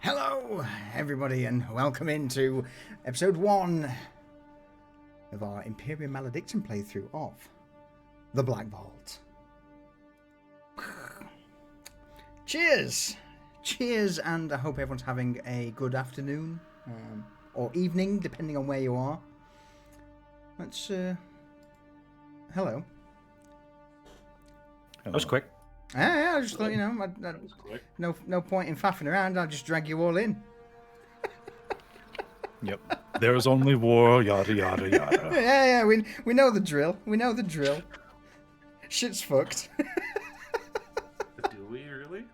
Hello, everybody, and welcome into episode 1 of our Imperium Maledictum playthrough of The Black Vault. Cheers! Cheers, and I hope everyone's having a good afternoon, or evening, depending on where you are. Let's, hello. That was quick. Yeah, I just thought, you know, no point in faffing around. I'll just drag you all in. Yep. There's only war, yada, yada, yada. Yeah, we know the drill. We know the drill. Shit's fucked. Do we really?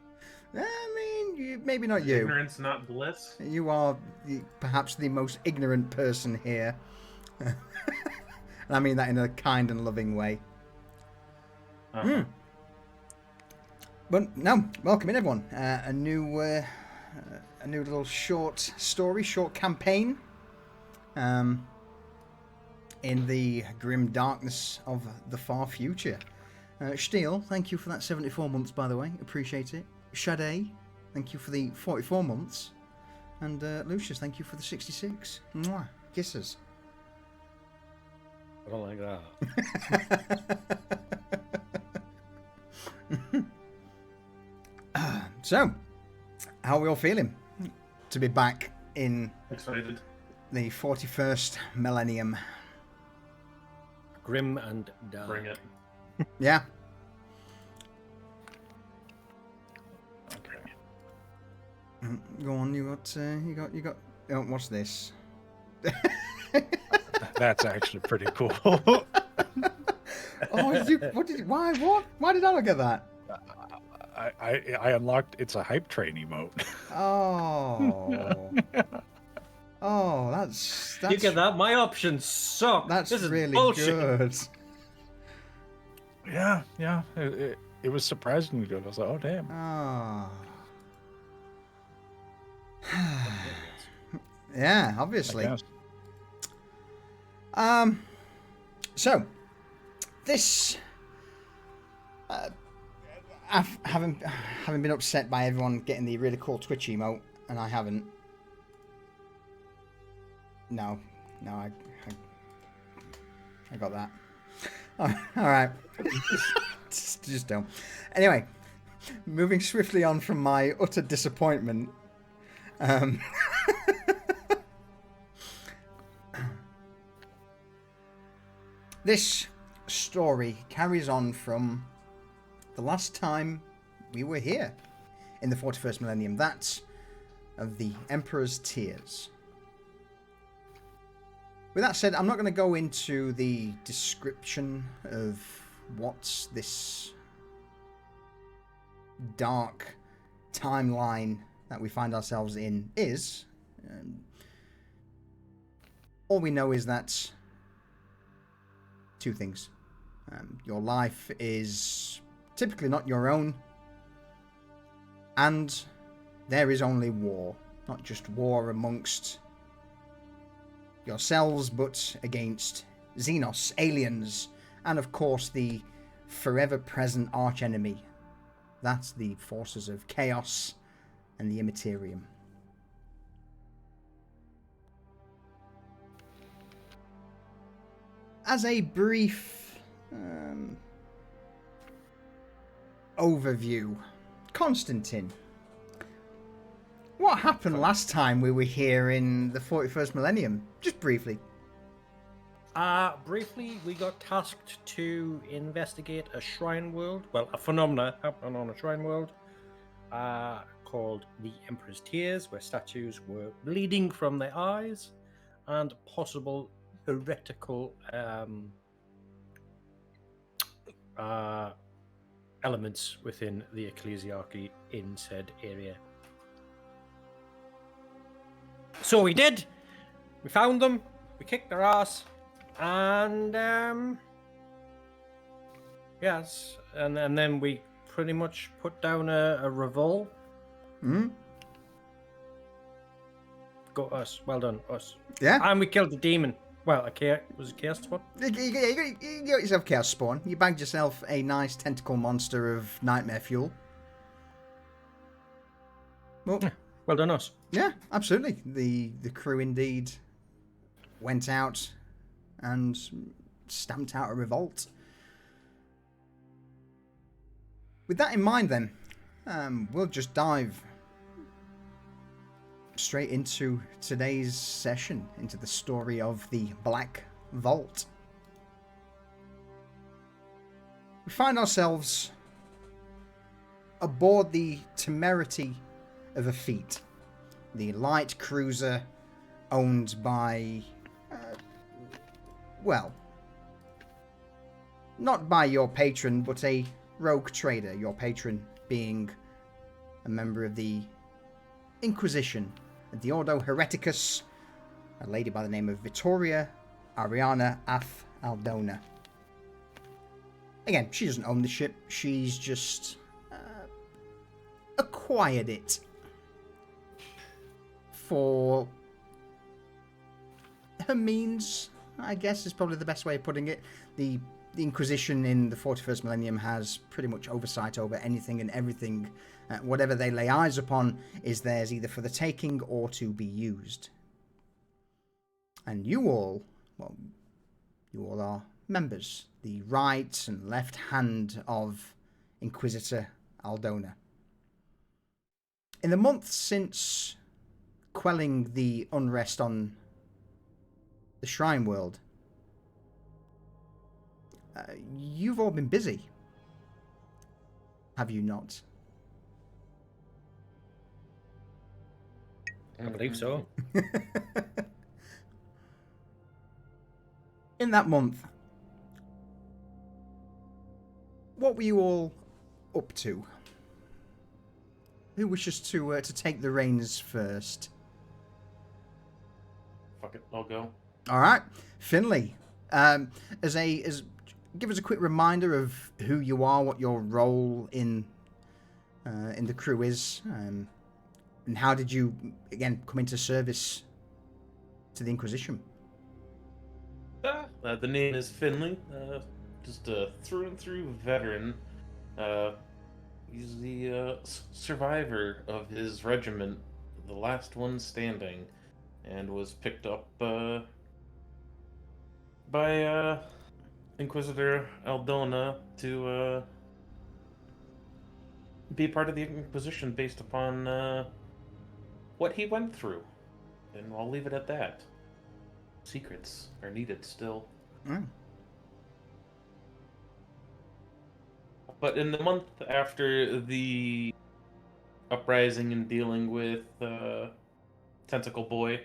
I mean, maybe not you. Ignorance, not bliss. You are perhaps the most ignorant person here. And I mean that in a kind and loving way. But no, welcome in everyone. A new little short story, short campaign in the grim darkness of the far future. Steel, thank you for that 74 months, by the way. Appreciate it. Shade, thank you for the 44 months. And Lucius, thank you for the 66. Mwah. Kisses. I don't like that. So, how are we all feeling to be back in Excited. the 41st millennium? Grim and dark. Bring it. Yeah. Okay. Go on. You got. Oh, what's this? That's actually pretty cool. Oh, why did I not get that? I unlocked. It's a hype train emote. Oh. Oh, that's You get that? My options suck. That's this is really bullshit. good. Yeah. It was surprisingly good. I was like, oh damn. Oh. Yeah, I obviously. guess. So this having been upset by everyone getting the really cool Twitch emote, and I haven't. No, I got that. All right. Just don't. Anyway, moving swiftly on from my utter disappointment. This story carries on from the last time we were here in the 41st millennium. That's of the Emperor's Tears. With that said, I'm not going to go into the description of what this dark timeline that we find ourselves in is. All we know is that two things. Your life is typically not your own, and there is only war. Not just war amongst yourselves, but against Xenos, aliens, and of course the forever present archenemy. That's the forces of chaos and the Imperium. As a brief overview, Constantine, what happened last time we were here in the 41st millennium? Just briefly. Briefly, we got tasked to investigate a shrine world. Well, a phenomena happening on a shrine world called the Emperor's Tears, where statues were bleeding from their eyes, and possible heretical elements within the ecclesiarchy in said area. So we did. We found them. We kicked their ass. And yes, and then we pretty much put down a revolt. Got us. Well done, us. Yeah. And we killed the demon. Well, was it Chaos Spawn? You got yourself Chaos Spawn. You bagged yourself a nice tentacle monster of nightmare fuel. Well, Well done, us. yeah, absolutely. The crew indeed went out and stamped out a revolt. With that in mind, then, we'll just dive straight into today's session, into the story of the Black Vault. We find ourselves aboard the Temerity of a Feat, the light cruiser owned by, well, not by your patron, but a rogue trader, your patron being a member of the Inquisition, the Ordo Hereticus, a lady by the name of Vittoria Ariana af Aldona. Again, she doesn't own the ship, she's just acquired it for her means, I guess, is probably the best way of putting it. The Inquisition in the 41st millennium has pretty much oversight over anything and everything. Whatever they lay eyes upon is theirs either for the taking or to be used. And you all are members, the right and left hand of Inquisitor Aldona. In the months since quelling the unrest on the Shrine World, you've all been busy, have you not? I believe so. In that month, what were you all up to? Who wishes to take the reins first? Fuck it, I'll go. All right, Finley. Give us a quick reminder of who you are, what your role in the crew is, and how did you again come into service to the Inquisition? The name is Finley. Just a through and through veteran. He's the survivor of his regiment, the last one standing, and was picked up by Inquisitor Aldona to be part of the Inquisition based upon what he went through. And I'll leave it at that. Secrets are needed still. Mm. But in the month after the uprising and dealing with Tentacle Boy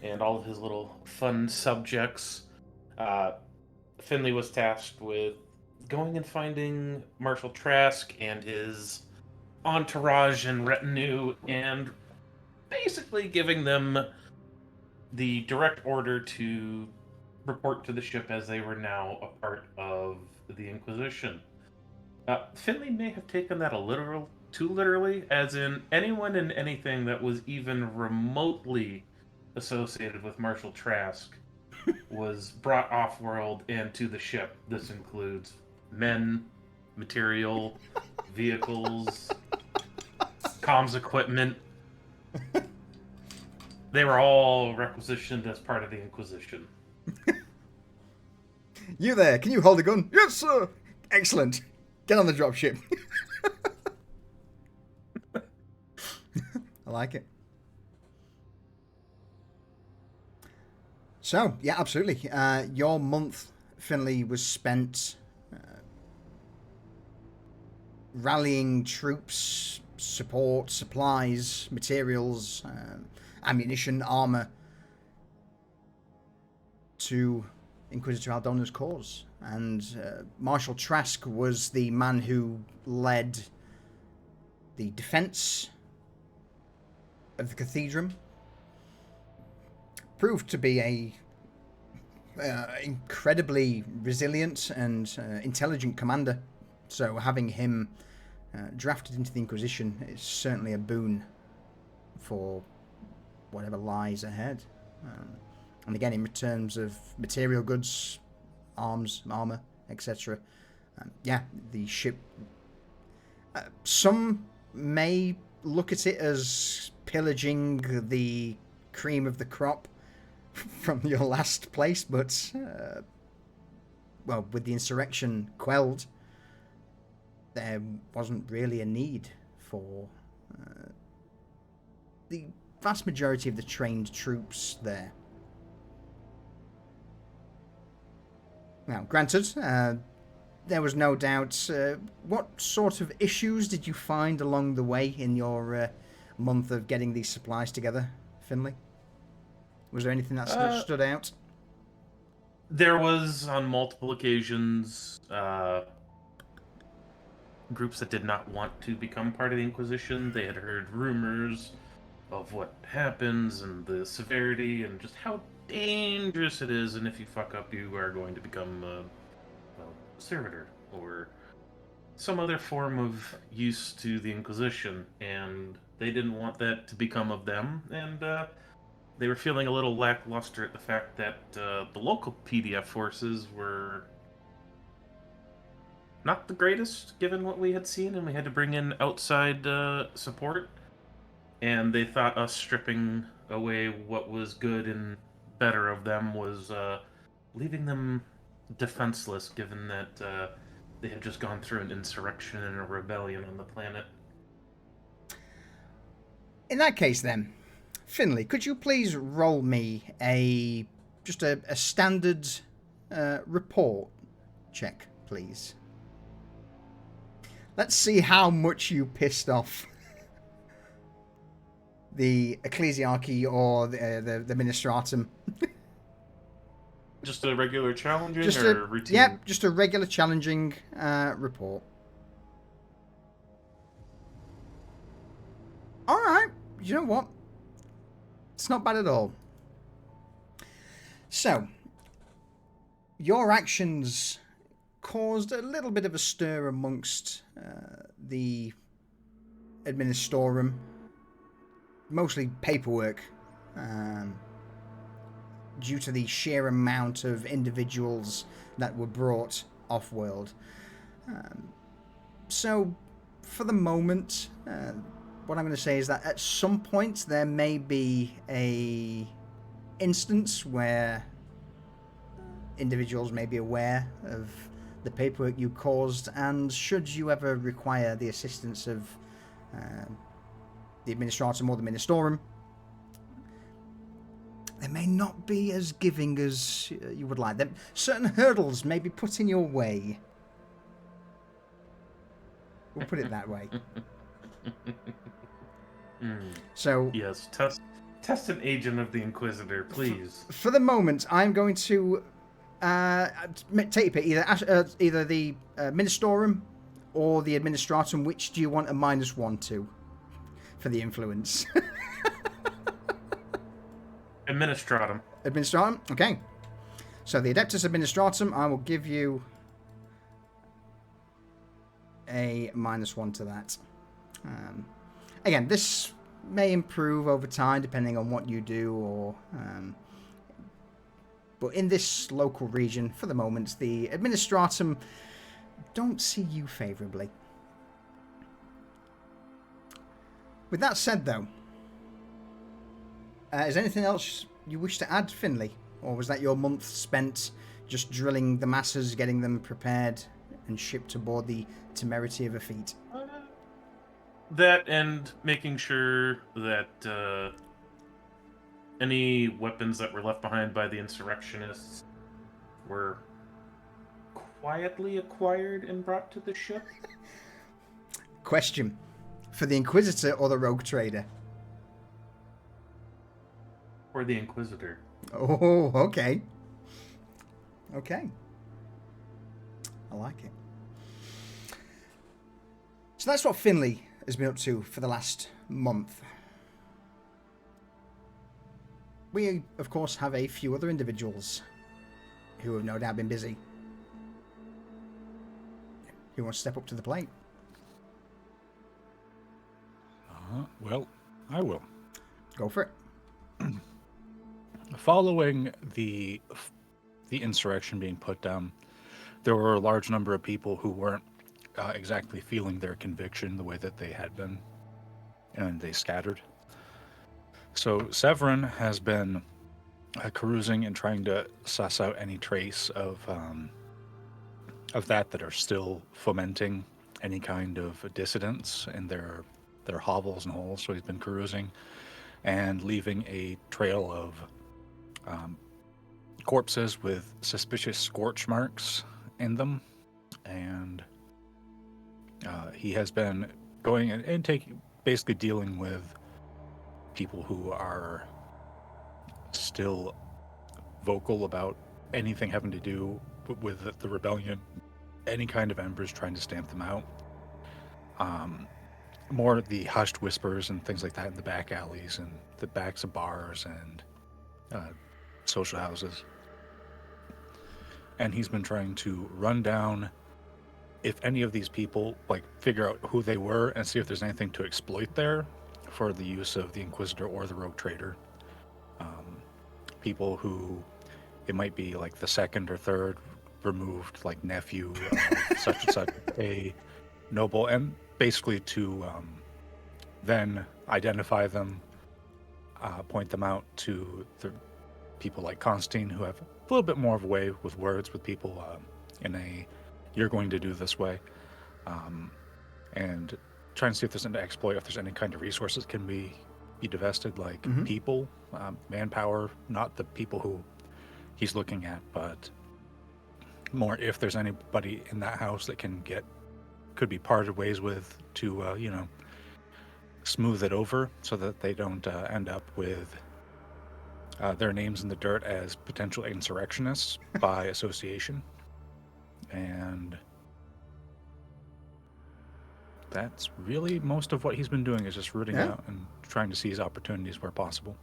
and all of his little fun subjects, Finley was tasked with going and finding Marshal Trask and his entourage and retinue and basically giving them the direct order to report to the ship as they were now a part of the Inquisition. Finley may have taken that too literally, as in anyone and anything that was even remotely associated with Marshal Trask was brought off-world and to the ship. This includes men, material, vehicles, comms equipment. They were all requisitioned as part of the Inquisition. You there, can you hold a gun? Yes, sir. Excellent. Get on the dropship. I like it. So, yeah, absolutely. Your month, Finley, was spent rallying troops, support, supplies, materials, ammunition, armor to Inquisitor Aldona's cause. And Marshal Trask was the man who led the defense of the cathedral. Proved to be a incredibly resilient and intelligent commander. So having him drafted into the Inquisition is certainly a boon for whatever lies ahead. And again, in terms of material goods, arms, armor, etc. Yeah, the ship... some may look at it as pillaging the cream of the crop from your last place, but well, with the insurrection quelled, there wasn't really a need for the vast majority of the trained troops there. Now, granted, there was no doubt. What sort of issues did you find along the way in your month of getting these supplies together, Finley? Was there anything that stood out? There was, on multiple occasions, groups that did not want to become part of the Inquisition. They had heard rumors of what happens and the severity and just how dangerous it is, and if you fuck up, you are going to become a servitor or some other form of use to the Inquisition, and they didn't want that to become of them. And they were feeling a little lackluster at the fact that the local PDF forces were not the greatest, given what we had seen, and we had to bring in outside support. And they thought us stripping away what was good and better of them was leaving them defenseless, given that they had just gone through an insurrection and a rebellion on the planet. In that case, then, Finley, could you please roll me just a standard report check, please? Let's see how much you pissed off the Ecclesiarchy or the Ministratum. Just a regular challenging Just or routine? Yep, just a regular challenging report. All right, you know what? It's not bad at all. So, your actions caused a little bit of a stir amongst the Administorum. Mostly paperwork, due to the sheer amount of individuals that were brought off-world. So, for the moment, what I'm going to say is that at some point there may be a instance where individuals may be aware of the paperwork you caused, and should you ever require the assistance of the Administratum or the Ministorum, they may not be as giving as you would like them. Certain hurdles may be put in your way. We'll put it that way. So yes, test an agent of the Inquisitor, please. For the moment, I'm going to take your pick, either the Ministorum or the Administratum. Which do you want a -1 to for the influence? Administratum. Administratum? Okay. So the Adeptus Administratum, I will give you a -1 to that. Again, this may improve over time depending on what you do, or but in this local region, for the moment, the Administratum don't see you favourably. With that said, though, is there anything else you wish to add, Finley? Or was that your month spent just drilling the masses, getting them prepared and shipped aboard the Temerity of a Feat? That and making sure that any weapons that were left behind by the insurrectionists were quietly acquired and brought to the ship. Question. For the Inquisitor or the Rogue Trader? Or the Inquisitor. Oh, okay. Okay. I like it. So that's what Finley has been up to for the last month. We, of course, have a few other individuals who have no doubt been busy. Who wants to step up to the plate? Well, I will. Go for it. Following the insurrection being put down, there were a large number of people who weren't exactly feeling their conviction the way that they had been, and they scattered. So Severin has been carousing and trying to suss out any trace of that are still fomenting any kind of dissidence in their hovels and holes. So he's been carousing and leaving a trail of corpses with suspicious scorch marks in them, and he has been going and basically dealing with people who are still vocal about anything having to do with the rebellion, any kind of embers, trying to stamp them out. More the hushed whispers and things like that in the back alleys and the backs of bars and social houses. And he's been trying to run down if any of these people, figure out who they were and see if there's anything to exploit there for the use of the Inquisitor or the Rogue Trader. people who it might be like the second or third removed, like nephew of such and such a noble, and basically to then identify them, point them out to the people like Constantine who have a little bit more of a way with words with people in a you're going to do this way, and trying to see if there's an exploit, if there's any kind of resources can be divested, like people, manpower, not the people who he's looking at, but more if there's anybody in that house that could be parted ways with to smooth it over so that they don't end up with their names in the dirt as potential insurrectionists by association. And that's really most of what he's been doing, is just rooting out and trying to seize opportunities where possible.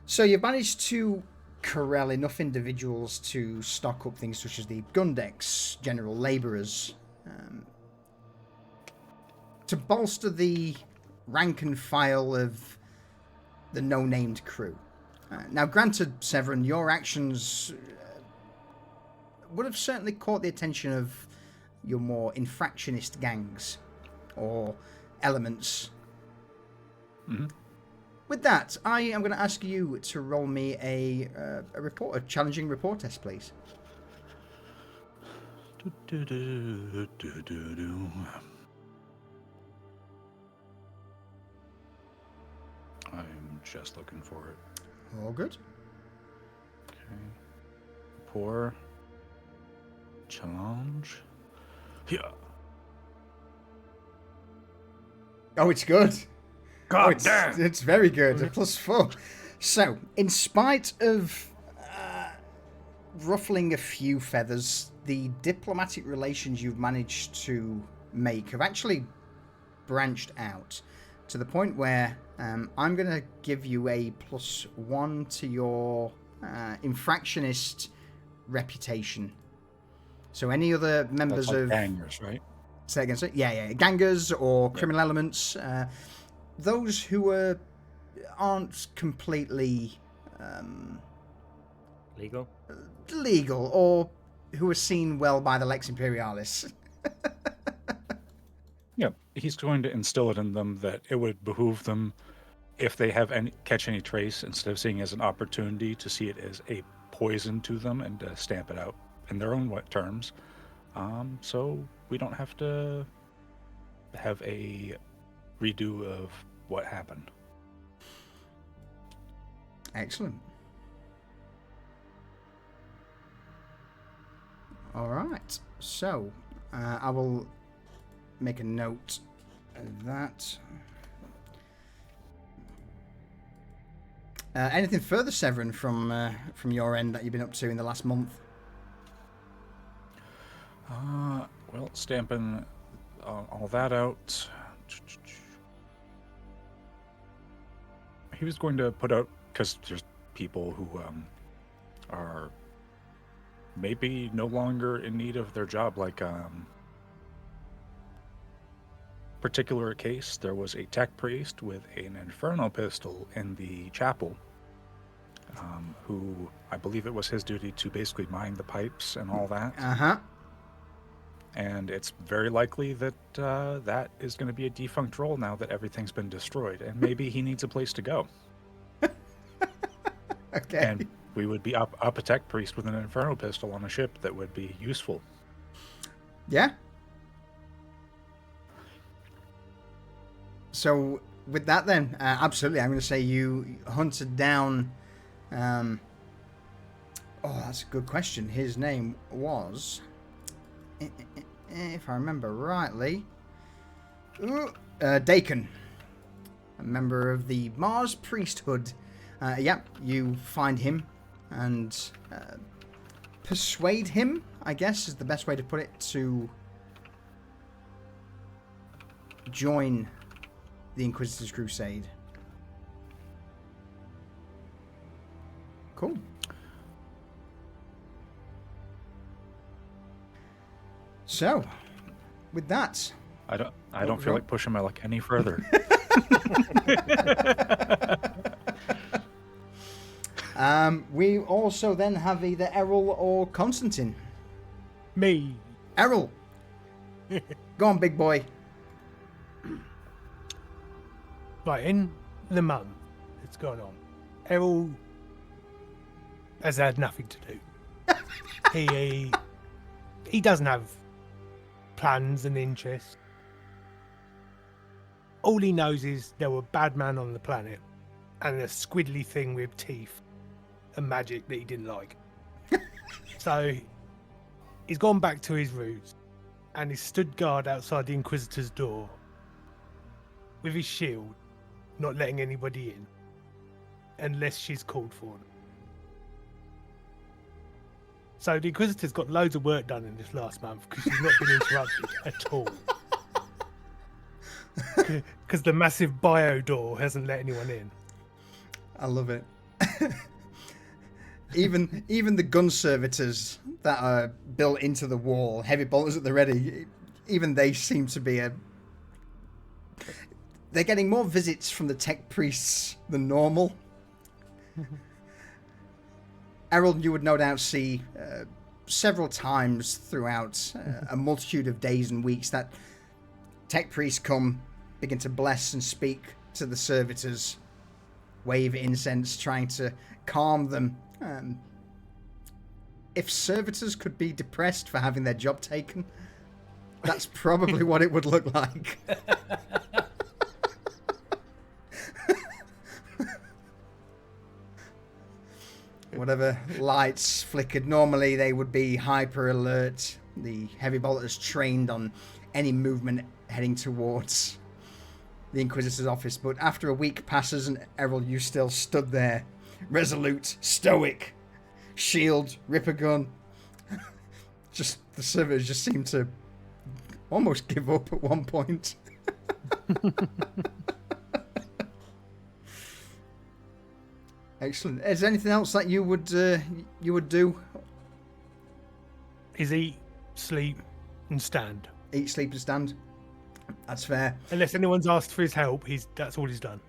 So you've managed to corral enough individuals to stock up things such as the gun decks, general labourers, to bolster the rank and file of the no-named crew. Now, granted, Severin, your actions would have certainly caught the attention of your more infractionist gangs or elements. With that, I am going to ask you to roll me a challenging report test, please. I'm just looking for it. All good. Okay. Poor challenge. Yeah. Oh, it's good. God damn. It's very good. A +4. So, in spite of ruffling a few feathers, the diplomatic relations you've managed to make have actually branched out to the point where I'm going to give you a +1 to your infractionist reputation. So any other members That's like of gangers, right? Say again, sir? Yeah, gangers or criminal elements, those who aren't completely legal, or who are seen well by the Lex Imperialis. Yeah, he's going to instill it in them that it would behoove them, if they catch any trace, instead of seeing it as an opportunity, to see it as a poison to them and to stamp it out in their own terms. So we don't have to have a redo of what happened. Excellent. All right. So I will make a note of that. Anything further, Severin, from your end that you've been up to in the last month? Well, stamping all that out. He was going to put out, because there's people who are maybe no longer in need of their job, like particular case, there was a tech priest with an inferno pistol in the chapel, who I believe it was his duty to basically mine the pipes and all that. And it's very likely that that is going to be a defunct role now that everything's been destroyed, and maybe he needs a place to go. Okay. And we would be up a tech priest with an inferno pistol on a ship that would be useful. Yeah. So with that then, absolutely, I'm going to say you hunted down... oh, that's a good question. His name was... if I remember rightly... Dakin. A member of the Mars priesthood. You find him and persuade him, I guess is the best way to put it, to join the Inquisitor's Crusade. Cool. So, with that, I don't feel like pushing my luck any further. We also then have either Errol or Constantine. Me. Errol, go on, big boy. Right, in the month that's gone on, Errol has had nothing to do. He doesn't have plans and interests. All he knows is there were bad men on the planet and a squiddly thing with teeth and magic that he didn't like. So he's gone back to his roots and he's stood guard outside the Inquisitor's door with his shield, not letting anybody in unless she's called for them. So the Inquisitor's got loads of work done in this last month because she's not been interrupted at all. Because the massive bio door hasn't let anyone in. I love it. even the gun servitors that are built into the wall, heavy bolters at the ready, even they seem to be they're getting more visits from the tech priests than normal. Errol, you would no doubt see several times throughout a multitude of days and weeks that tech priests come, begin to bless and speak to the servitors, wave incense, trying to calm them. If servitors could be depressed for having their job taken, that's probably what it would look like. Whatever lights flickered, normally they would be hyper alert. The heavy bolters trained on any movement heading towards the Inquisitor's office. But after a week passes and Errol, you still stood there, resolute, stoic, shield, ripper gun. Just the servitors just seemed to almost give up at one point. Excellent. Is there anything else that you would do? Is eat, sleep, and stand. Eat, sleep, and stand. That's fair. Unless anyone's asked for his help, that's all he's done.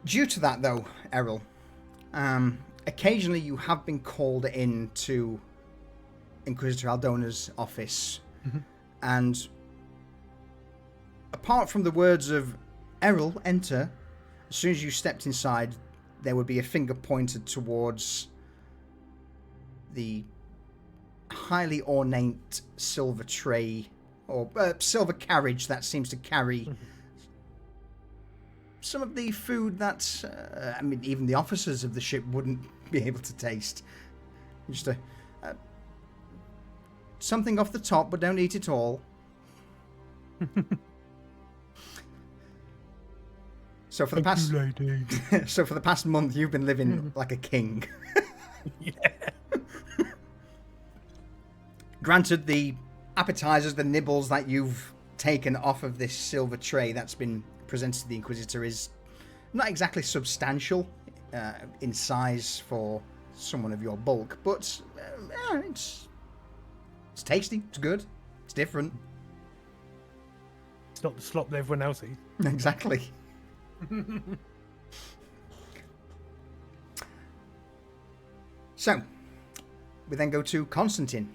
Due to that, though, Errol, occasionally you have been called in to Inquisitor Aldona's office, and apart from the words of Errol, enter, as soon as you stepped inside, there would be a finger pointed towards the highly ornate silver tray or silver carriage that seems to carry some of the food that, even the officers of the ship wouldn't be able to taste. Just something off the top, but don't eat it all. So for the past month, you've been living like a king. Yeah. Granted, the appetizers, the nibbles that you've taken off of this silver tray that's been presented to the Inquisitor is not exactly substantial in size for someone of your bulk, but it's tasty, it's good, it's different. It's not the slop that everyone else eats. Exactly. So, we then go to Constantine,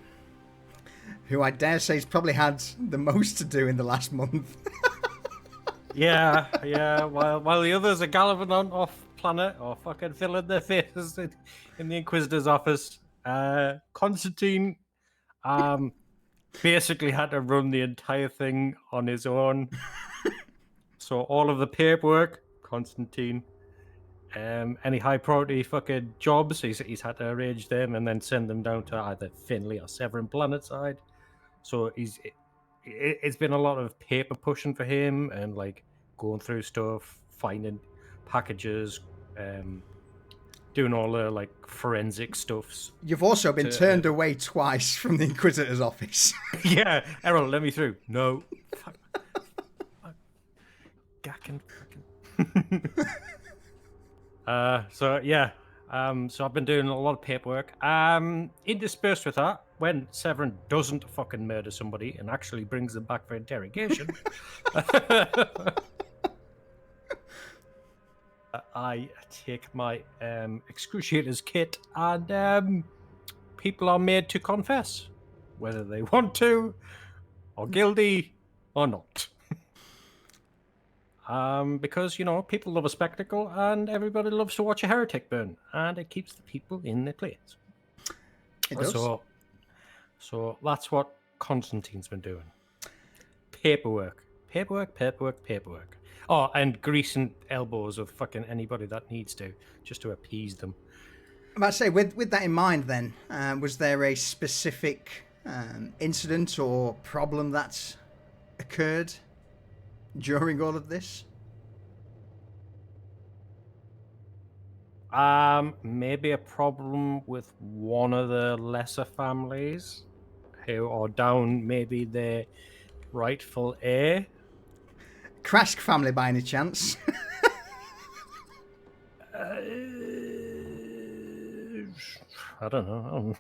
who I dare say has probably had the most to do in the last month. Yeah. While the others are gallivanting off planet or fucking filling their faces in the Inquisitor's office, Constantine basically had to run the entire thing on his own. So all of the paperwork, Constantine. Any high priority fucking jobs, he's had to arrange them and then send them down to either Finley or Severin Planetside. So it's been a lot of paper pushing for him and like going through stuff, finding packages, doing all the like forensic stuffs. You've also been turned away twice from the Inquisitor's office. Yeah, Errol, let me through. No. Gacking. So I've been doing a lot of paperwork. Interspersed with that, when Severin doesn't fucking murder somebody and actually brings them back for interrogation, I take my excruciator's kit, and people are made to confess, whether they want to, or guilty, or not. Because, people love a spectacle, and everybody loves to watch a heretic burn, and it keeps the people in their place. It does. So that's what Constantine's been doing. Paperwork. Oh, and greasing elbows of fucking anybody that needs to, just to appease them. I might say, with that in mind then, was there a specific incident or problem that occurred during all of this? Maybe a problem with one of the lesser families who are down maybe their rightful heir. Krask family by any chance? I don't know.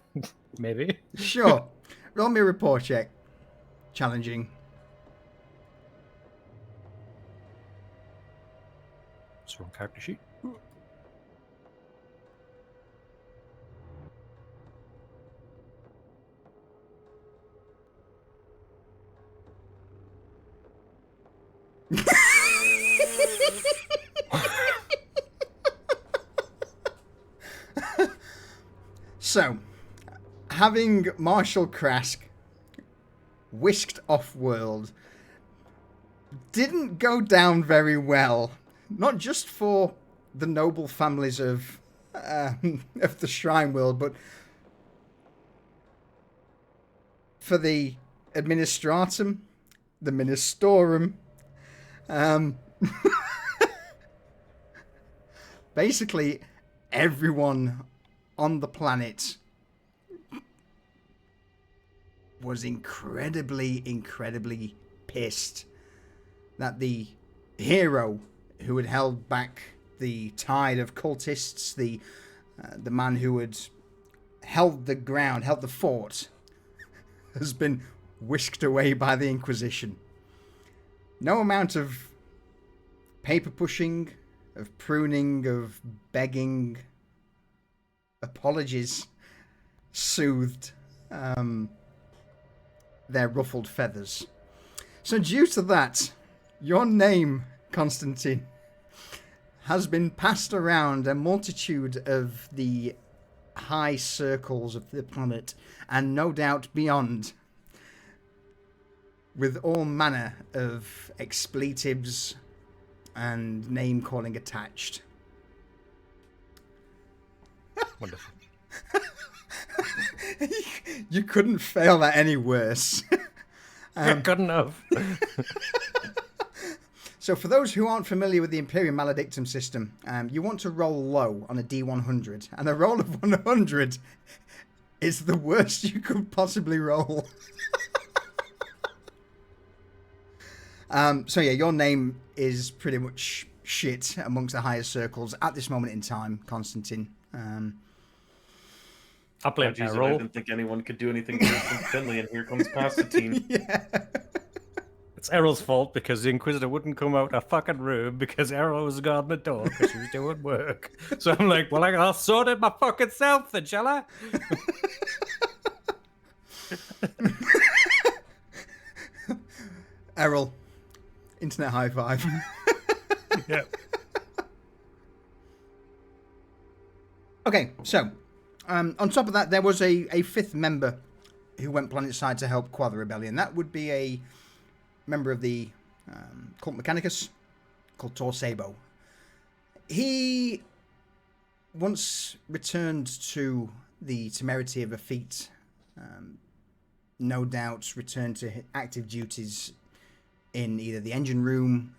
Maybe. Sure. Roll me a report check. Challenging. It's the wrong character sheet. So, having Marshal Krask whisked off-world didn't go down very well. Not just for the noble families of the Shrine World, but for the Administratum, the Ministorum. Basically, everyone on the planet was incredibly pissed that the hero who had held back the tide of cultists, the man who had held the ground, held the fort, has been whisked away by the Inquisition. No amount of paper pushing, of pruning, of begging, apologies soothed their ruffled feathers. So due to that, your name, Constantine, has been passed around a multitude of the high circles of the planet, and no doubt beyond, with all manner of expletives and name-calling attached. Wonderful. You couldn't fail that any worse. Good enough. So for those who aren't familiar with the Imperium Maledictum system, you want to roll low on a D100, and a roll of 100 is the worst you could possibly roll. So yeah, your name is pretty much shit amongst the higher circles at this moment in time, Constantine. I blame I Errol. didn't think anyone could do anything worse than Finley, and here comes Constantine. Yeah. It's Errol's fault because the Inquisitor wouldn't come out of fucking room because Errol was guarding the door because she was doing work. So I'm like, well, I'll sort it my fucking self then, shall I? Errol, internet high five. Yeah. Okay, so on top of that, there was a fifth member who went planetside to help quell the rebellion. That would be a member of the Cult Mechanicus called Tor Sabo. He once returned to the temerity of a feat, no doubt returned to active duties in either the engine room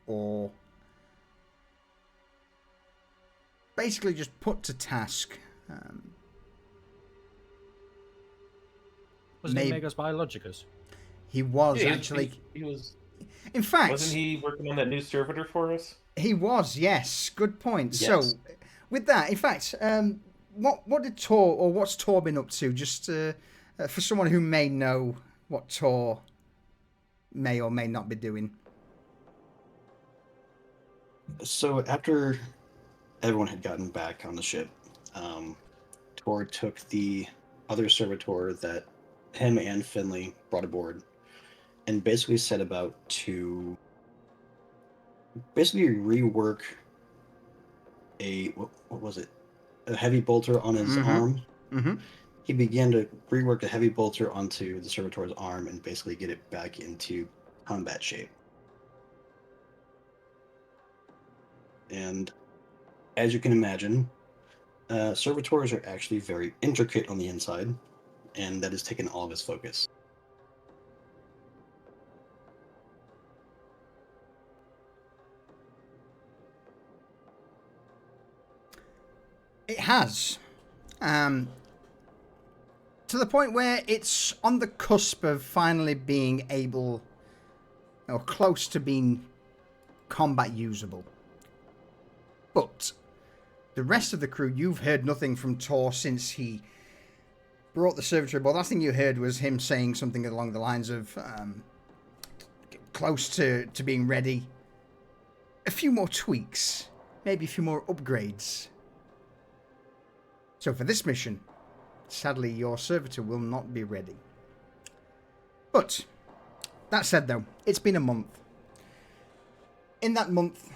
or basically just put to task. Wasn't he Megas Biologicus? He was Yeah, actually. He was. In fact, Wasn't he working on that new servitor for us? he was. Yes, good point. Yes. So, with that, in fact, what did Tor, or what's Tor been up to? Just for someone who may know what Tor may or may not be doing. So after everyone had gotten back on the ship, Tor took the other servitor that him and Finley brought aboard and basically set about to basically rework what was it? A heavy bolter on his arm. Mm-hmm. He began to rework a heavy bolter onto the servitor's arm and basically get it back into combat shape. And as you can imagine, servitors are actually very intricate on the inside, and that has taken all of his focus. It has. To the point where it's on the cusp of finally being able, or close to being combat usable. But the rest of the crew, you've heard nothing from Tor since he brought the servitor aboard. The last thing you heard was him saying something along the lines of close to being ready. A few more tweaks, maybe a few more upgrades. So for this mission, sadly your servitor will not be ready. But that said though, it's been a month. In that month,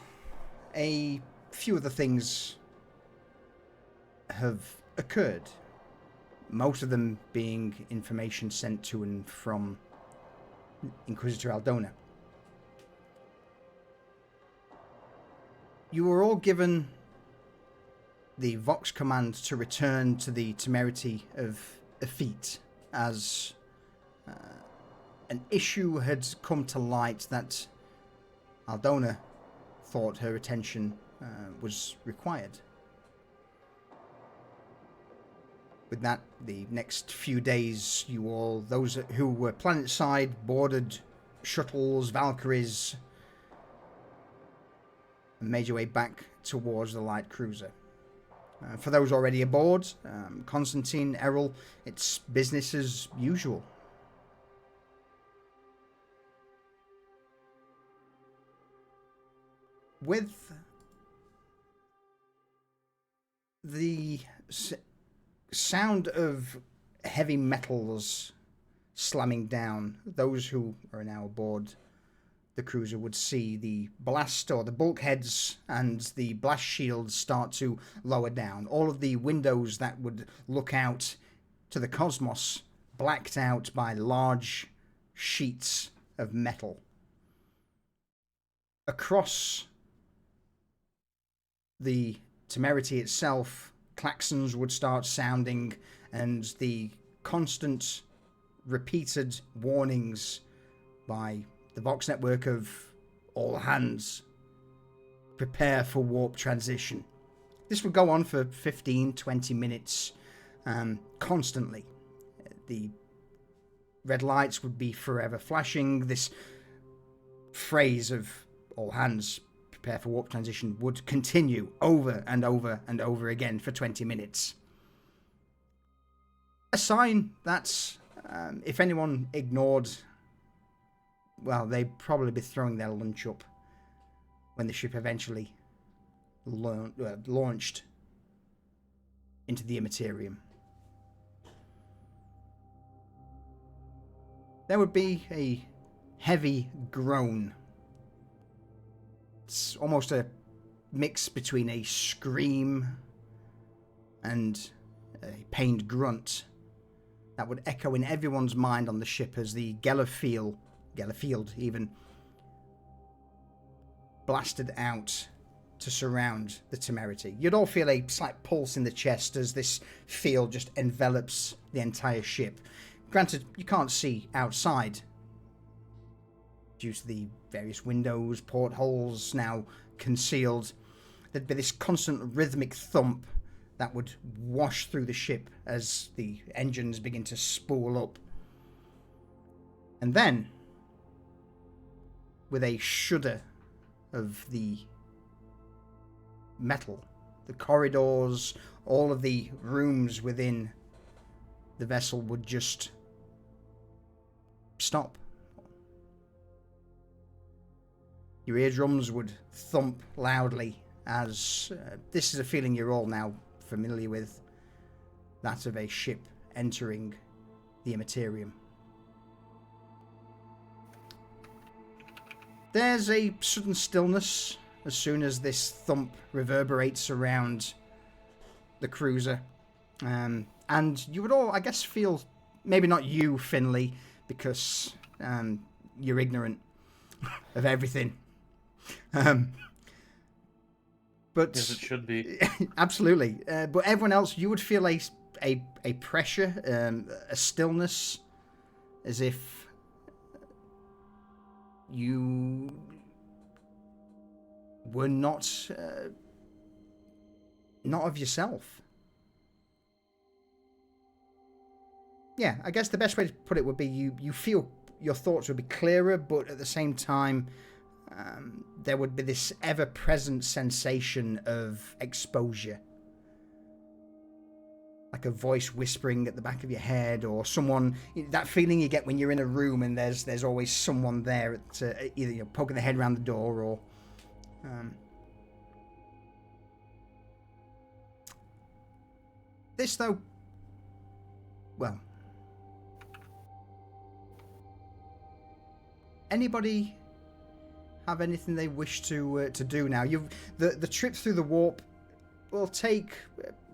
a few other things have occurred. Most of them being information sent to and from Inquisitor Aldona. You were all given the Vox command to return to the Temerity of Effete as an issue had come to light that Aldona thought her attention was required. With that, the next few days, you all, those who were planetside, boarded shuttles, Valkyries, and made your way back towards the light cruiser. For those already aboard, Constantine, Errol, it's business as usual. With the sound of heavy metals slamming down, those who are now aboard the cruiser would see the blast or the bulkheads and the blast shields start to lower down. All of the windows that would look out to the cosmos blacked out by large sheets of metal. Across the Temerity itself, klaxons would start sounding, and the constant repeated warnings by the Vox network of all hands, prepare for warp transition. This would go on for 15-20 minutes constantly. The red lights would be forever flashing. This phrase of all hands, prepare for warp transition would continue over and over and over again for 20 minutes. A sign that if anyone ignored, well, they'd probably be throwing their lunch up when the ship eventually launched into the Imperium. There would be a heavy groan. It's almost a mix between a scream and a pained grunt that would echo in everyone's mind on the ship as the Gellerfield even blasted out to surround the Temerity. You'd all feel a slight pulse in the chest as this field just envelops the entire ship. Granted, you can't see outside due to the various windows, portholes now concealed. There'd be this constant rhythmic thump that would wash through the ship as the engines begin to spool up. And then, with a shudder of the metal, the corridors, all of the rooms within the vessel would just stop. Your eardrums would thump loudly as this is a feeling you're all now familiar with. That of a ship entering the Imperium. There's a sudden stillness as soon as this thump reverberates around the cruiser. And you would all, I guess, feel, maybe not you, Finley, because you're ignorant of everything. But As it should be. absolutely. But everyone else, you would feel a pressure, a stillness, as if you were not of yourself. Yeah, I guess the best way to put it would be you feel your thoughts would be clearer, but at the same time, there would be this ever-present sensation of exposure. Like a voice whispering at the back of your head, or someone, that feeling you get when you're in a room and there's always someone there either poking their head around the door or... This, though, well... Anybody have anything they wish to do now? The trip through the warp will take,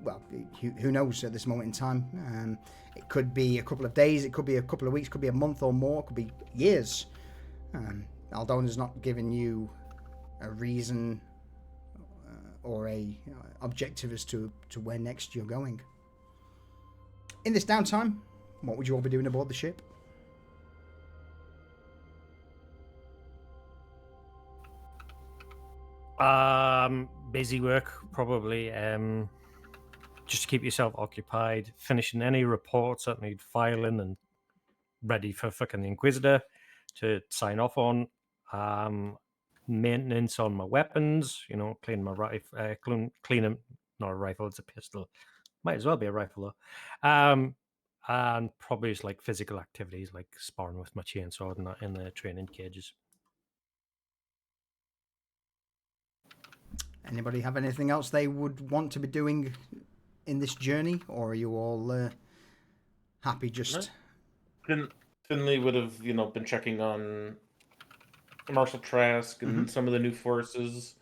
well, who knows at this moment in time. It could be a couple of days, it could be a couple of weeks, it could be a month or more, it could be years. Aldona's not given you a reason or a objective as to where next you're going. In this downtime, what would you all be doing aboard the ship? Busy work, probably. Just to keep yourself occupied, finishing any reports that need filing and ready for fucking the Inquisitor to sign off on. Maintenance on my weapons, cleaning my rifle, cleaning, not a rifle, it's a pistol. Might as well be a rifle though. And probably just like physical activities like sparring with my chainsaw in the training cages. Anybody have anything else they would want to be doing in this journey, or are you all happy just... Finley would have, been checking on Marshal Trask and some of the new forces,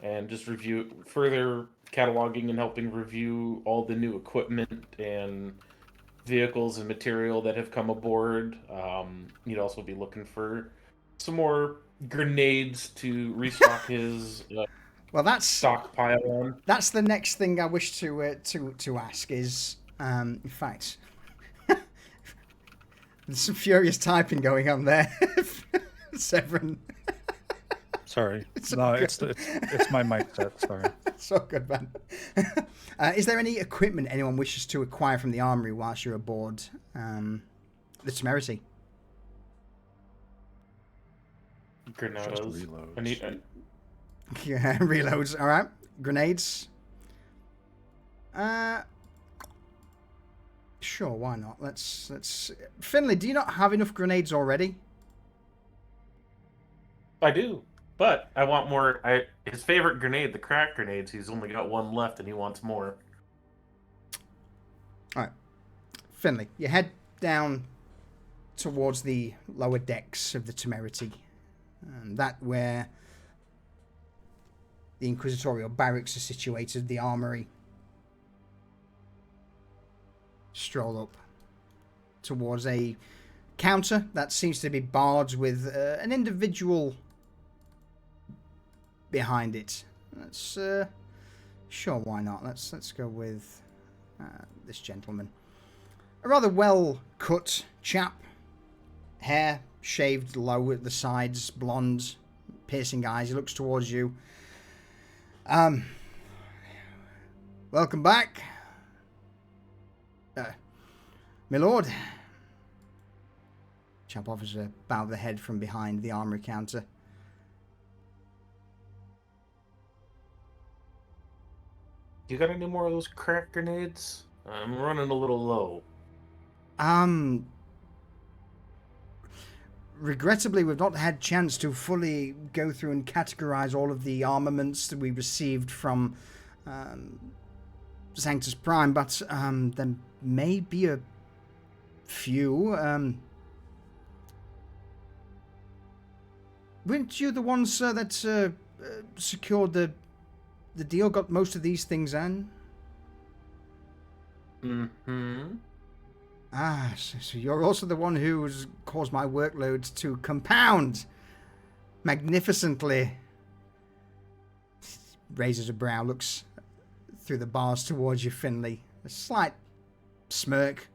and just further cataloging and helping review all the new equipment and vehicles and material that have come aboard. He'd also be looking for some more grenades to restock his... Well, that's stockpile on. That's the next thing I wish to ask is, in fact, there's some furious typing going on there, Severin. Sorry, it's my mic set. Sorry. So good, man. Is there any equipment anyone wishes to acquire from the armory whilst you're aboard the Temerity? Granadas. Yeah, reloads. All right, grenades. Sure, why not? Let's. Finley, do you not have enough grenades already? I do, but I want more. His favorite grenade, the crack grenades. He's only got one left, and he wants more. All right, Finley, you head down towards the lower decks of the Temerity, that where the Inquisitorial barracks are situated, the armory. Stroll up towards a counter that seems to be barred with an individual behind it. Let's sure, why not? Let's go with this gentleman. A rather well-cut chap, hair shaved low at the sides, blonde, piercing eyes. He looks towards you. Welcome back, my lord. Chap officer bowed the head from behind the armory counter. You got any more of those crack grenades? I'm running a little low. regrettably, we've not had chance to fully go through and categorize all of the armaments that we received from Sanctus Prime, but there may be a few. Weren't you the ones that secured the deal, got most of these things in? Mm-hmm. Ah, so you're also the one who's caused my workload to compound magnificently. Raises a brow, looks through the bars towards you, Finley. A slight smirk.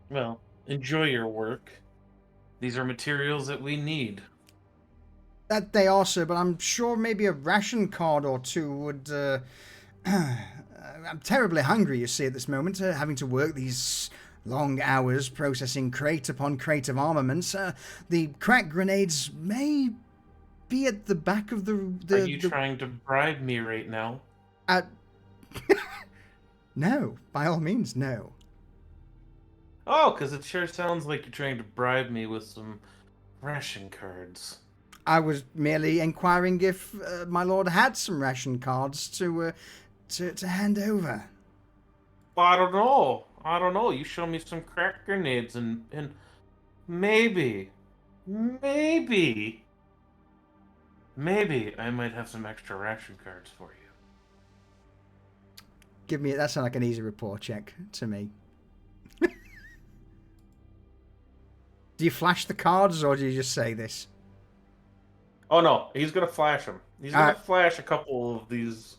Well, enjoy your work. These are materials that we need. That they are, sir, but I'm sure maybe a ration card or two would... I'm terribly hungry, you see, at this moment, having to work these long hours processing crate upon crate of armaments. The crack grenades may be at the back of the... Are you trying to bribe me right now? No, by all means, no. Oh, because it sure sounds like you're trying to bribe me with some ration cards. I was merely inquiring if my lord had some ration cards to hand over. Well, I don't know. You show me some crack grenades and maybe I might have some extra ration cards for you. That sounds like an easy rapport check to me. Do you flash the cards or do you just say this? Oh no, he's gonna flash them. He's gonna flash a couple of these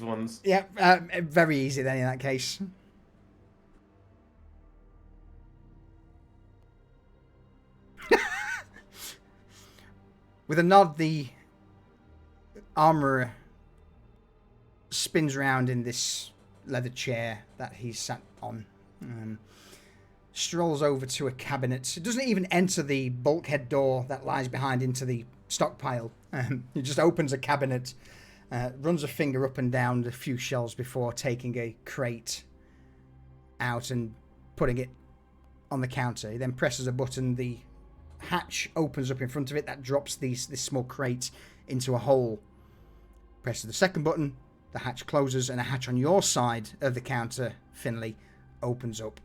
ones. Yeah, very easy then in that case. With a nod, the armorer spins round in this leather chair that he's sat on. Strolls over to a cabinet. It doesn't even enter the bulkhead door that lies behind into the stockpile. He just opens a cabinet, runs a finger up and down a few shelves before taking a crate out and putting it on the counter. He then presses a button. The hatch opens up in front of it. That drops this small crate into a hole. Presses the second button. The hatch closes, and a hatch on your side of the counter, Finley, opens up.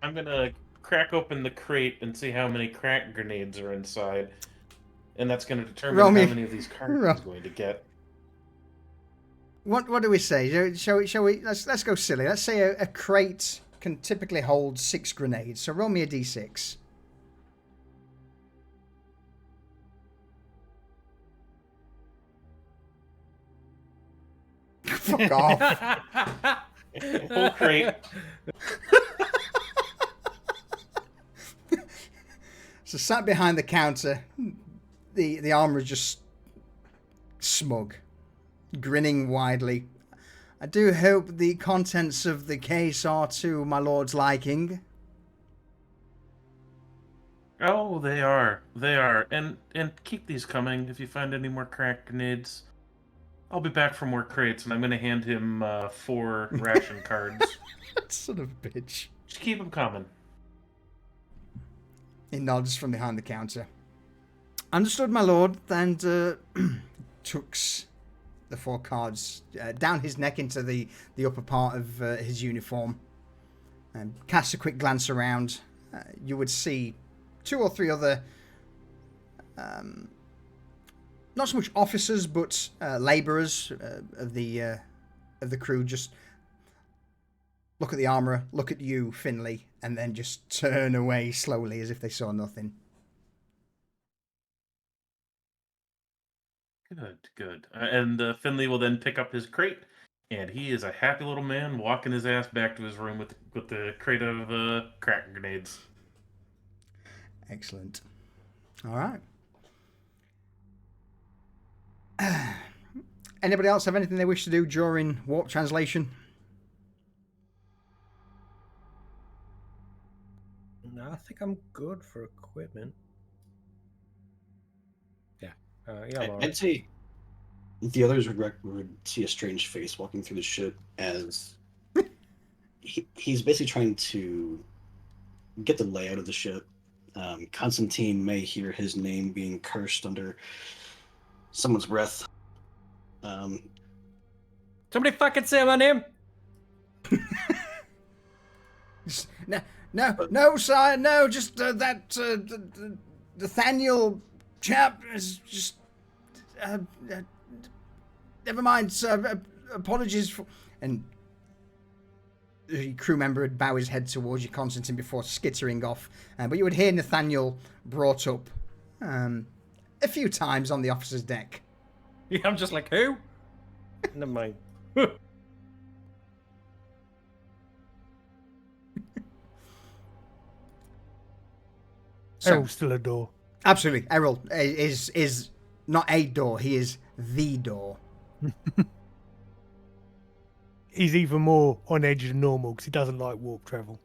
I'm gonna crack open the crate and see how many crack grenades are inside, and that's gonna determine how many of these cards he's going to get. What do we say? Shall we? Let's go silly. Let's say a crate can typically hold 6 grenades. So roll me a d6. Fuck off. Whole crate. So sat behind the counter, the armourer just smug, grinning widely. I do hope the contents of the case are to my lord's liking. Oh, they are. They are. And keep these coming if you find any more crack grenades. I'll be back for more crates, and I'm going to hand him 4 ration cards. Son of a bitch. Just keep them coming. He nods from behind the counter. Understood, my lord, and tucks the 4 cards down his neck into the upper part of his uniform. And casts a quick glance around. You would see 2 or 3 other, not so much officers, but labourers of the crew just look at the armourer, look at you, Finley, and then just turn away slowly as if they saw nothing. Good. And Finley will then pick up his crate, and he is a happy little man walking his ass back to his room with the crate of crack grenades. Excellent. All right. Anybody else have anything they wish to do during warp translation? No, I think I'm good for equipment. Yeah. Yeah, I'm all right. I'd say the others would see a strange face walking through the ship as he's basically trying to get the layout of the ship. Constantine may hear his name being cursed under someone's breath. Somebody fucking say my name. No, sire, no. Just that Nathaniel chap is just. Never mind, sir. Apologies for. And the crew member would bow his head towards you, Constantine, before skittering off. But you would hear Nathaniel brought up a few times on the officer's deck. Yeah, I'm just like, who? Never mind. So, Errol's still a door. absolutely, Errol is not a door; he is the door. He's even more on edge than normal because he doesn't like warp travel.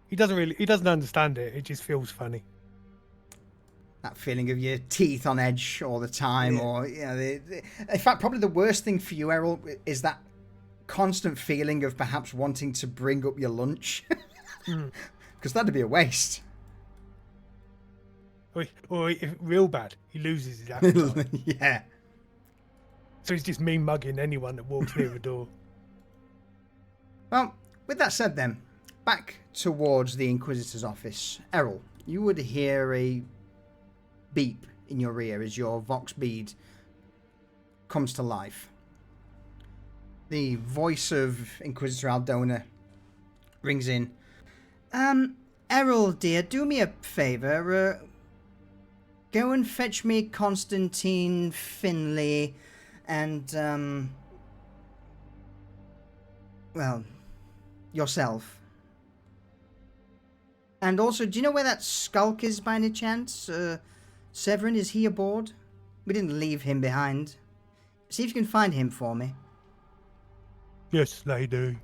He doesn't understand it. It just feels funny. That feeling of your teeth on edge all the time, Yeah. or in fact, probably the worst thing for you, Errol, is that constant feeling of perhaps wanting to bring up your lunch, because that'd be a waste. Or if real bad, he loses his appetite. Yeah. So he's just mean mugging anyone that walks near the door. Well, with that said, then back towards the Inquisitor's office, Errol, you would hear a beep in your ear as your Vox bead comes to life. The voice of Inquisitor Aldona rings in. Errol, dear, do me a favour. Go and fetch me Constantine Finley and, well, yourself. And also, do you know where that skulk is by any chance? Severin, is he aboard? We didn't leave him behind. See if you can find him for me. Yes, they do.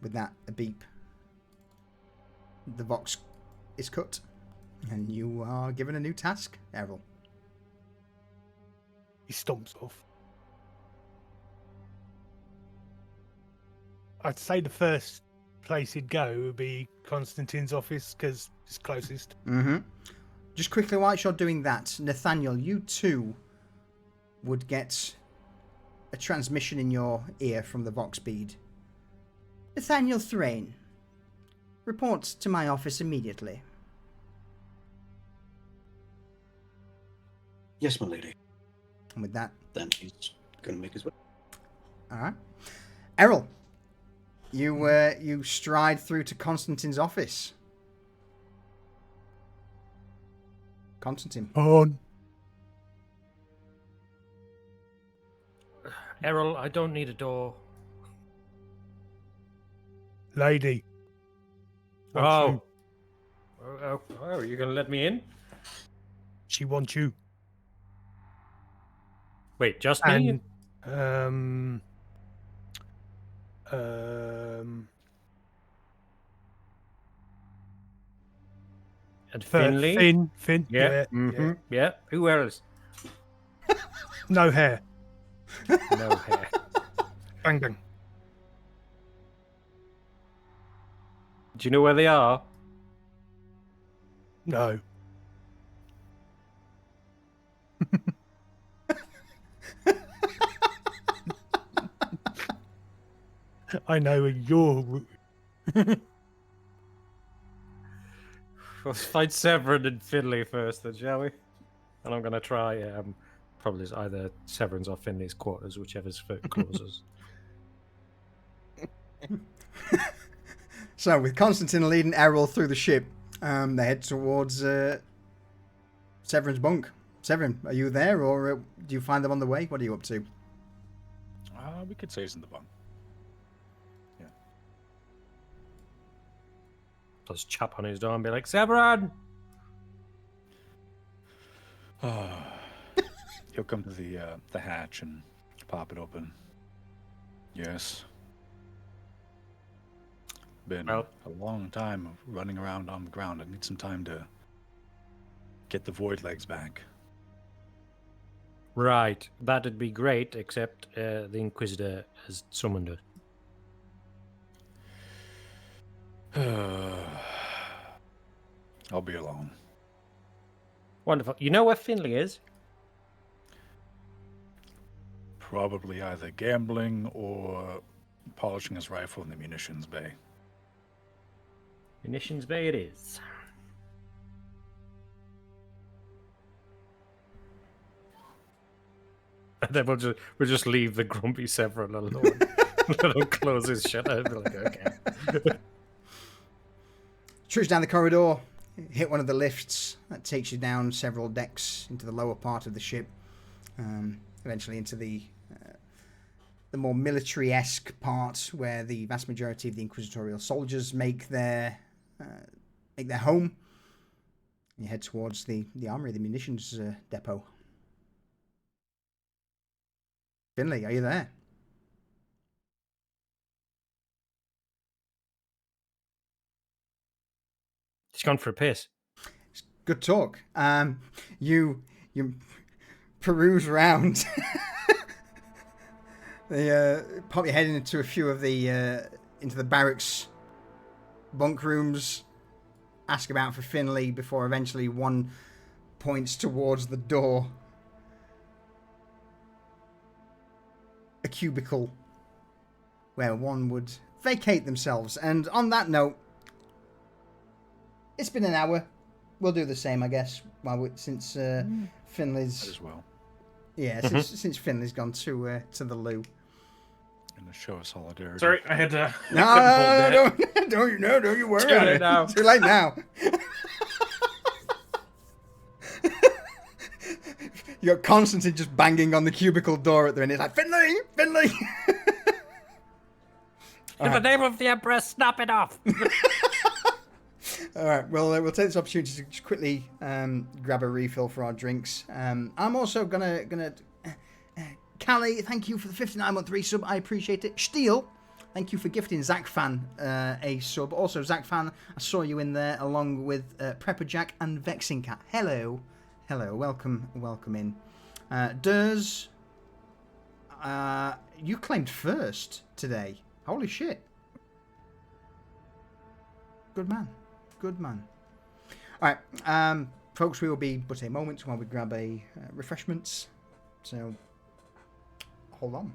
With that, a beep. The Vox is cut. And you are given a new task, Errol. He stomps off. I'd say the first place he'd go would be Constantine's office because it's closest. Mm-hmm. Just quickly, whilst you're doing that, Nathaniel, you too would get a transmission in your ear from the Vox bead. Nathaniel Thrain, report to my office immediately. Yes, my lady. And with that, Then he's going to make his way. all right, Errol, you stride through to Constantine's office. Constantine. On. Errol, I don't need a door. Lady. Oh. Oh, are you going to let me in? She wants you. Wait, just me? And And Finley? Finn. Yeah. Yeah. Yeah. Who else? No hair. No hair. Bang bang. Do you know where they are? No. I know where you're. Let's find Severin and Finley first, then, shall we? And I'm going to try probably either Severin's or Finley's quarters, whichever's closest. So, with Constantine leading Errol through the ship, they head towards Severin's bunk. Severin, are you there, or do you find them on the way? What are you up to? We could say he's in the bunk. Just chap on his door and be like, Severin! He'll come to the hatch and pop it open. Yes. Been Well- a long time of running around on the ground. I need some time to get the void legs back. Right, that'd be great, except the Inquisitor has summoned it. I'll be alone. Wonderful. You know where Finley is? Probably either gambling or polishing his rifle in the munitions bay. Munitions Bay it is. And then we'll just leave the grumpy Severin alone. Let him close his shut. I'll be like, okay. Trudge down the corridor, hit one of the lifts that takes you down several decks into the lower part of the ship, eventually into the more military-esque part where the vast majority of the inquisitorial soldiers make their home. You head towards the armory, the munitions depot. Finley, are you there? He's gone for a piss. Good talk. You peruse around. Pop your head into a few of the into the barracks bunk rooms. Ask about for Finley before eventually one points towards the door. A cubicle where one would vacate themselves. And on that note, it's been an hour. We'll do the same, I guess. Since Finley's As well. yeah, since Finley's gone to the loo. In a show of solidarity. Sorry, I had to. No, don't you worry about it. Now. Too late now. You got Constantine just banging on the cubicle door at the end. He's like, Finley! In the name of the Emperor, snap it off! All right, well, we'll take this opportunity to just quickly grab a refill for our drinks. I'm also gonna Callie, thank you for the 59-month resub. I appreciate it. Steele, thank you for gifting Zach Fan a sub. Also, Zach Fan, I saw you in there along with Prepper Jack and Vexing Cat. Hello, welcome in. Durs, you claimed first today. Holy shit! Good man. All right, folks, we will be but a moment while we grab a refreshments. So, hold on.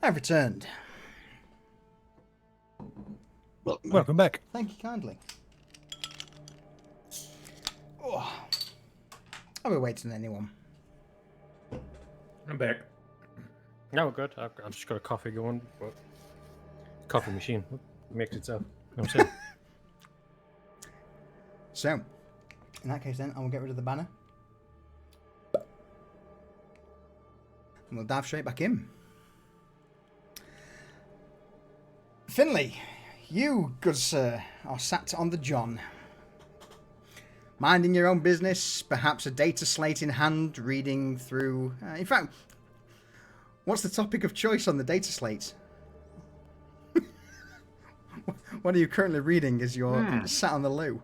I've returned. Welcome back. Thank you kindly. Oh, I'll be waiting on anyone. I'm back. No, we're good. I've just got a coffee going. But coffee machine makes itself. You know what I'm saying? So, in that case then, I will get rid of the banner. And we'll dive straight back in. Finley, you, good sir, are sat on the John. Minding your own business, perhaps a data slate in hand, reading through... in fact, What's the topic of choice on the data slate? What are you currently reading as you're sat on the loo?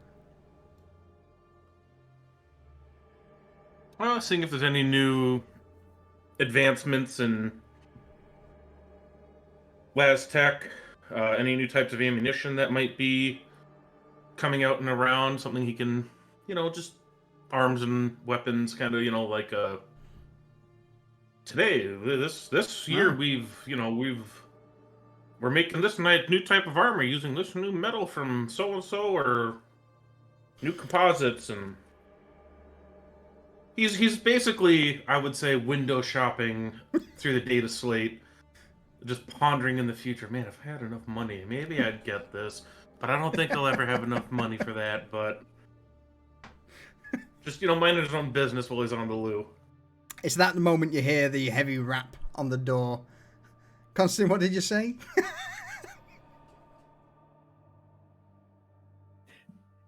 Well, seeing if there's any new advancements in las tech, any new types of ammunition that might be coming out and around, something he can, just arms and weapons, kind of, like today, this year we're making this new type of armor using this new metal from so and so, or new composites, and he's basically, I would say, window shopping through the data slate, just pondering in the future. Man, if I had enough money, maybe I'd get this, but I don't think I'll ever have enough money for that. But just minding his own business while he's on the loo. It's that moment you hear the heavy rap on the door. Constantine, what did you say?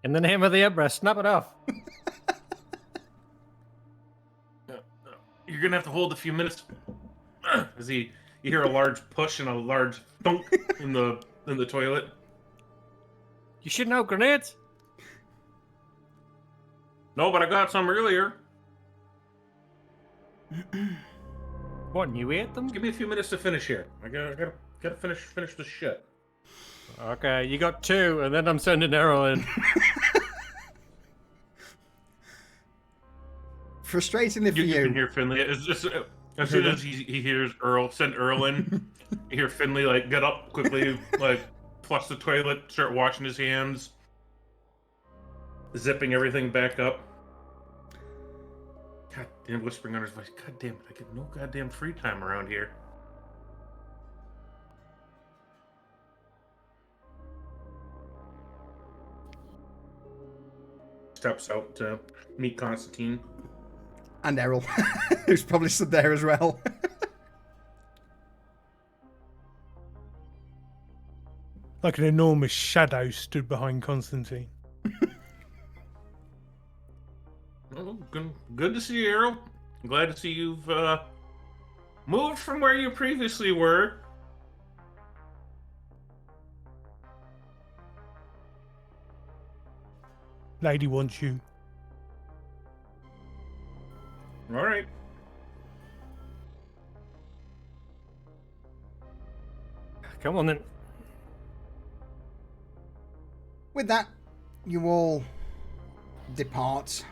In the name of the Emperor, snap it off. You're gonna have to hold a few minutes as you hear a large push and a large thunk in the toilet. You shouldn't have grenades. No, but I got some earlier. What, and you ate them? Give me a few minutes to finish here. I gotta finish this shit. Okay, you got 2, and then I'm sending Errol in. Frustratingly for You you. can hear Finley. It's just, as soon as he hears Earl, send Earl in, you hear Finley, get up quickly, flush the toilet, start washing his hands, zipping everything back up. God damn, whispering under his voice. God damn it, I get no goddamn free time around here. Steps out to meet Constantine. And Errol, who's probably stood there as well. Like an enormous shadow stood behind Constantine. Oh, good to see you, Errol. I'm glad to see you've moved from where you previously were. Lady wants you. All right. Come on then. With that, you all depart,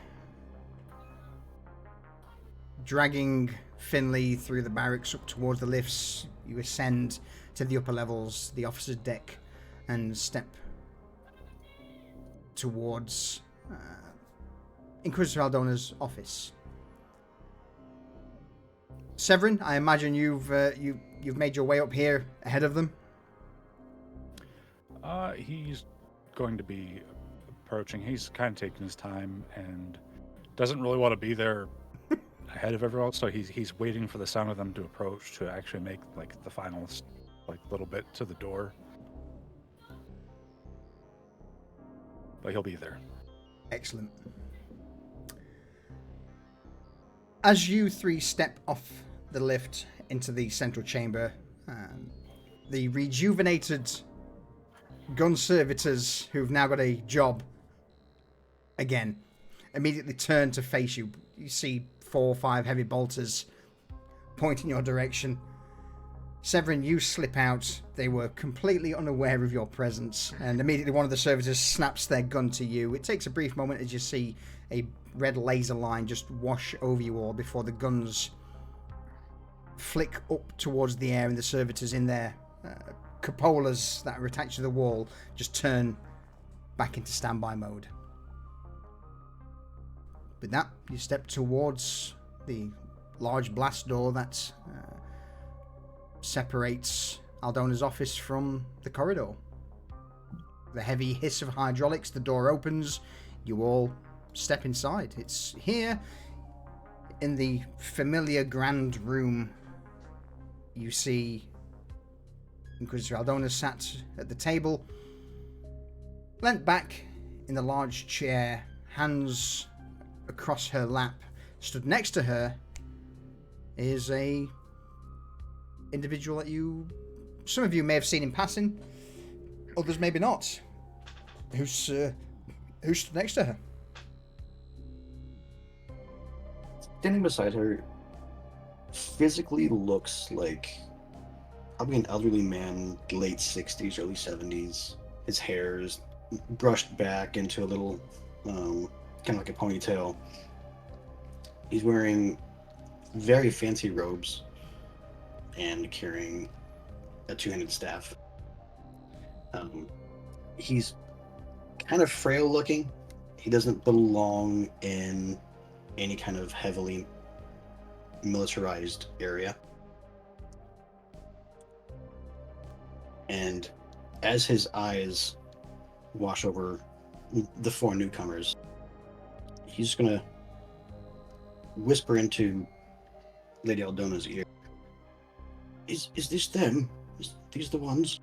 dragging Finley through the barracks up towards the lifts. You ascend to the upper levels, the officer's deck, and step towards Inquisitor Aldona's office. Severin, I imagine you've made your way up here ahead of them. He's going to be approaching. He's kind of taking his time and doesn't really want to be there ahead of everyone else. So he's waiting for the sound of them to approach to actually make the final little bit to the door. But he'll be there. Excellent. As you 3 step off the lift into the central chamber, the rejuvenated gun servitors who've now got a job again immediately turn to face you. You see 4 or 5 heavy bolters pointing your direction. Severin, you slip out. They were completely unaware of your presence, and immediately one of the servitors snaps their gun to you. It takes a brief moment as you see a red laser line just wash over you all before the guns flick up towards the air, and the servitors in their cupolas that are attached to the wall just turn back into standby mode. With that, you step towards the large blast door that separates Aldona's office from the corridor. The heavy hiss of hydraulics, the door opens, you all step inside. It's here in the familiar grand room. You see Inquisitor Aldona sat at the table, leant back in the large chair, hands across her lap. Stood next to her is a individual that some of you may have seen in passing, others maybe not. Who's stood next to her? Standing beside her physically looks like probably an elderly man, late 60s, early 70s. His hair is brushed back into a little, kind of like a ponytail. He's wearing very fancy robes and carrying a two-handed staff. He's kind of frail looking. He doesn't belong in any kind of heavily militarized area. And as his eyes wash over the four newcomers, he's just gonna whisper into Lady Aldona's ear. Is this them? Is these the ones?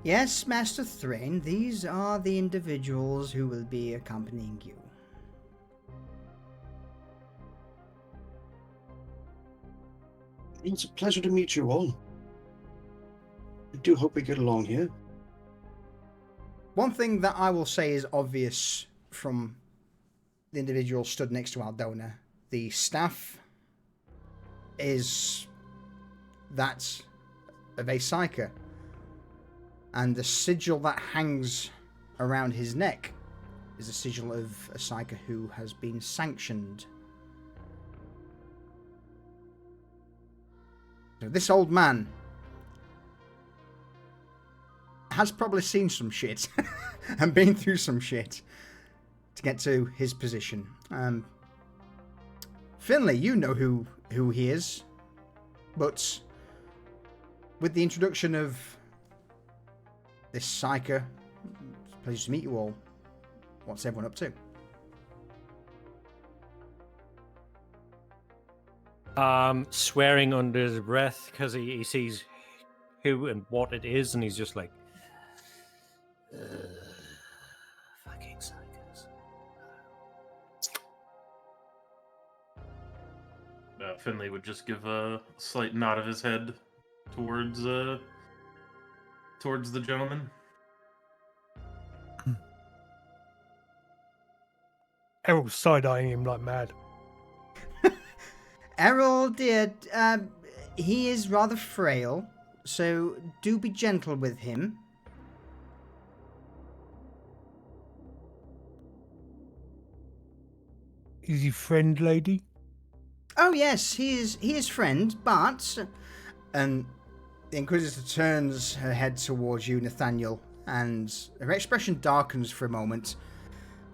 Yes, Master Thrain, these are the individuals who will be accompanying you. It's a pleasure to meet you all. I do hope we get along here. One thing that I will say is obvious from the individual stood next to Aldona. The staff is that of a psyker. And the sigil that hangs around his neck is a sigil of a psyker who has been sanctioned. So this old man has probably seen some shit and been through some shit to get to his position. Finley, you know who he is, but with the introduction of this psyker, it's a pleasure to meet you all. What's everyone up to? Swearing under his breath because he sees who and what it is, and he's just like, fucking psychos. Finley would just give a slight nod of his head towards the gentleman. Errol's side-eyeing him like mad. Errol, dear, he is rather frail, so do be gentle with him. Is he friend, lady? Oh yes, he is friend, but... And the Inquisitor turns her head towards you, Nathaniel, and her expression darkens for a moment.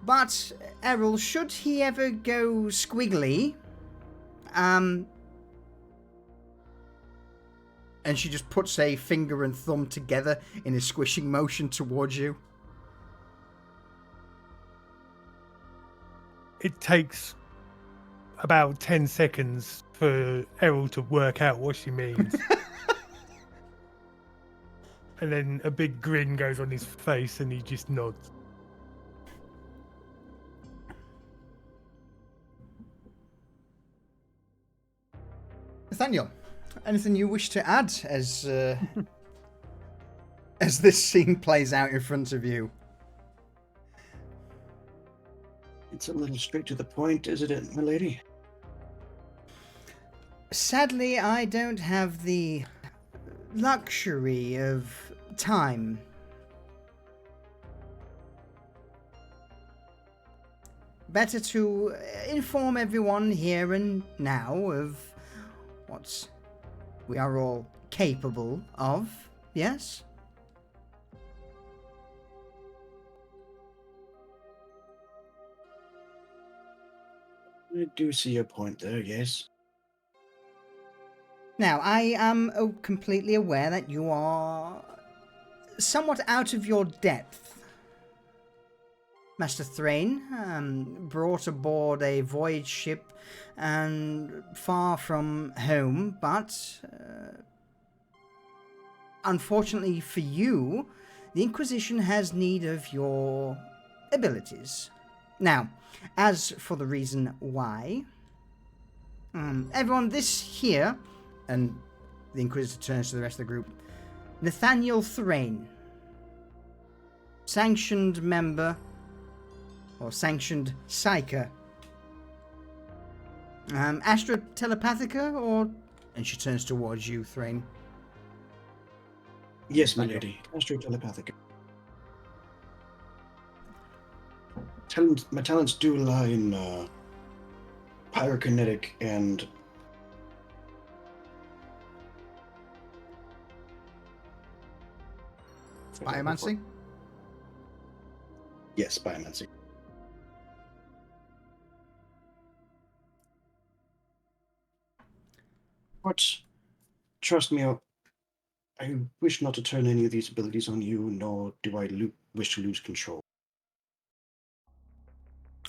But, Errol, should he ever go squiggly... And she just puts a finger and thumb together in a squishing motion towards you. It takes about 10 seconds for Errol to work out what she means. And then a big grin goes on his face and he just nods. Nathaniel, anything you wish to add as this scene plays out in front of you? It's a little straight to the point, isn't it, my lady? Sadly, I don't have the luxury of time. Better to inform everyone here and now of what we are all capable of, yes? I do see your point there, yes. Now, I am completely aware that you are somewhat out of your depth. Master Thrain, brought aboard a voyage ship and far from home, but unfortunately for you, the Inquisition has need of your abilities. Now, as for the reason why, everyone, this here, and The Inquisitor turns to the rest of the group. Nathaniel Thrain. Sanctioned member, or sanctioned psyker. Astra Telepathica, or... And she turns towards you, Thrain. Yes, my lady. Astro Telepathic. My talents do lie in pyrokinetic and Biomancy? Yes, biomancy. But trust me, I wish not to turn any of these abilities on you, nor do I wish to lose control.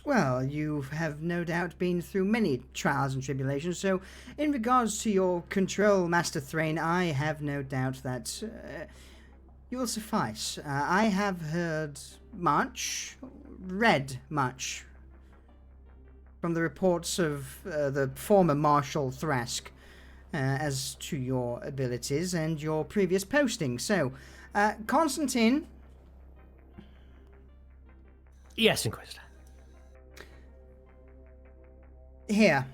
Well, you have no doubt been through many trials and tribulations, so in regards to your control, Master Thrain, I have no doubt that you will suffice. I have heard much, read much, from the reports of the former Marshal Thrask as to your abilities and your previous posting. So, Constantine... Yes, Inquisitor. Here.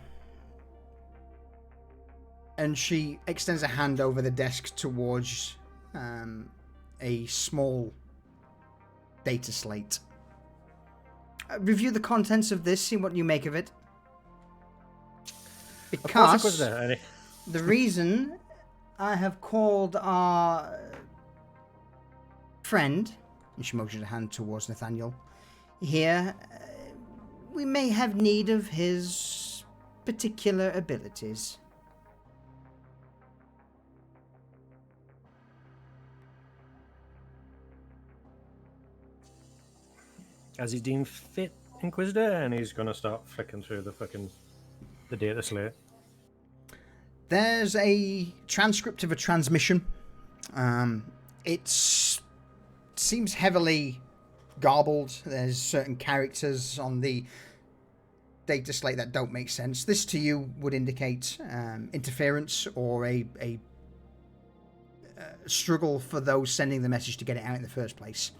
And she extends a hand over the desk towards a small data slate. Review the contents of this, see what you make of it. Because the reason I have called our friend, and she motions a hand towards Nathaniel, here, we may have need of his particular abilities. As he deemed fit, Inquisitor, and he's gonna start flicking through the data slate. There's a transcript of a transmission. It seems heavily garbled. There's certain characters on the data slate that don't make sense. This to you would indicate interference or a struggle for those sending the message to get it out in the first place.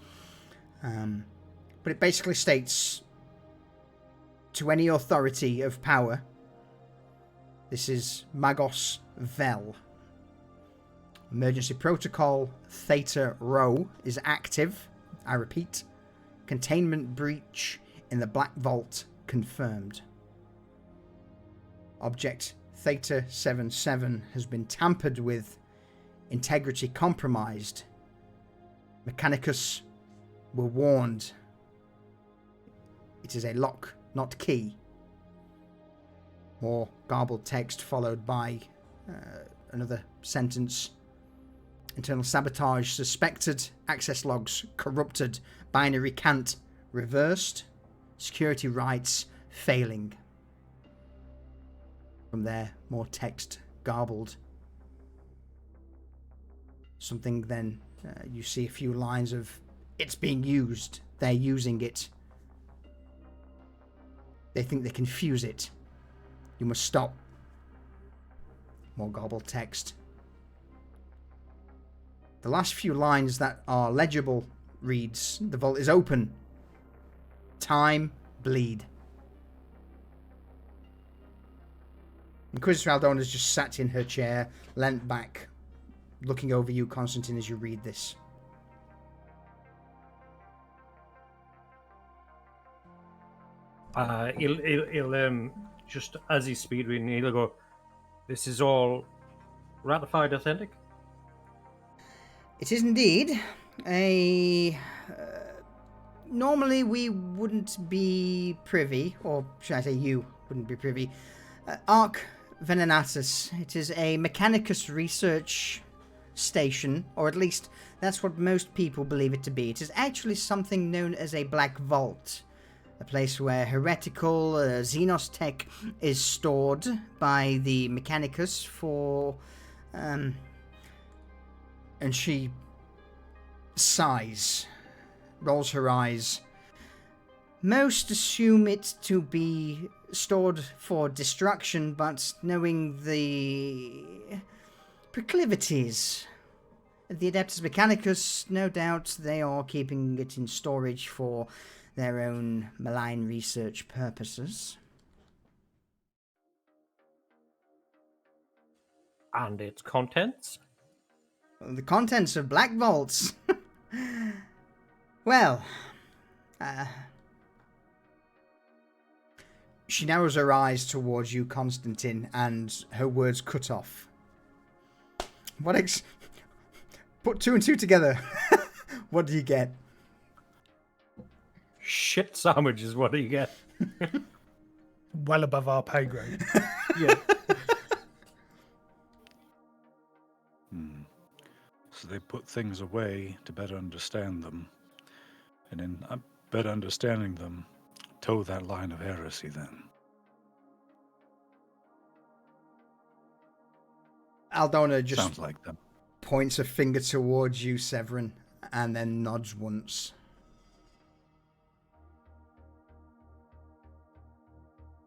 But it basically states, to any authority of power, this is Magos Vel. Emergency protocol Theta Rho is active. I repeat, containment breach in the Black Vault confirmed. Object Theta 77 has been tampered with, integrity compromised. Mechanicus were warned. It is a lock, not key. More garbled text followed by another sentence. Internal sabotage suspected. Access logs corrupted. Binary cant reversed. Security rights failing. From there, more text garbled. Something then, you see a few lines of, it's being used. They're using it. They think they can fuse it. You must stop. More garbled text. The last few lines that are legible reads, the vault is open. Time, bleed. Inquisitor Aldona has just sat in her chair, leant back, looking over you, Constantine, as you read this. He'll just as he's speed reading, he'll go, "This is all ratified, authentic." It is indeed normally we wouldn't be privy, or should I say you wouldn't be privy. Ark Venenatus. It is a Mechanicus research station, or at least that's what most people believe it to be. It is actually something known as a Black Vault. A place where heretical Xenos tech is stored by the Mechanicus for... and she sighs, rolls her eyes. Most assume it to be stored for destruction, but knowing the proclivities. The Adeptus Mechanicus, no doubt they are keeping it in storage for their own malign research purposes. And its contents? The contents of Black Vaults. Well, she narrows her eyes towards you, Constantine, and her words cut off. Put two and two together. What do you get? Shit sandwiches, what do you get? Well above our pay grade. Yeah. So they put things away to better understand them. And in better understanding them, toe that line of heresy then. Aldona just Sounds like them. points a finger towards you, Severin, and then nods once.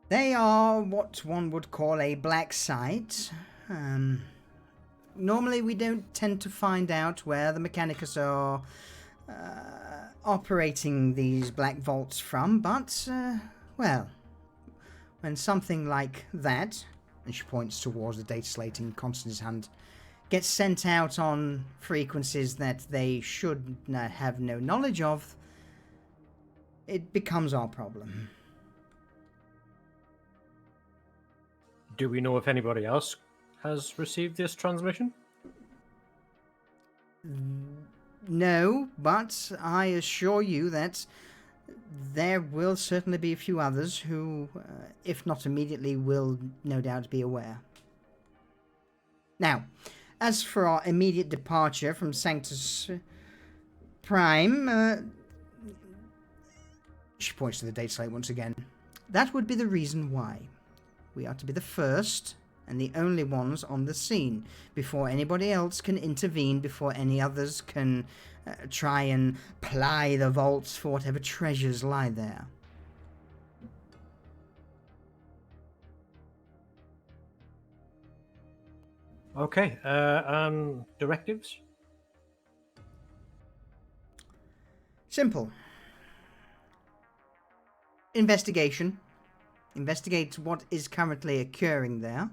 They are what one would call a black site. Normally we don't tend to find out where the Mechanicus are operating these black vaults from, but, well, when something like that, and she points towards the data slate in Constantine's hand, gets sent out on frequencies that they should have no knowledge of, it becomes our problem. Do we know if anybody else has received this transmission? No, but I assure you that there will certainly be a few others who, if not immediately, will no doubt be aware. Now, as for our immediate departure from Sanctus Prime, she points to the date slate once again, that would be the reason why. We are to be the first and the only ones on the scene before anybody else can intervene, before any others can try and ply the vaults for whatever treasures lie there. Okay, and directives? Simple. Investigation. Investigate what is currently occurring there.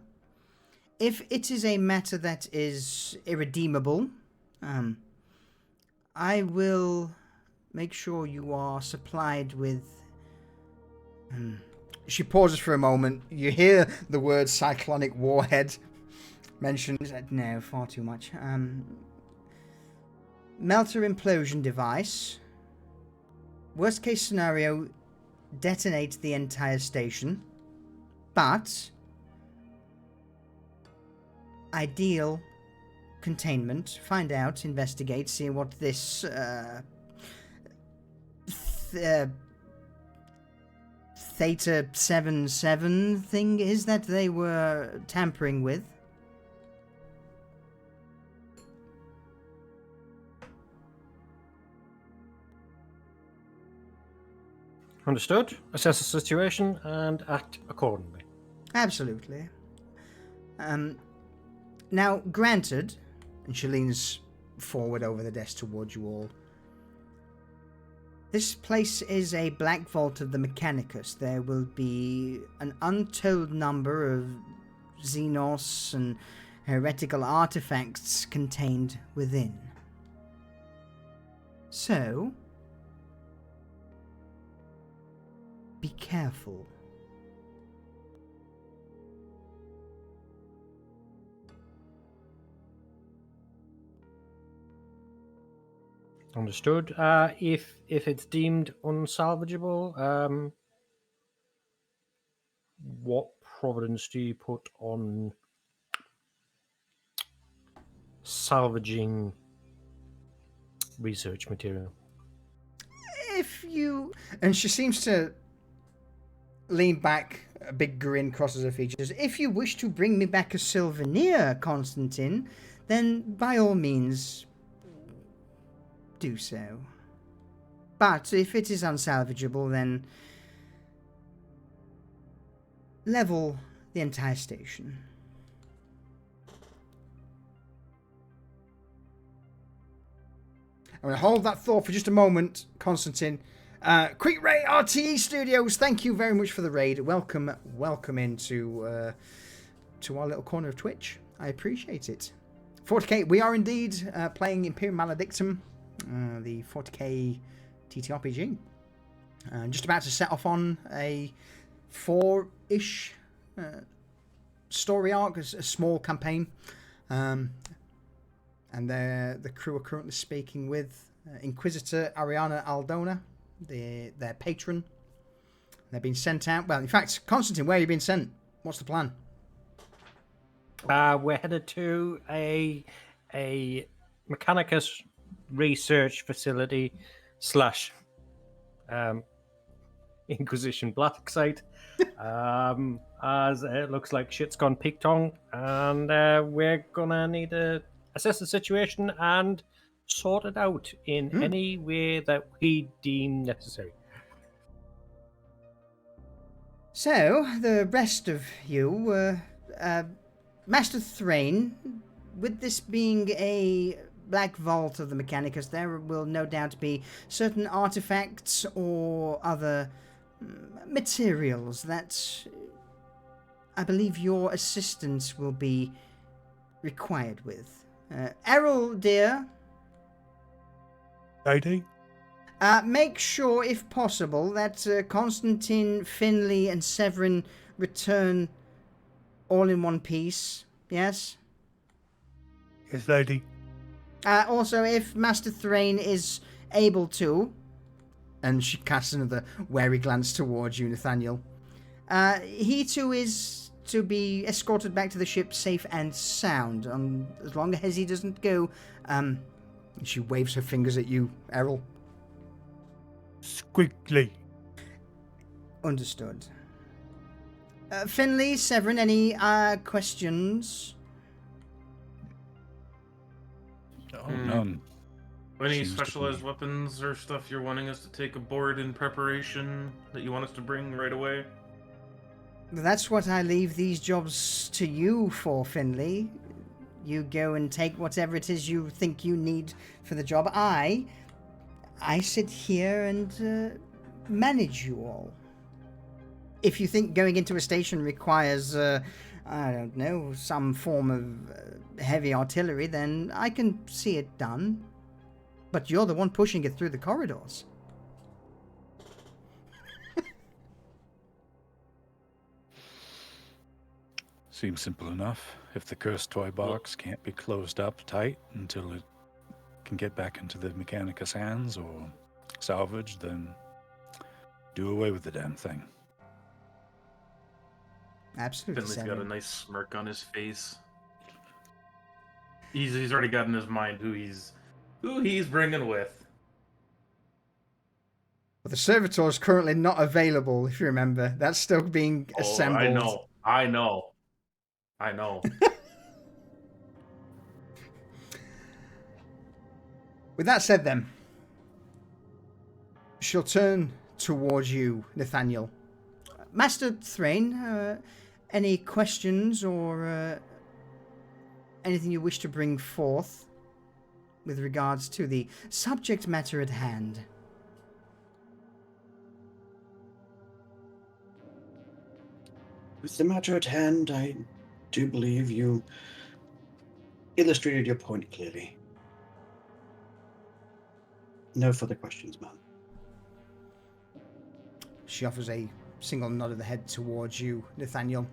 If it is a matter that is irredeemable, I will make sure you are supplied with... She pauses for a moment. You hear the word cyclonic warhead mentioned. No, far too much. Melter implosion device. Worst case scenario, detonate the entire station. But ideal containment. Find out, investigate, see what this Theta 77 thing is that they were tampering with. Understood. Assess the situation and act accordingly. Absolutely. Now, granted, and she leans forward over the desk towards you all, this place is a black vault of the Mechanicus. There will be an untold number of Xenos and heretical artifacts contained within. So, be careful. Understood. If it's deemed unsalvageable, what providence do you put on salvaging research material? If you... And she seems to lean back, a big grin crosses her features. If you wish to bring me back a souvenir, Constantine, then by all means... do so. But if it is unsalvageable, then level the entire station. I'm going to hold that thought for just a moment, Constantine. Quick Ray RTE Studios, thank you very much for the raid. Welcome into to our little corner of Twitch. I appreciate it. 40k, we are indeed playing Imperium Maledictum, the 40k TTRPG. Just about to set off on a 4-ish story arc, a small campaign. And the crew are currently speaking with Inquisitor Aldona, their patron. They've been sent out. Well, in fact, Constantine, where have you been sent? What's the plan? We're headed to a Mechanicus research facility / Inquisition black site. As it looks like shit's gone peak tong, and we're gonna need to assess the situation and sort it out in any way that we deem necessary. So, the rest of you, Master Thrain, with this being a black vault of the Mechanicus, there will no doubt be certain artifacts or other materials that I believe your assistance will be required with. Errol, dear. Lady? Make sure, if possible, that Constantine, Finley, and Severin return all in one piece. Yes? Yes, lady. Also, if Master Thrain is able to, and she casts another wary glance towards you, Nathaniel, he too is to be escorted back to the ship safe and sound. As long as he doesn't go, she waves her fingers at you, Errol. Squiggly. Understood. Finley, Severin, any questions? Oh, none. Any Seems to specialized be- weapons or stuff you're wanting us to take aboard in preparation that you want us to bring right away? That's what I leave these jobs to you for, Finley. You go and take whatever it is you think you need for the job. I sit here and manage you all. If you think going into a station requires, I don't know, some form of heavy artillery, then I can see it done. But you're the one pushing it through the corridors. Seems simple enough. If the cursed toy box can't be closed up tight until it can get back into the Mechanicus hands or salvaged, then do away with the damn thing. Absolutely. Finley's got a Severin. nice smirk on his face. He's already got in his mind who he's bringing with. But the servitor is currently not available, if you remember. That's still being assembled. Oh, I know. With that said, then, she'll turn towards you, Nathaniel. Master Thrain, any questions or anything you wish to bring forth with regards to the subject matter at hand? With the matter at hand, I do believe you illustrated your point clearly. No further questions, ma'am. She offers a single nod of the head towards you, Nathaniel.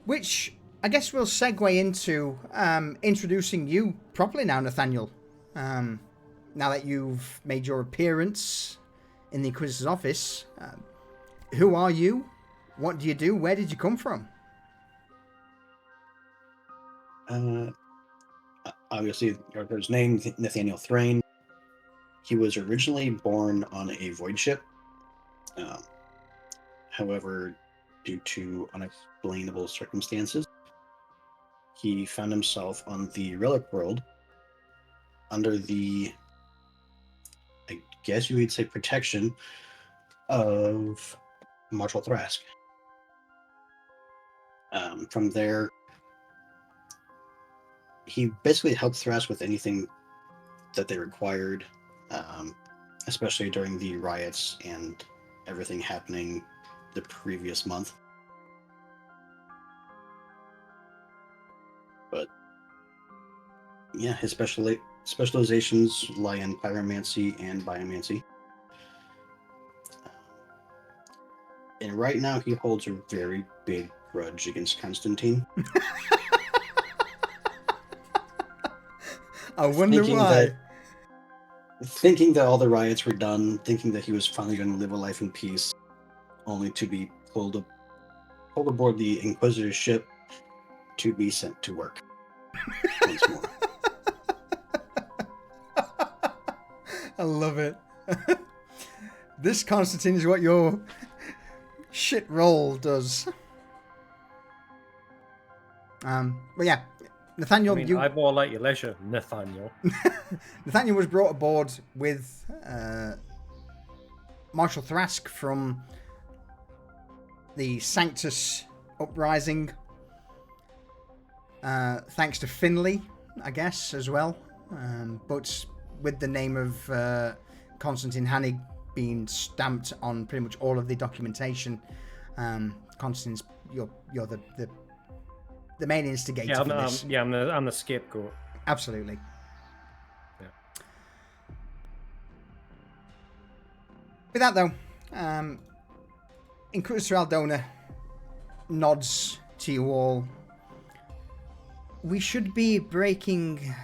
Which I guess we'll segue into introducing you properly now, Nathaniel. Now that you've made your appearance in the Inquisitor's office, who are you? What do you do? Where did you come from? Obviously, his name, Nathaniel Thrain. He was originally born on a void ship. However, due to unexplainable circumstances, he found himself on the Relic World under the, I guess you would say, protection of Marshal Thrask. From there, he basically helped Thrask with anything that they required, especially during the riots and everything happening the previous month. But yeah, his specializations lie in pyromancy and biomancy. And right now he holds a very big grudge against Constantine. I wonder why. Thinking that all the riots were done, thinking that he was finally going to live a life in peace, only to be pulled aboard the Inquisitor's ship to be sent to work once more. I love it. This Constantine is what your shit roll does. But yeah, Nathaniel, I mean, I more like your leisure, Nathaniel. Nathaniel was brought aboard with Marshal Thrask from the Sanctus uprising. Thanks to Finley, I guess, as well. But with the name of Constantine Hannig being stamped on pretty much all of the documentation, Constantine's you're the main instigator for this. I'm the scapegoat. Absolutely. Yeah. With that though, Inquisitor Aldona nods to you all. We should be breaking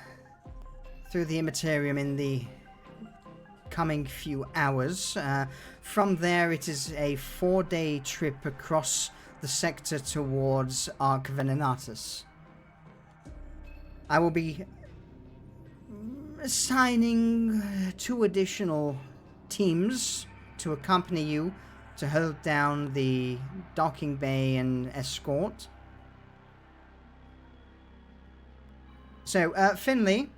through the Imperium in the coming few hours. From there, it is a 4-day trip across the sector towards Ark Venenatus. I will be assigning 2 additional teams to accompany you to hold down the docking bay and escort. So, Finley.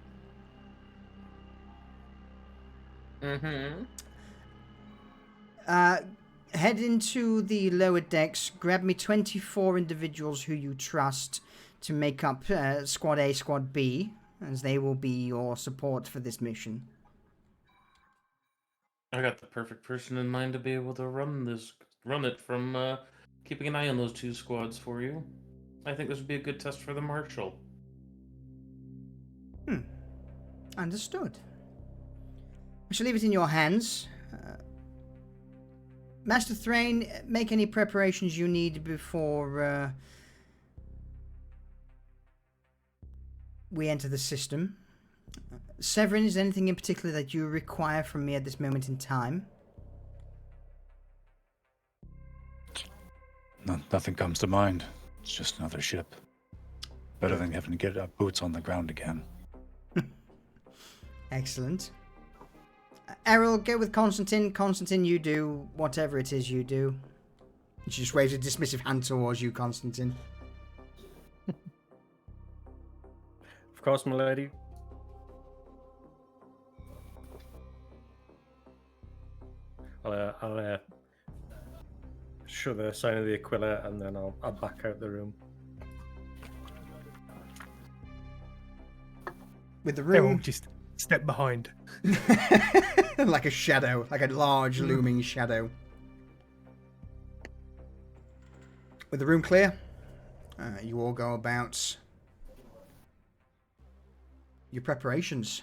Mm-hmm. Head into the lower decks, grab me 24 individuals who you trust to make up Squad A, Squad B, as they will be your support for this mission. I got the perfect person in mind to be able to run it from keeping an eye on those 2 squads for you. I think this would be a good test for the Marshal. Understood. I shall leave it in your hands. Master Thrain, make any preparations you need before we enter the system. Severin, is there anything in particular that you require from me at this moment in time? Nothing comes to mind. It's just another ship. Better than having to get our boots on the ground again. Excellent. Errol, go with Constantine. Constantine, you do whatever it is you do. She just waves a dismissive hand towards you, Constantine. Of course, my lady. I'll show the sign of the Aquila, and then I'll back out the room. With the They'll all room... just step behind. like a shadow, like a large looming shadow. With the room clear, you all go about your preparations.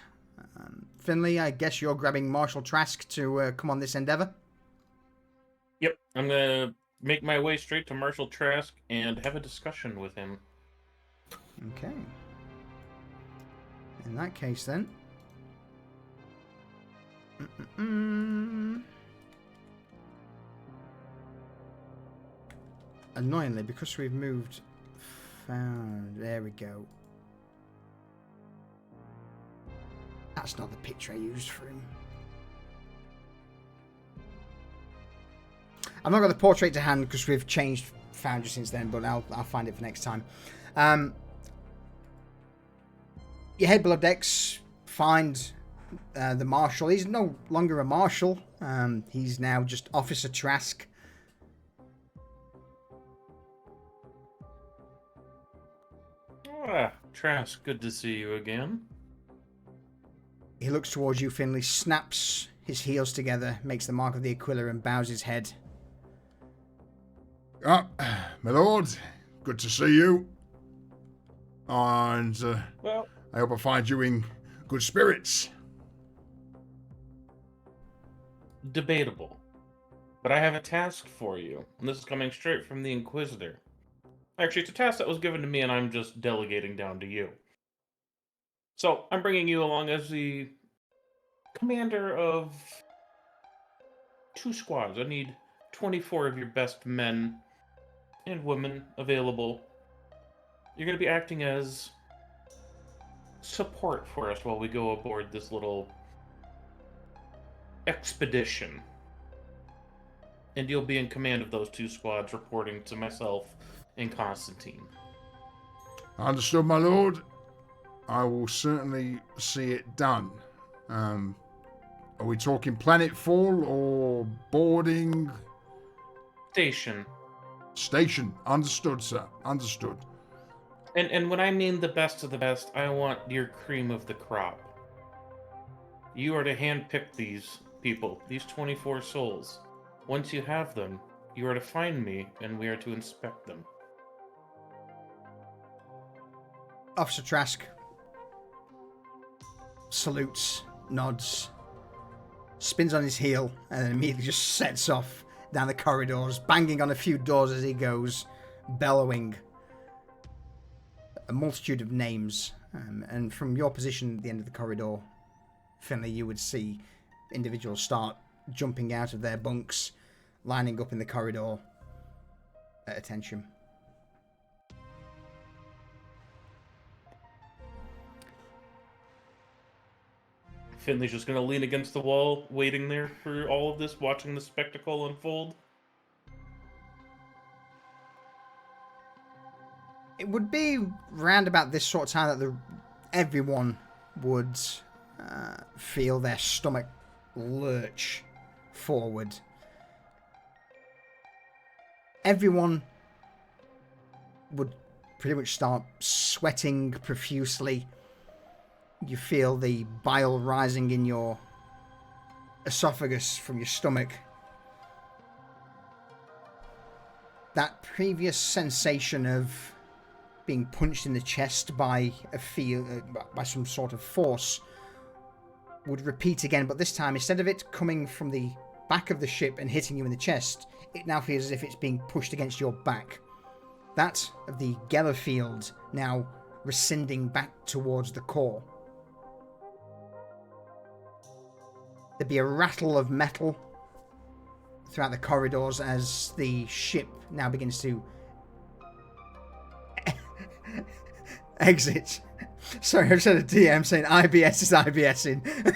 Finley, I guess you're grabbing Marshal Trask to come on this endeavor? Yep, I'm gonna make my way straight to Marshal Trask and have a discussion with him. Okay. In that case, then. Annoyingly, because we've moved... There we go. That's not the picture I used for him. I've not got the portrait to hand because we've changed Foundry since then, but I'll find it for next time. You head below decks, find the Marshal. He's no longer a Marshal. He's now just Officer Trask. Ah, Trask, good to see you again. He looks towards you, Finley, snaps his heels together, makes the mark of the Aquila, and bows his head. Ah, my lord, good to see you. And Well, I hope I find you in good spirits. debatable. But I have a task for you, and this is coming straight from the Inquisitor. Actually, it's a task that was given to me, and I'm just delegating down to you. So, I'm bringing you along as the commander of 2 squads. I need 24 of your best men and women available. You're going to be acting as support for us while we go aboard this little expedition. And you'll be in command of those 2 squads, reporting to myself and Constantine. Understood, my lord. I will certainly see it done. Are we talking planetfall or boarding? Station. Station. Understood, sir. Understood. And when I mean the best of the best, I want your cream of the crop. You are to handpick these people, these 24 souls. Once you have them, you are to find me, and we are to inspect them. Officer Trask salutes, nods, spins on his heel, and then immediately just sets off down the corridors, banging on a few doors as he goes, bellowing a multitude of names. And from your position at the end of the corridor, Finley, you would see individuals start jumping out of their bunks, lining up in the corridor at attention. Finley's just going to lean against the wall, waiting there for all of this, watching the spectacle unfold. It would be round about this sort of time that everyone would feel their stomach lurch forward. Everyone would pretty much start sweating profusely. You feel the bile rising in your esophagus from your stomach. That previous sensation of being punched in the chest by by some sort of force would repeat again, but this time, instead of it coming from the back of the ship and hitting you in the chest, it now feels as if it's being pushed against your back. That of the Geller field now rescinding back towards the core. There'd be a rattle of metal throughout the corridors as the ship now begins to exit. Sorry, I've said a DM saying IBS is IBSing.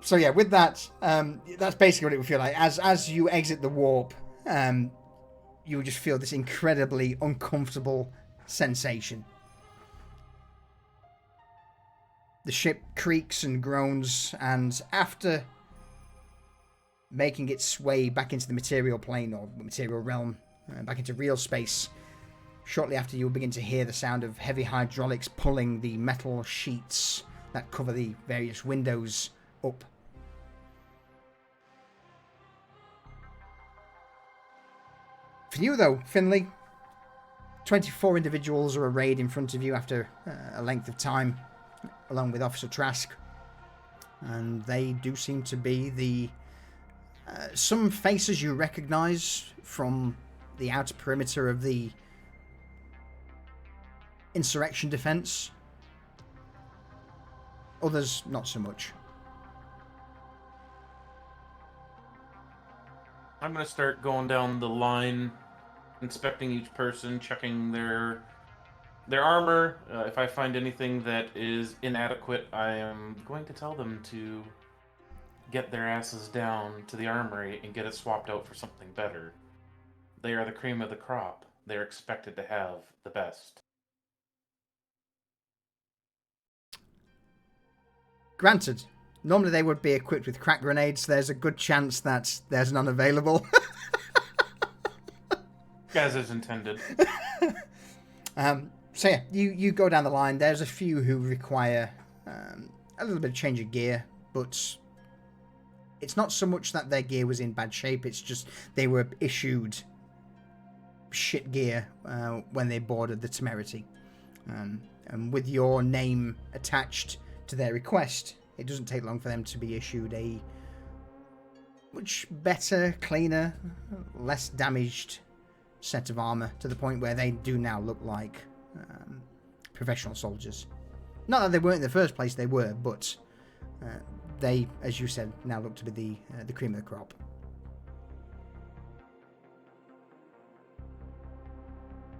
So yeah, with that, that's basically what it would feel like. As you exit the warp, you would just feel this incredibly uncomfortable sensation. The ship creaks and groans, and after making its way back into the material plane or material realm, back into real space, shortly after you'll begin to hear the sound of heavy hydraulics pulling the metal sheets that cover the various windows up. For you though, Finley, 24 individuals are arrayed in front of you after a length of time, along with Officer Trask, and they do seem to be the some faces you recognize from the outer perimeter of the insurrection defense, others not so much. I'm going to start going down the line, inspecting each person, checking their armor. If I find anything that is inadequate, I am going to tell them to get their asses down to the armory and get it swapped out for something better. They are the cream of the crop. They're expected to have the best. Granted, normally they would be equipped with crack grenades. There's a good chance that there's none available. As is intended. So yeah, you go down the line. There's a few who require a little bit of change of gear, but it's not so much that their gear was in bad shape. It's just they were issued shit gear when they boarded the Temerity. And with your name attached to their request, it doesn't take long for them to be issued a much better, cleaner, less damaged set of armor, to the point where they do now look like professional soldiers. Not that they weren't in the first place, they were, but they, as you said, now look to be the cream of the crop.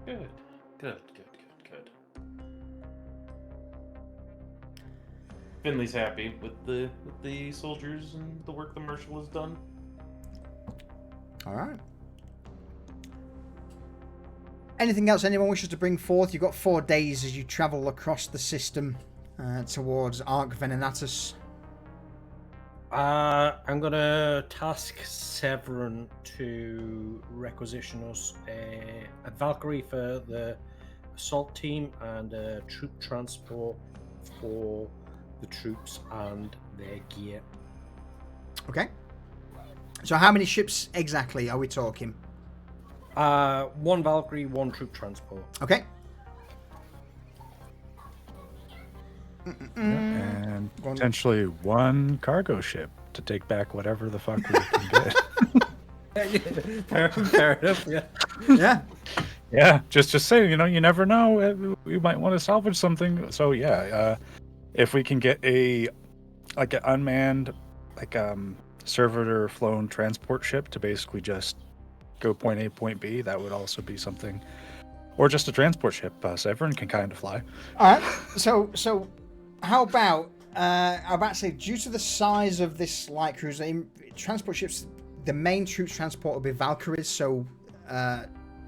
Good. Finley's happy with the soldiers and the work the Marshal has done. All right. Anything else anyone wishes to bring forth? You've got 4 days as you travel across the system towards Ark Venenatus. I'm gonna task Severin to requisition us a Valkyrie for the assault team and a troop transport for the troops and their gear. Okay. So how many ships exactly are we talking? 1 Valkyrie, 1 troop transport. Okay. And potentially 1 cargo ship to take back whatever the fuck we can get. Fair enough, yeah. Yeah. Yeah, just say, you never know. We might want to salvage something. So yeah, if we can get an unmanned, servitor flown transport ship to basically just go point A, point B, that would also be something. Or just a transport ship. Severin can kind of fly. All right. So how about to say, due to the size of this light cruiser, transport ships, the main troops transport will be Valkyries. So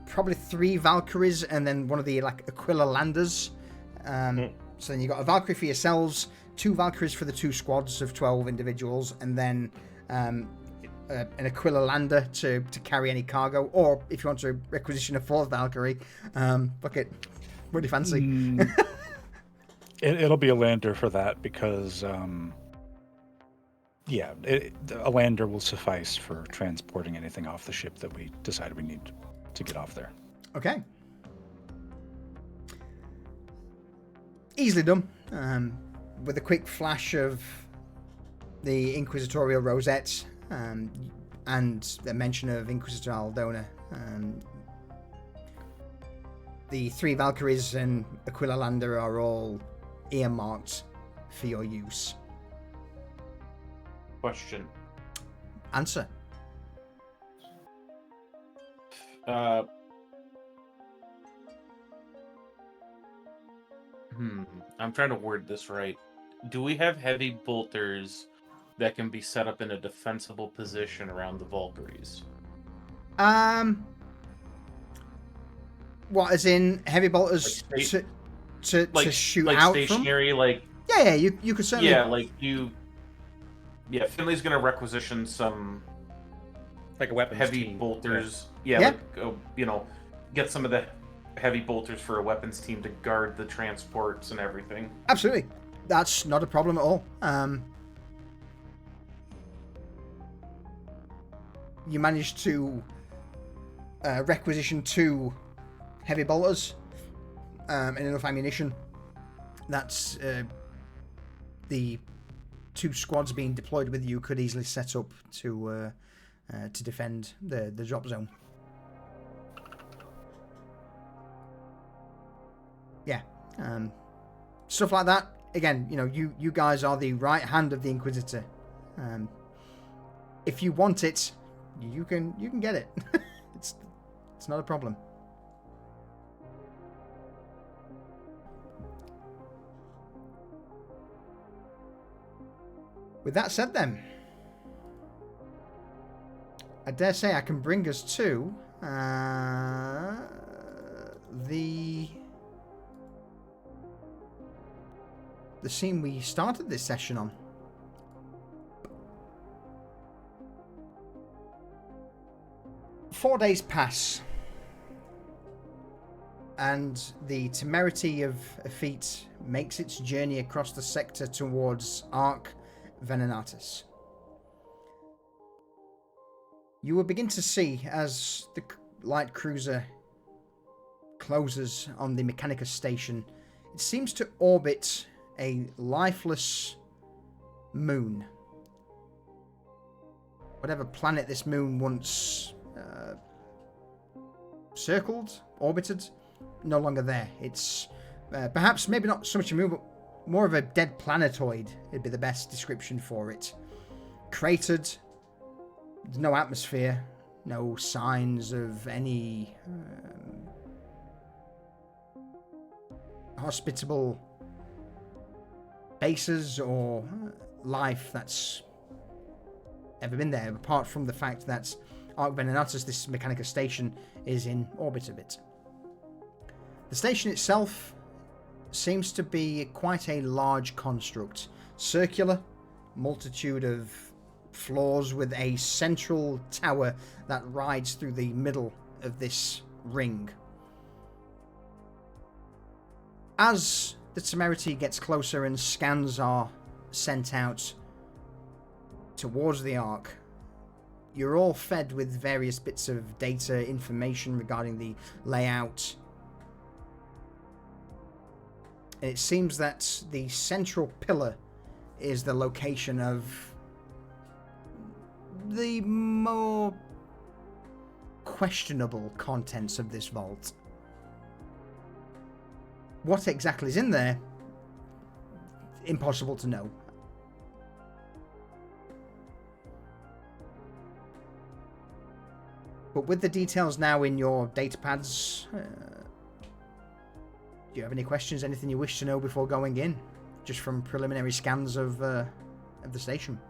probably 3 Valkyries and then one of the Aquila landers. So then you got a Valkyrie for yourselves, 2 Valkyries for the 2 squads of 12 individuals, and then an Aquila lander to carry any cargo, or if you want to requisition a 4th Valkyrie, look it, what do you fancy? It'll be a lander for that because, a lander will suffice for transporting anything off the ship that we decide we need to get off there. Okay. Easily done. With a quick flash of the Inquisitorial Rosette and the mention of Inquisitor Aldona, the 3 Valkyries and Aquila Lander are all earmarked for your use. Question. Answer. I'm trying to word this right. Do we have heavy bolters that can be set up in a defensible position around the Valkyries? What, as in heavy bolters to shoot out stationary, from? Yeah, you could certainly. Yeah, Finley's gonna requisition some Like a weapons heavy team. bolters. Yeah. Get some of the heavy bolters for a weapons team to guard the transports and everything. Absolutely. That's not a problem at all. You managed to requisition 2 heavy bolters and enough ammunition. That's the 2 squads being deployed with you could easily set up to defend the drop zone. Yeah, stuff like that. Again, you guys are the right hand of the Inquisitor. If you want it, you can get it. It's not a problem. With that said, then, I dare say I can bring us to the scene we started this session on. Four days pass. and the temerity of a feat makes its journey across the sector towards Ark Venenatus. You will begin to see as the light cruiser closes on the Mechanicus station, it seems to orbit a lifeless moon. Whatever planet this moon once circled, orbited, no longer there. It's perhaps maybe not so much a moon, but more of a dead planetoid would be the best description for it. Cratered, there's no atmosphere, no signs of any hospitable bases or life that's ever been there, apart from the fact that Ark Venenatus, this Mechanicus station, is in orbit of it. The station itself seems to be quite a large construct, circular, multitude of floors with a central tower that rides through the middle of this ring. As the temerity gets closer and scans are sent out towards the Ark, you're all fed with various bits of data, information regarding the layout. And it seems that the central pillar is the location of the more questionable contents of this vault. What exactly is in there? Impossible to know. But with the details now in your datapads, do you have any questions? Anything you wish to know before going in? Just from preliminary scans of the station.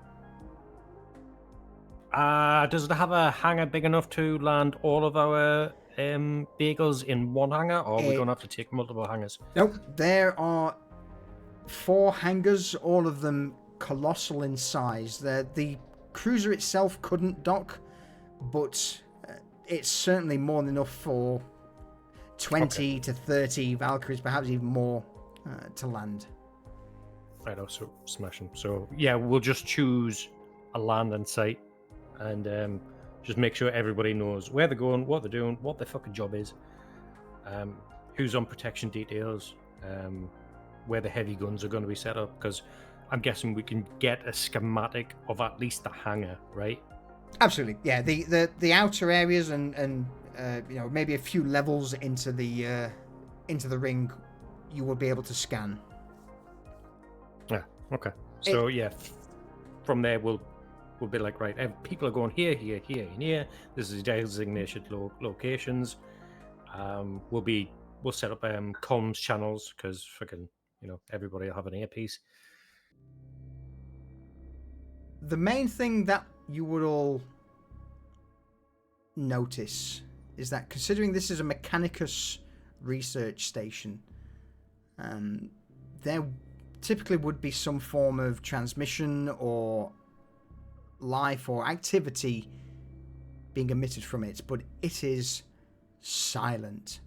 Does it have a hangar big enough to land all of our vehicles in one hangar, or are we going to have to take multiple hangars? Nope, there are 4 hangars, all of them colossal in size. The cruiser itself couldn't dock, but it's certainly more than enough for 20 to 30 Valkyries, perhaps even more, to land. Right, so smashing. So yeah, we'll just choose a landing site and just make sure everybody knows where they're going, what they're doing, what their fucking job is, who's on protection details, where the heavy guns are going to be set up, because I'm guessing we can get a schematic of at least the hangar, right? Absolutely, yeah. The outer areas and maybe a few levels into the ring, you will be able to scan. Yeah. Okay. So from there we'll be like, right, people are going here, here, here, and here. This is designated locations. We'll set up comms channels because fucking everybody will have an earpiece. The main thing that you would all notice is that, considering this is a Mechanicus research station, there typically would be some form of transmission or life or activity being emitted from it, but it is silent.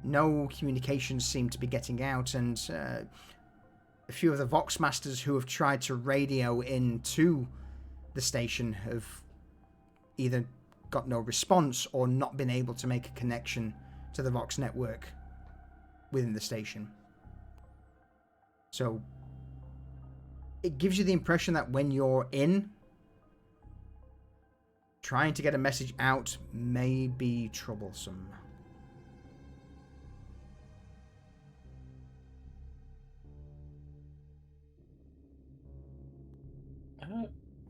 No communications seem to be getting out, and a few of the Vox Masters who have tried to radio into the station have either got no response or not been able to make a connection to the Vox network within the station. So it gives you the impression that when you're in, trying to get a message out may be troublesome.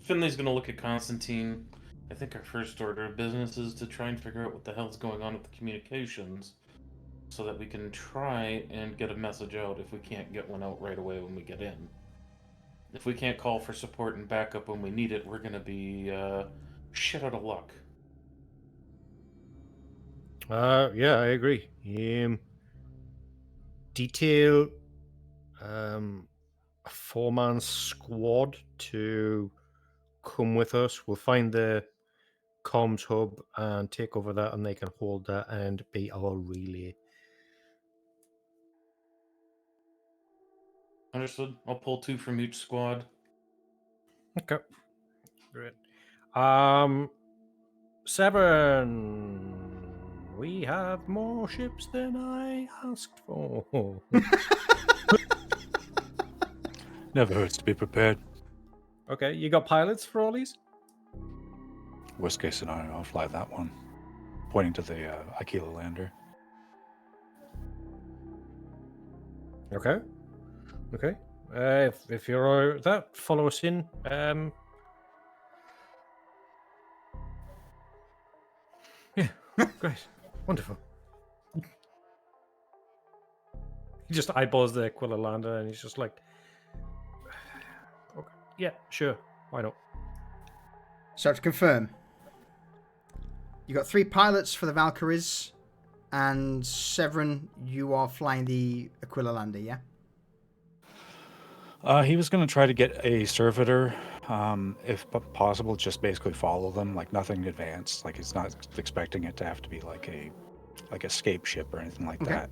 Finley's going to look at Constantine. I think our first order of business is to try and figure out what the hell's going on with the communications so that we can try and get a message out if we can't get one out right away when we get in. If we can't call for support and backup when we need it, we're going to be shit out of luck. Yeah, I agree. Detail a 4-man squad to come with us. We'll find the comms hub and take over that, and they can hold that and be our relay. Understood. I'll pull 2 from each squad. Okay. Great. 7. We have more ships than I asked for. Never hurts to be prepared. Okay, you got pilots for all these? Worst case scenario, I'll fly that one. Pointing to the Aquila lander. Okay. Okay. If you're all right with that, follow us in. Yeah, great. Wonderful. He just eyeballs the Aquila lander and he's just like, okay, yeah, sure, why not? So to confirm, you got 3 pilots for the Valkyries, and Severin, you are flying the Aquila lander, yeah? He was going to try to get a servitor, if possible, just basically follow them, like nothing advanced. Like he's not expecting it to have to be like a escape ship or anything like Okay. that.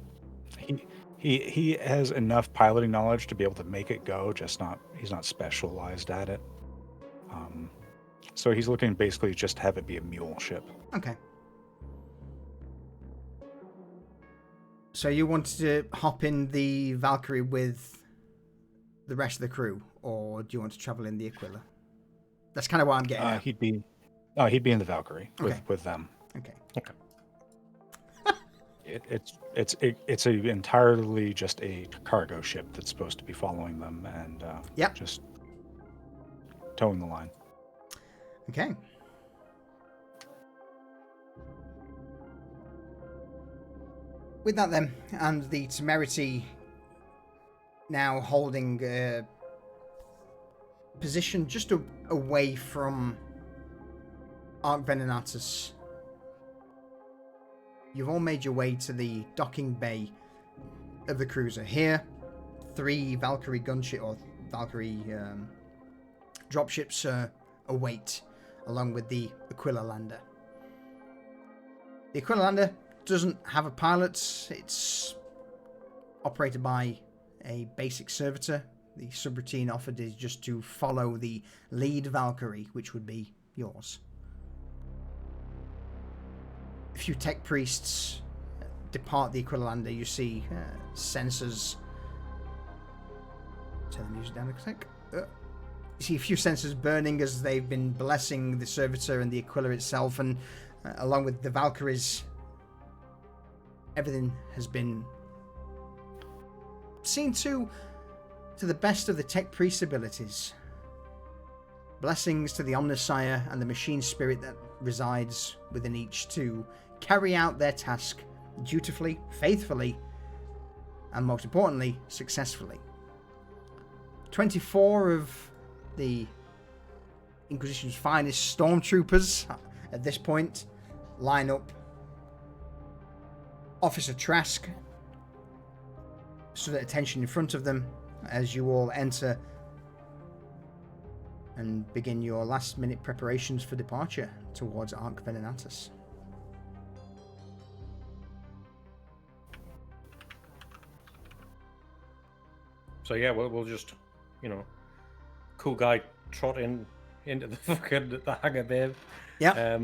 He has enough piloting knowledge to be able to make it go, he's not specialized at it. So he's looking basically just to have it be a mule ship. Okay. So you wanted to hop in the Valkyrie with the rest of the crew, or do you want to travel in the Aquila? That's kind of what I'm getting at. He'd be in the Valkyrie with them. Okay. Okay. It's entirely just a cargo ship that's supposed to be following them and just towing the line. Okay. With that then, and the Temerity now holding a position just away from Ark Venenatus, you've all made your way to the docking bay of the cruiser. Here, 3 Valkyrie gunship or Valkyrie dropships await, along with the Aquila lander. The Aquila lander doesn't have a pilot. It's operated by a basic servitor. The subroutine offered is just to follow the lead Valkyrie, which would be yours. A few tech priests depart the Aquila lander. You see sensors. Turn the music down a sec. You see a few sensors burning as they've been blessing the servitor and the Aquila itself, and along with the Valkyries, everything has been seen to the best of the tech priest's abilities. Blessings to the Omnissiah and the machine spirit that resides within each to carry out their task dutifully, faithfully, and most importantly, successfully. 24 of the Inquisition's finest stormtroopers at this point line up. Officer Trask stood at attention in front of them as you all enter and begin your last minute preparations for departure towards Ark Venenatus. So yeah, we'll just, cool guy trot into the fucking the hangar bay. Yeah.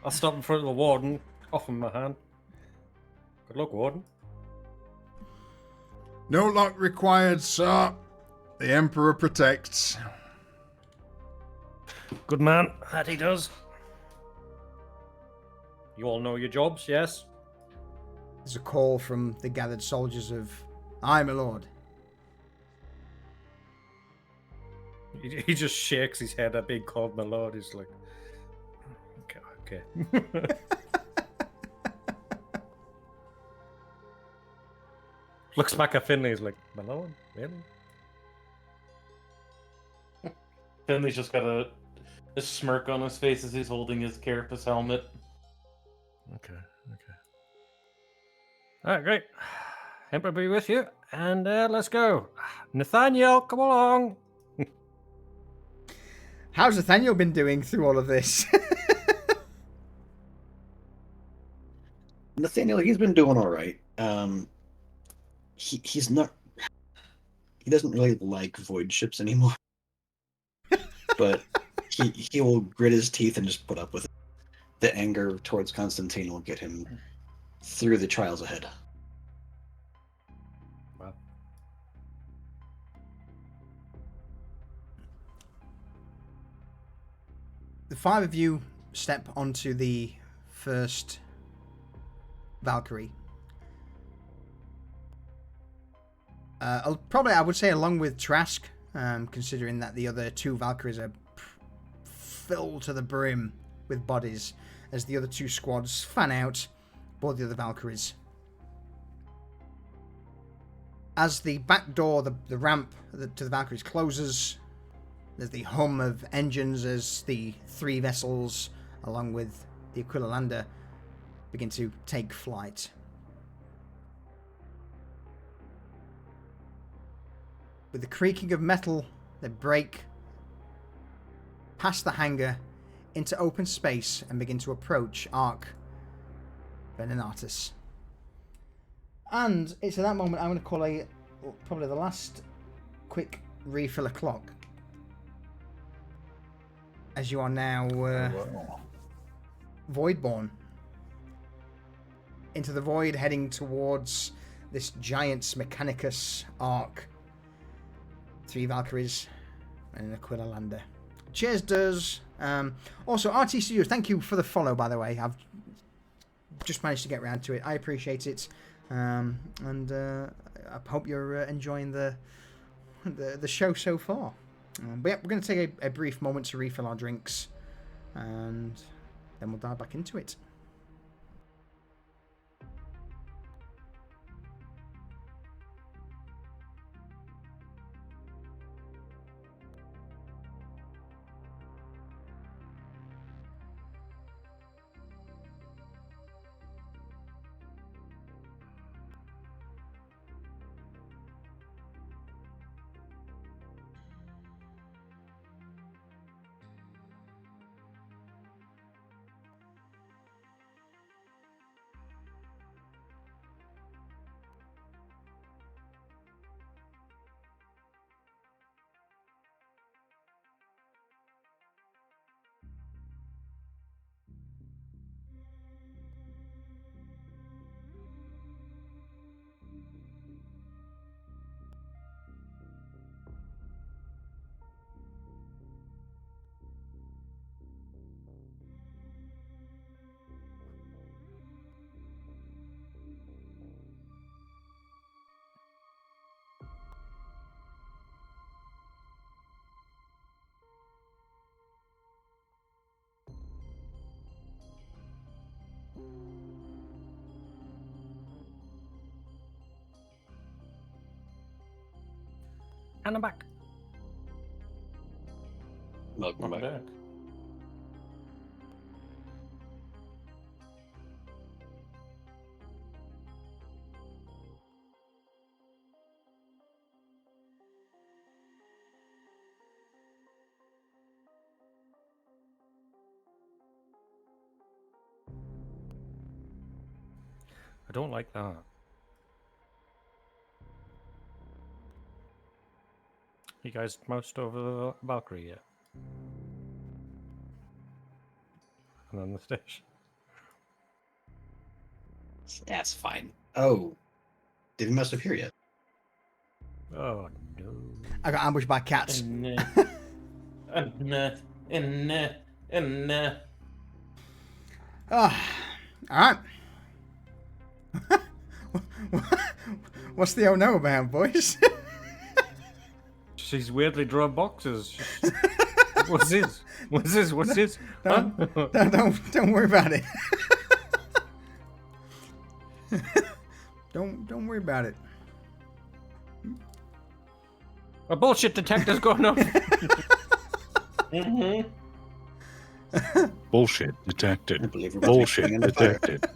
I'll stop in front of the warden, offer him my hand. Good luck, warden. No luck required, sir. The Emperor protects. Good man, that he does. You all know your jobs, yes? There's a call from the gathered soldiers of, "Aye, my lord." He just shakes his head at being called my lord. He's like, okay. Looks back at Finley. He's like, my lord, really? Finley's just got a smirk on his face as he's holding his carapace helmet. Okay. All right, great. Emperor be with you, and let's go. Nathaniel, come along. How's Nathaniel been doing through all of this? Nathaniel, he's been doing all right. He's not. He doesn't really like void ships anymore. But he will grit his teeth and just put up with it. The anger towards Constantine will get him through the trials ahead. Well, The 5 of you step onto the first Valkyrie. I would say along with Trask, considering that the other 2 Valkyries are filled to the brim with bodies as the other 2 squads fan out board the other Valkyries. As the back door, the ramp to the Valkyries closes, there's the hum of engines as the 3 vessels, along with the Aquila lander, begin to take flight. With the creaking of metal, they break past the hangar into open space and begin to approach Ark Venenatus. And it's at that moment I'm going to call probably the last quick refill of clock. As you are now Voidborn. Into the void, heading towards this Giant's Mechanicus Ark. 3 Valkyries and an Aquila lander. Cheers, does. Also, RT Studios, thank you for the follow, by the way. I've just managed to get around to it. I appreciate it. And I hope you're enjoying the show so far. But yeah, we're going to take a brief moment to refill our drinks. And then we'll dive back into it. And I'm back. Welcome back. I don't like that. You guys moused over the Valkyrie yet? And on the station. That's fine. Oh, did we mess up here yet? Oh no. I got ambushed by cats. Alright. What's the oh no about, boys? She's weirdly drawn boxes. What's this? What's this? What's this? Don't worry about it. Don't worry about it. A bullshit detector's going off. Mm-hmm. Bullshit I detected. believe we're about to be Bullshit going into fire. detected.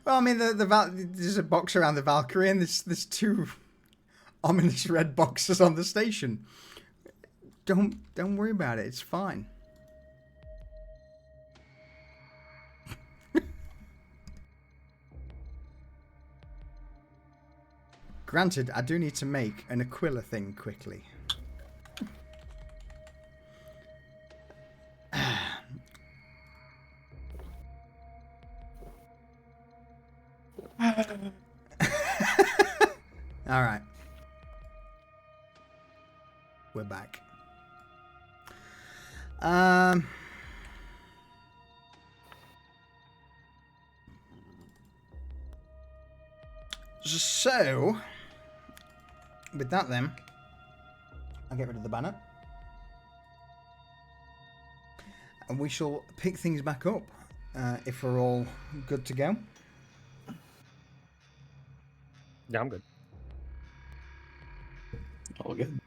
Well, I mean, there's a box around the Valkyrie, and there's 2 ominous red boxes on the station. Don't worry about it. It's fine. Granted, I do need to make an Aquila thing quickly. All right. We're back. So, with that then, I'll get rid of the banner. And we shall pick things back up if we're all good to go. Yeah, I'm good. All good.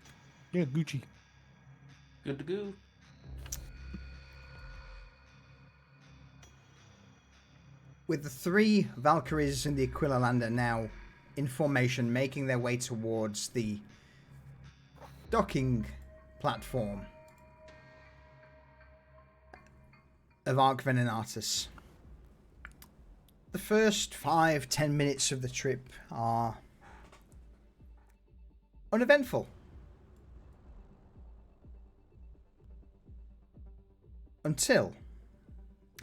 Yeah, Gucci. Good to go. With the 3 Valkyries in the Aquila Lander now in formation, making their way towards the docking platform of Ark Venenatus. The first 5-10 minutes of the trip are uneventful. Until,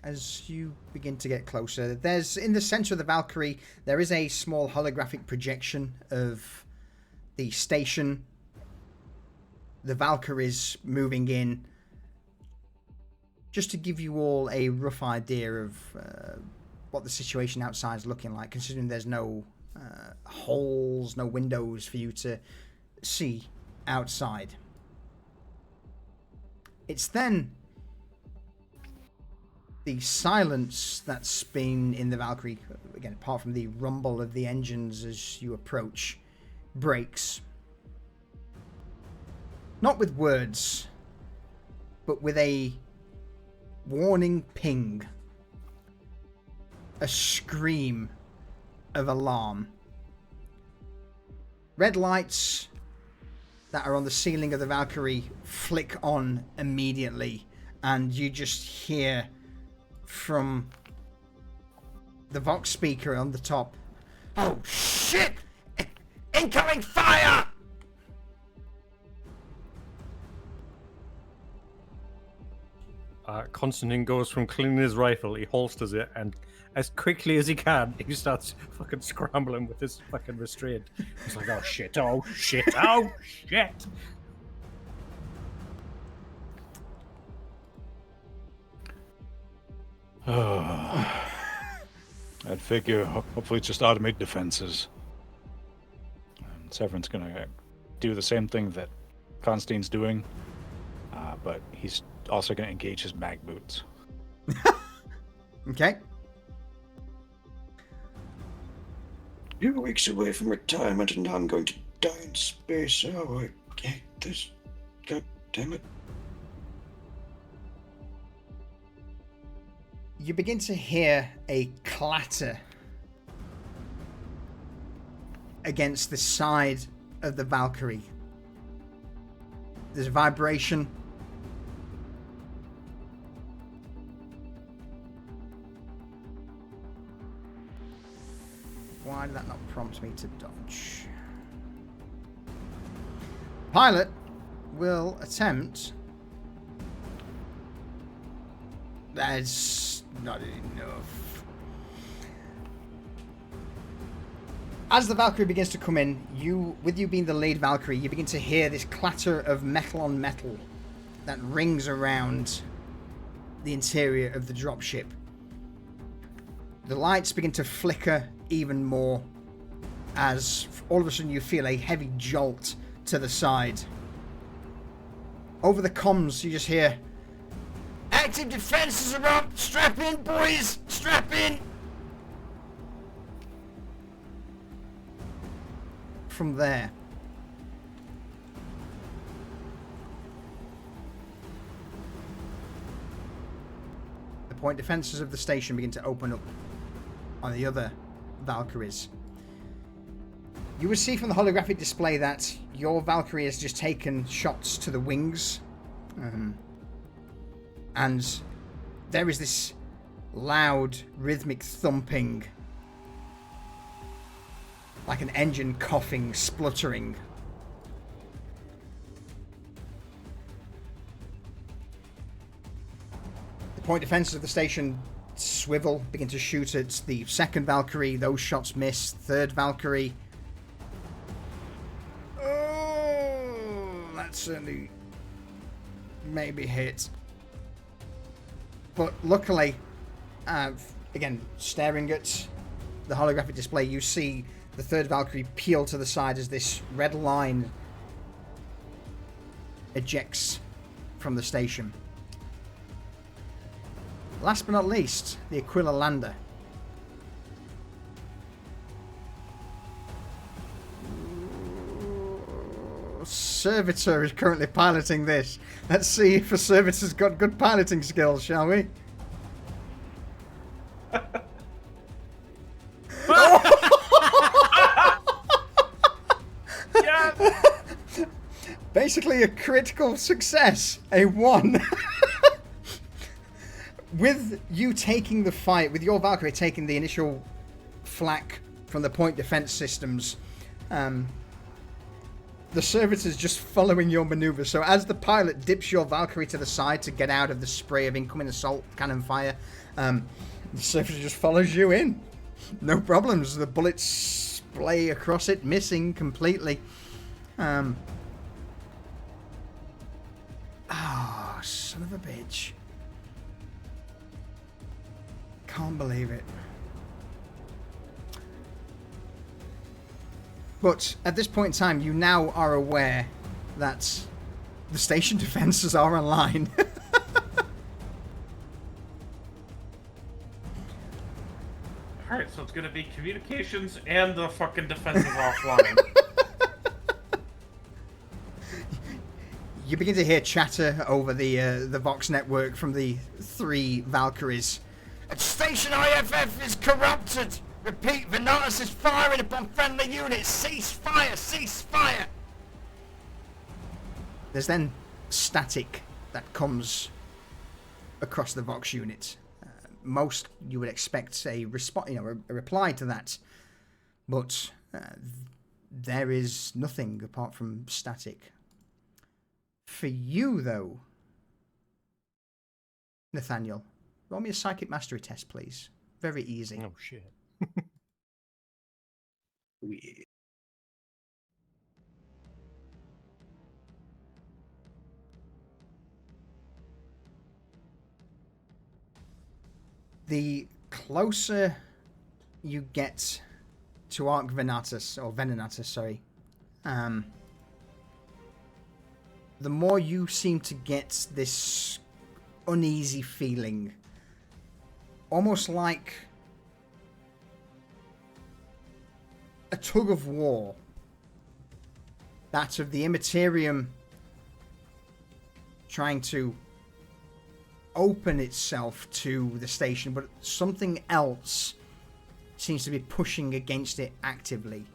as you begin to get closer, there's in the center of the Valkyrie, there is a small holographic projection of the station. The Valkyries moving in, just to give you all a rough idea of what the situation outside is looking like, considering there's no holes, no windows for you to see outside. It's then the silence that's been in the Valkyrie, again, apart from the rumble of the engines as you approach, breaks. Not with words, but with a warning ping. A scream of alarm. Red lights that are on the ceiling of the Valkyrie flick on immediately, and you just hear from the Vox speaker on the top, "Oh shit! Incoming fire!" Constantine goes from cleaning his rifle, he holsters it, and as quickly as he can, he starts fucking scrambling with his fucking restraint. He's like, oh shit, oh shit, oh shit! I'd figure hopefully it's just automate defenses. And Severin's gonna do the same thing that Constantine's doing, but he's also gonna engage his mag boots. Okay. 2 weeks away from retirement and I'm going to die in space. Oh, I hate this. God damn it. You begin to hear a clatter against the side of the Valkyrie. There's a vibration. Why did that not prompt me to dodge? Pilot will attempt. That's not enough. As the Valkyrie begins to come in, with you being the lead Valkyrie, you begin to hear this clatter of metal on metal that rings around the interior of the dropship. The lights begin to flicker even more as all of a sudden you feel a heavy jolt to the side. Over the comms, you just hear, "Active defenses are up! Strap in, boys! Strap in!" From there, the point defenses of the station begin to open up on the other Valkyries. You will see from the holographic display that your Valkyrie has just taken shots to the wings. And there is this loud, rhythmic thumping like an engine coughing, spluttering. The point defenses of the station swivel, begin to shoot at the second Valkyrie. Those shots miss. Third Valkyrie. Oh, that certainly maybe hit. But luckily, again, staring at the holographic display, you see the third Valkyrie peel to the side as this red line ejects from the station. Last but not least, the Aquila lander. Servitor is currently piloting this. Let's see if a Servitor's got good piloting skills, shall we? Yeah. Basically a critical success. A 1. With you taking the fight, with your Valkyrie taking the initial flak from the point defense systems, the Servitor's just following your maneuver. So as the pilot dips your Valkyrie to the side to get out of the spray of incoming assault cannon fire, the Servitor just follows you in. No problems. The bullets splay across it, missing completely. Oh, son of a bitch. Can't believe it. But at this point in time, you now are aware that the station defenses are online. Alright, so it's gonna be communications and the fucking defenses offline. You begin to hear chatter over the Vox network from the 3 Valkyries. Station IFF is corrupted! Repeat, Venenatus is firing upon friendly units! Cease fire! Cease fire! There's then static that comes across the Vox unit. Most you would expect a reply to that, but there is nothing apart from static. For you, though, Nathaniel, roll me a psychic mastery test, please. Very easy. Oh shit. The closer you get to Ark Venenatus, sorry, the more you seem to get this uneasy feeling. Almost like a tug of war. That of the Imperium trying to open itself to the station, but something else seems to be pushing against it actively.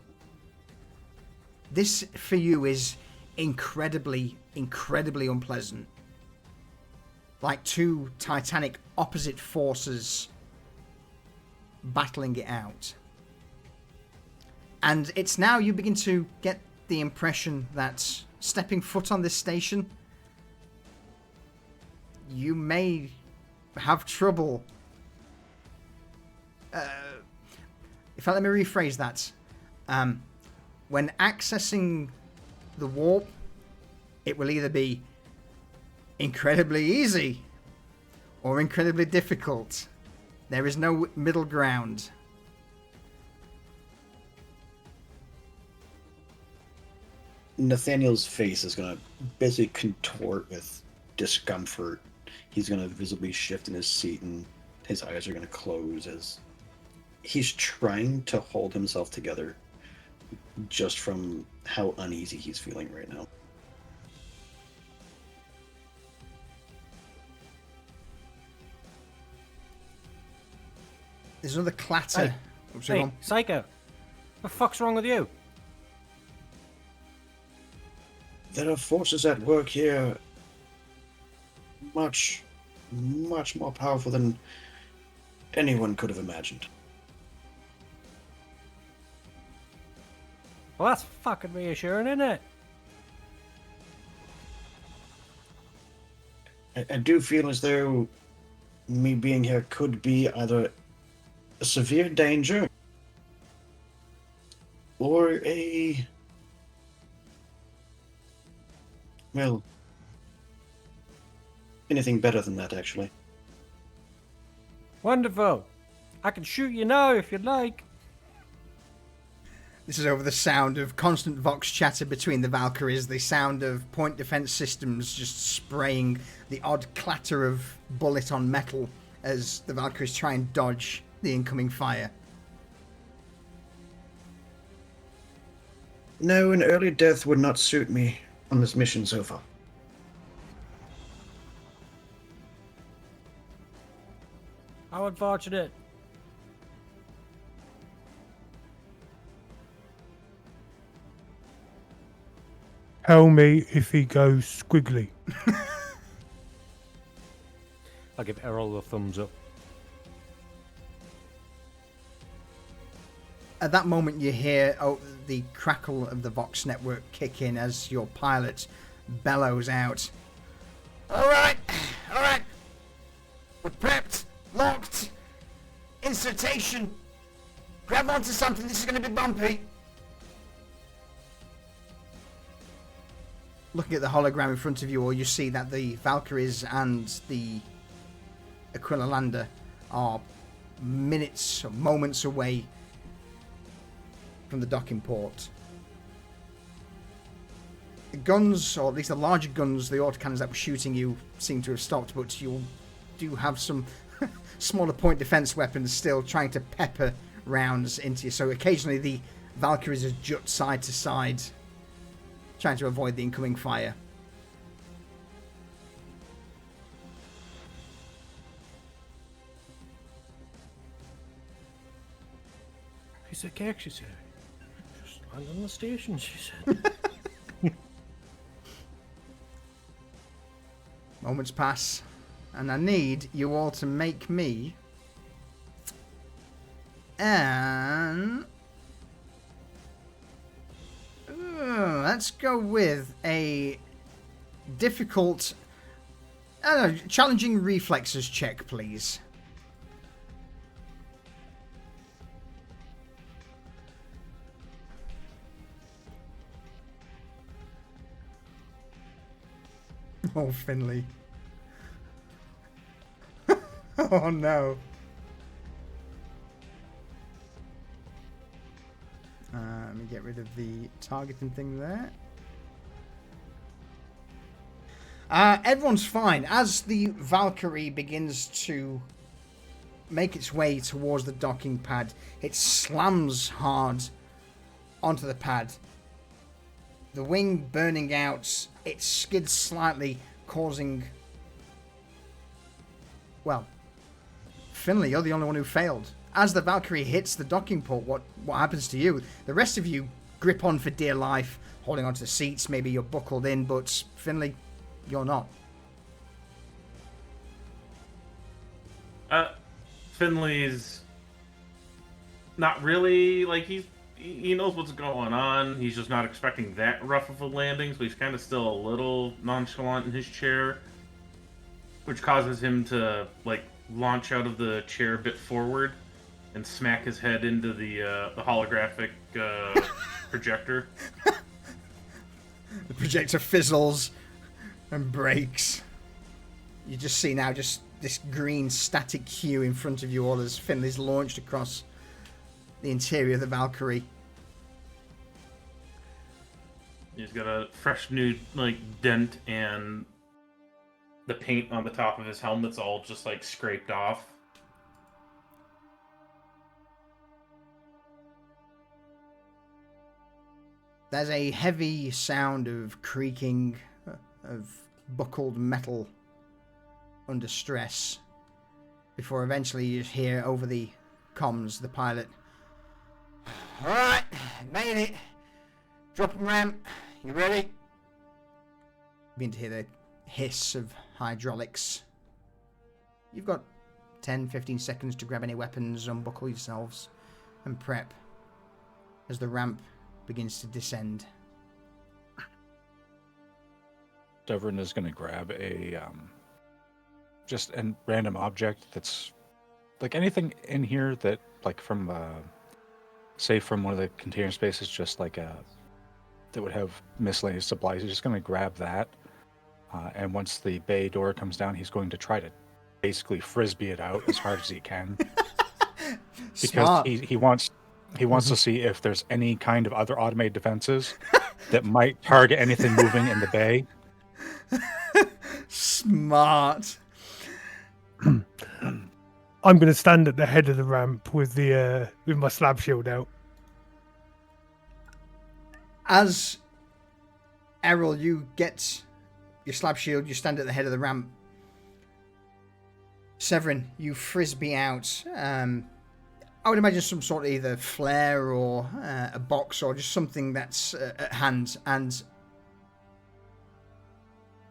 This, for you, is incredibly unpleasant. Like 2 titanic opposite forces battling it out. And it's now you begin to get the impression that stepping foot on this station, you may have trouble. In fact, let me rephrase that. When accessing the warp, it will either be incredibly easy or incredibly difficult. There is no middle ground. Nathaniel's face is going to basically contort with discomfort. He's going to visibly shift in his seat and his eyes are going to close as he's trying to hold himself together just from how uneasy he's feeling right now. There's another clatter. Hey, Oh, sorry, go on. Psycho. What the fuck's wrong with you? There are forces at work here much more powerful than anyone could have imagined. Well, that's fucking reassuring, isn't it? I do feel as though me being here could be either a severe danger or a... well, anything better than that, actually. Wonderful. I can shoot you now if you'd like. This is over the sound of constant vox chatter between the Valkyries, the sound of point defense systems just spraying, the odd clatter of bullet on metal as the Valkyries try and dodge the incoming fire. No, an early death would not suit me on this mission so far. How unfortunate. Tell me if he goes squiggly. I'll give Errol a thumbs up. At that moment, you hear the crackle of the Vox network kick in as your pilot bellows out. All right. We're prepped, locked, insertion. Grab onto something, this is going to be bumpy. Looking at the hologram in front of you, all you see that the Valkyries and the Aquila Lander are minutes or moments away from the docking port. The guns, or at least the larger guns, the autocannons that were shooting you, seem to have stopped, but you do have some smaller point defense weapons still trying to pepper rounds into you. So occasionally the Valkyries just jut side to side, trying to avoid the incoming fire. Piece of cake, she said. Just land on the station, she said. Moments pass, and I need you all to make me let's go with a difficult, challenging reflexes check, please. Oh, Finley. Oh, no. Let me get rid of the targeting thing there. Everyone's fine. As the Valkyrie begins to make its way towards the docking pad, it slams hard onto the pad. The wing burning out, it skids slightly, causing... well, Finley, you're the only one who failed. As the Valkyrie hits the docking port, what happens to you? The rest of you grip on for dear life, holding onto the seats. Maybe you're buckled in, but Finley, you're not. Finley's not really, like, he knows what's going on. He's just not expecting that rough of a landing, so he's kind of still a little nonchalant in his chair, which causes him to, like, launch out of the chair a bit forward and smack his head into the holographic projector. The projector fizzles and breaks. You just see now just this green static hue in front of you all as Finley's launched across the interior of the Valkyrie. He's got a fresh new, like, dent, and the paint on the top of his helmet's all just, like, scraped off. There's a heavy sound of creaking, of buckled metal under stress, before eventually you hear over the comms the pilot. Alright, made it. Dropping ramp. You ready? You begin to hear the hiss of hydraulics. You've got 10-15 seconds to grab any weapons, unbuckle yourselves, and prep as the ramp begins to descend. Severin is going to grab a just a random object that's like anything in here that like from say from one of the container spaces, just like a that would have miscellaneous supplies. He's just going to grab that, and once the bay door comes down, he's going to try to basically frisbee it out as hard as he can. Because Smart. he wants to see if there's any kind of other automated defenses that might target anything moving in the bay. Smart. I'm going to stand at the head of the ramp with the with my slab shield out. As Errol, you get your slab shield, you stand at the head of the ramp. Severin, you frisbee out. I would imagine some sort of either flare or a box or just something that's at hand, and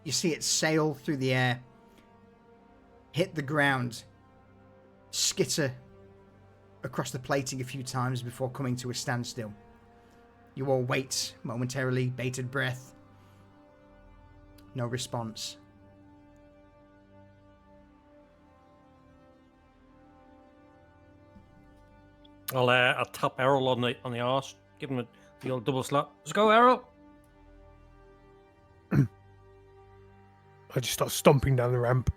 you see it sail through the air, hit the ground, skitter across the plating a few times before coming to a standstill. You all wait momentarily, bated breath. No response. I'll tap Errol on the arse, give him the old double slap. Let's go, Errol. I just start stomping down the ramp.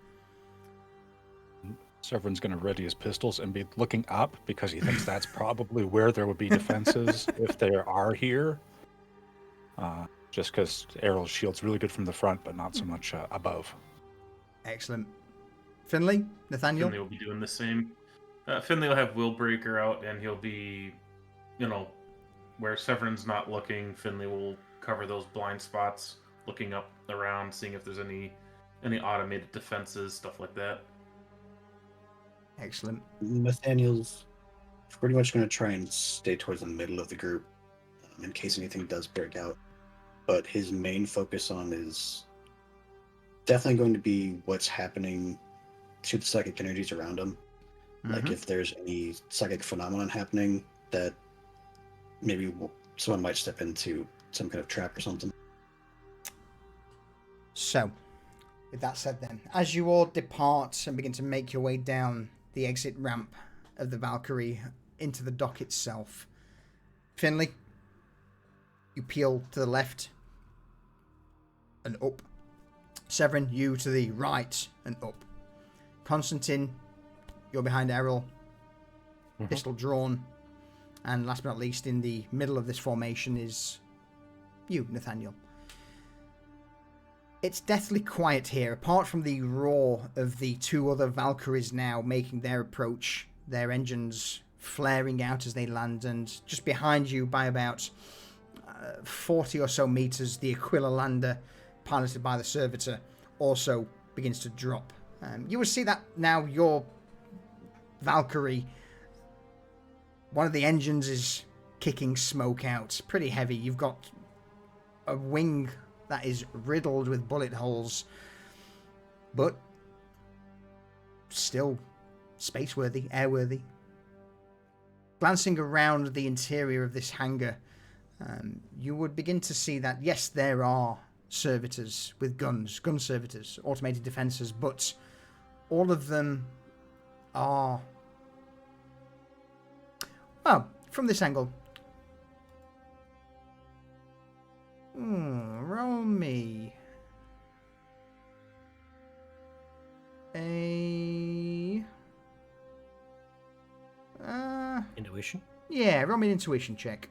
Severin's going to ready his pistols and be looking up because he thinks that's probably where there would be defenses if there are here. Just because Errol's shield's really good from the front, but not so much above. Excellent. Finley? Nathaniel? Finley will be doing the same. Finley will have Willbreaker out, and he'll be, where Severin's not looking, Finley will cover those blind spots, looking up around, seeing if there's any automated defenses, stuff like that. Excellent. Nathaniel's pretty much going to try and stay towards the middle of the group in case anything does break out. But his main focus on is definitely going to be what's happening to the psychic energies around him. Like if there's any psychic phenomenon happening that maybe someone might step into some kind of trap or something. So, with that said then, as you all depart and begin to make your way down the exit ramp of the Valkyrie into the dock itself, Finley, you peel to the left and up. Severin, you to the right and up. Constantine, you're behind Errol, pistol drawn. And last but not least, in the middle of this formation is you, Nathaniel. It's deathly quiet here, apart from the roar of the two other Valkyries now making their approach, their engines flaring out as they land, and just behind you by about 40 or so meters, the Aquila lander, piloted by the servitor, also begins to drop. You will see that now your Valkyrie, one of the engines is kicking smoke out, pretty heavy. You've got a wing that is riddled with bullet holes, but still space-worthy, airworthy. Glancing around the interior of this hangar, you would begin to see that, yes, there are servitors with guns, gun servitors, automated defenses, but all of them are... Well, from this angle... roll me a... Intuition? Yeah, roll me an intuition check.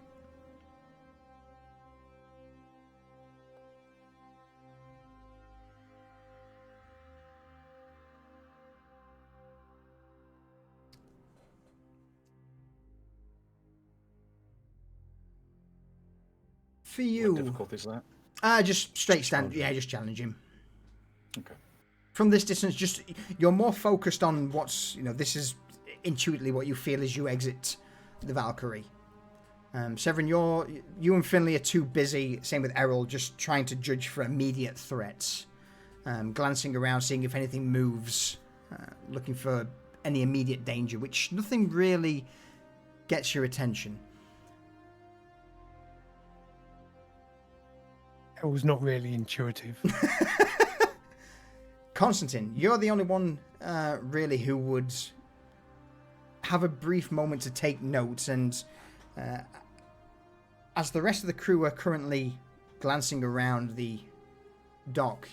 For you... What difficulty is that? Just straight stand. Yeah, just challenge him. Okay. From this distance, just you're more focused on what's, this is intuitively what you feel as you exit the Valkyrie. Severin, you and Finley are too busy, same with Errol, just trying to judge for immediate threats. Glancing around, seeing if anything moves, looking for any immediate danger, which nothing really gets your attention. It was not really intuitive. Constantine, you're the only one really who would have a brief moment to take notes, and as the rest of the crew are currently glancing around the dock,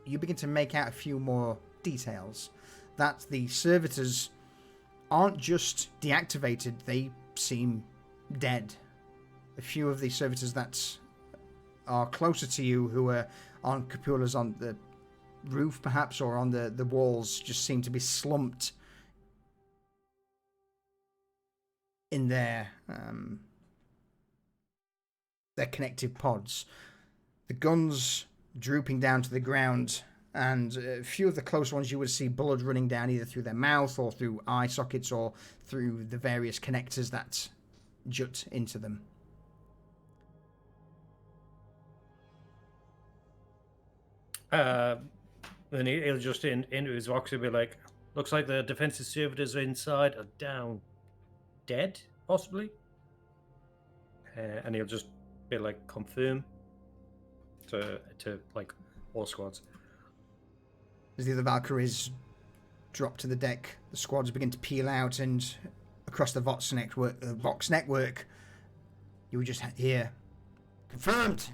you begin to make out a few more details. That the servitors aren't just deactivated, they seem dead. A few of the servitors that are closer to you, who are on cupolas on the roof perhaps, or on the walls, just seem to be slumped in their connective pods. The guns drooping down to the ground, and a few of the close ones you would see blood running down either through their mouth or through eye sockets or through the various connectors that jut into them. Then he'll just into his box, he'll be like, looks like the defensive servitors inside are down. Dead, possibly? And he'll just be like, confirm to like all squads. As the other Valkyries drop to the deck, the squads begin to peel out, and across the Vox network, you would just hear, confirmed.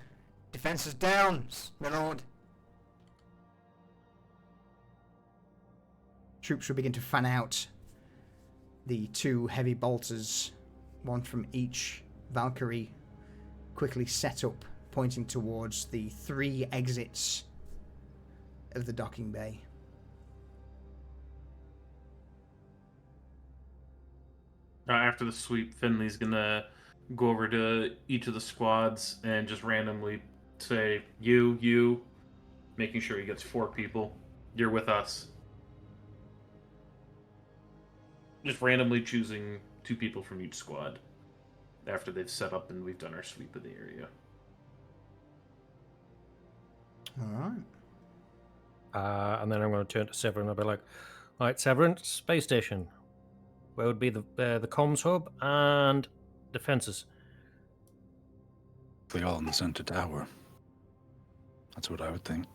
Defense is down, my lord. Troops will begin to fan out. The two heavy bolters, one from each Valkyrie, quickly set up, pointing towards the 3 exits of the docking bay. After the sweep, Finley's gonna go over to each of the squads and just randomly say, you, making sure he gets 4 people. You're with us. Just randomly choosing 2 people from each squad after they've set up and we've done our sweep of the area. All right. And then I'm going to turn to Severin. I'll be like, all right, Severin, space station. Where would be the comms hub and defenses? They all in the center tower. That's what I would think.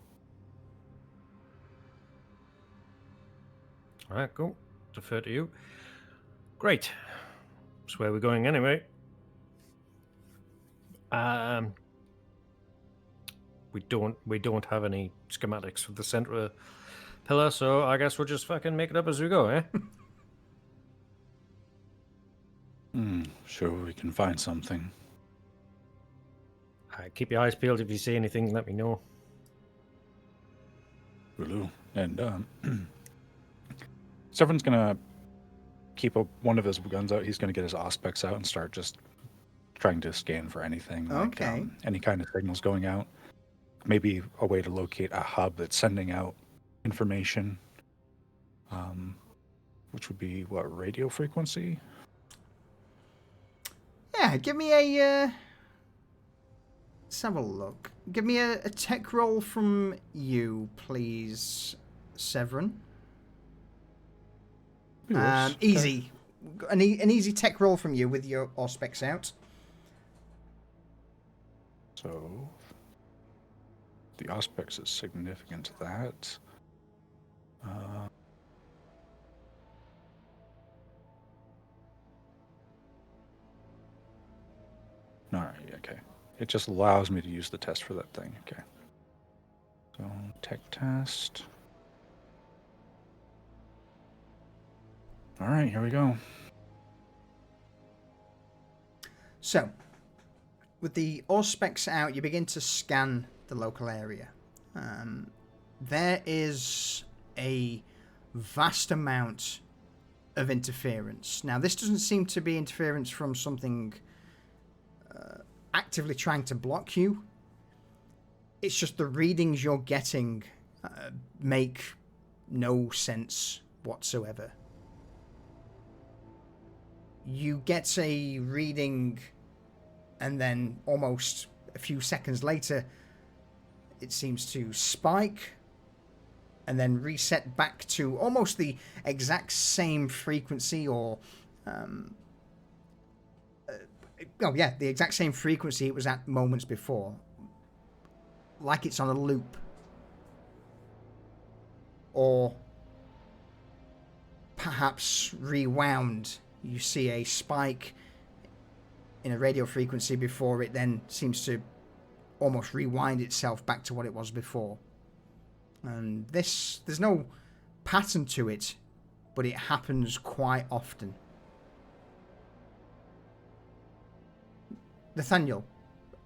All right, cool. Defer to you. Great. That's where we're going anyway. We don't have any schematics for the center pillar, so I guess we'll just fucking make it up as we go, eh? Sure, we can find something. Keep your eyes peeled. If you see anything, let me know. Will do. And Severin's gonna keep one of his guns out. He's gonna get his Auspex out and start just trying to scan for anything, like any kind of signals going out. Maybe a way to locate a hub that's sending out information, which would be what, radio frequency? Yeah, give me a. Let's have a look. Give me a tech roll from you, please, Severin. Easy. An easy tech roll from you with your Auspex out. So the Auspex is significant to that. Alright, okay. It just allows me to use the test for that thing. Okay. So tech test. Alright, here we go. So, with the Auspex out, you begin to scan the local area. There is a vast amount of interference. Now, this doesn't seem to be interference from something actively trying to block you. It's just the readings you're getting make no sense whatsoever. You get a reading, and then almost a few seconds later, it seems to spike and then reset back to almost the exact same frequency, or Oh yeah, the exact same frequency it was at moments before. Like it's on a loop. Or perhaps rewound. You see a spike in a radio frequency before it then seems to almost rewind itself back to what it was before. And there's no pattern to it, but it happens quite often. Nathaniel,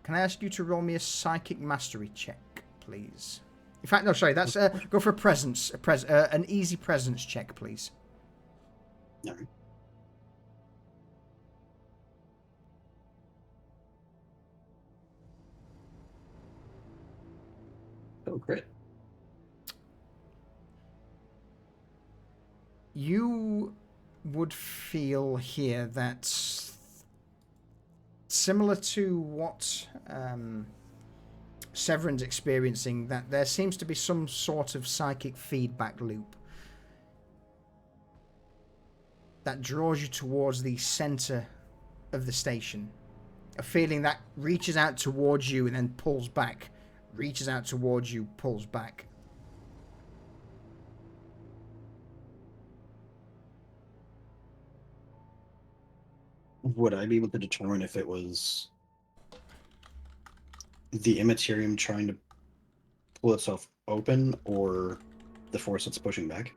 can I ask you to roll me a psychic mastery check, please? In fact, no, sorry, that's go for a presence, an easy presence check, please. No. Oh, great. You would feel here that, similar to what Severin's experiencing, that there seems to be some sort of psychic feedback loop that draws you towards the center of the station. A feeling that reaches out towards you and then pulls back. Reaches out towards you, pulls back. Would I be able to determine if it was the Immaterium trying to pull itself open or the force that's pushing back?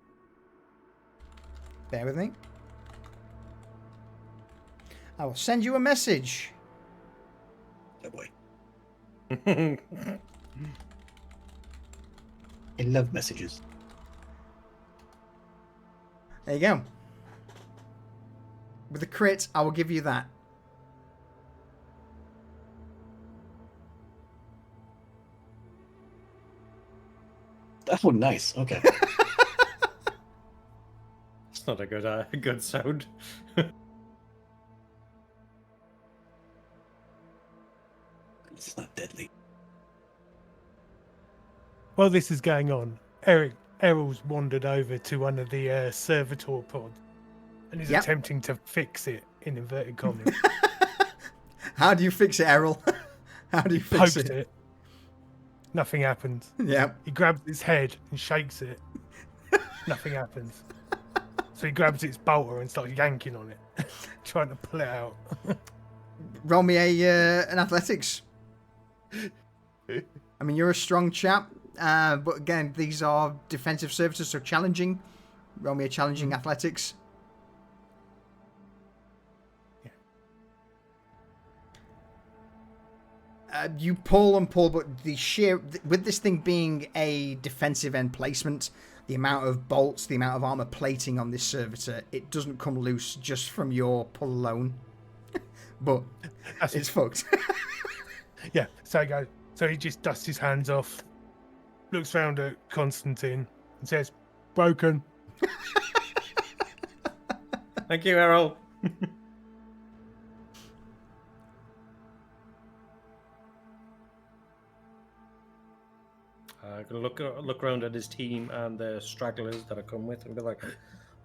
Bear with me. I will send you a message. Oh boy. I love messages. There you go. With a crit, I will give you that. Oh, nice. Okay. It's not a good sound. It's not deadly. While this is going on, Errol's wandered over to one of the servitor pods and is attempting to fix it, in inverted commas. How do you fix it, Errol? How do you fix Pokes it. Nothing happens. Yeah. He grabs its head and shakes it. Nothing happens. So he grabs its bolter and starts yanking on it, trying to pull it out. Roll me an athletics. I mean, you're a strong chap, but again, these are defensive services, so challenging. Roll me a challenging athletics. You pull and pull, but with this thing being a defensive end placement, the amount of bolts, the amount of armor plating on this servitor, it doesn't come loose just from your pull alone. But it's fucked. Yeah, so he goes. So he just dusts his hands off, looks round at Constantine, and says, "Broken." Thank you, Errol. Gonna look around at his team and the stragglers that have come with, and be like,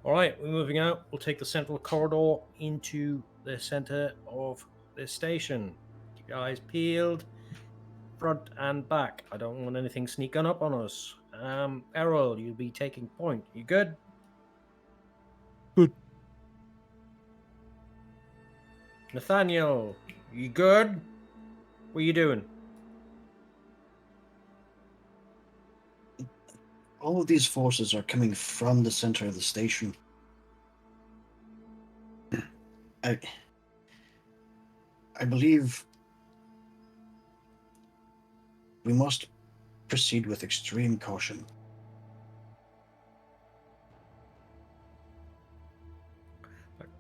"All right, we're moving out. We'll take the central corridor into the center of this station. Keep your eyes peeled, front and back. I don't want anything sneaking up on us. Errol, you'll be taking point. You good?" Good. Nathaniel, you good? What are you doing? All of these forces are coming from the center of the station. I believe we must proceed with extreme caution.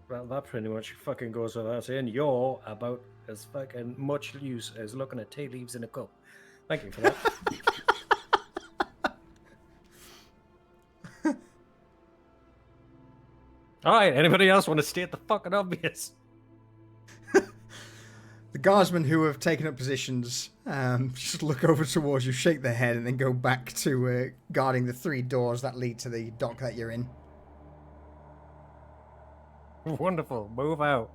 Well, that pretty much fucking goes without saying. You're about as fucking much use as looking at tea leaves in a cup. Thank you for that. All right, anybody else want to state the fucking obvious? The guardsmen who have taken up positions just look over towards you, shake their head, and then go back to guarding the 3 doors that lead to the dock that you're in. Wonderful. Move out.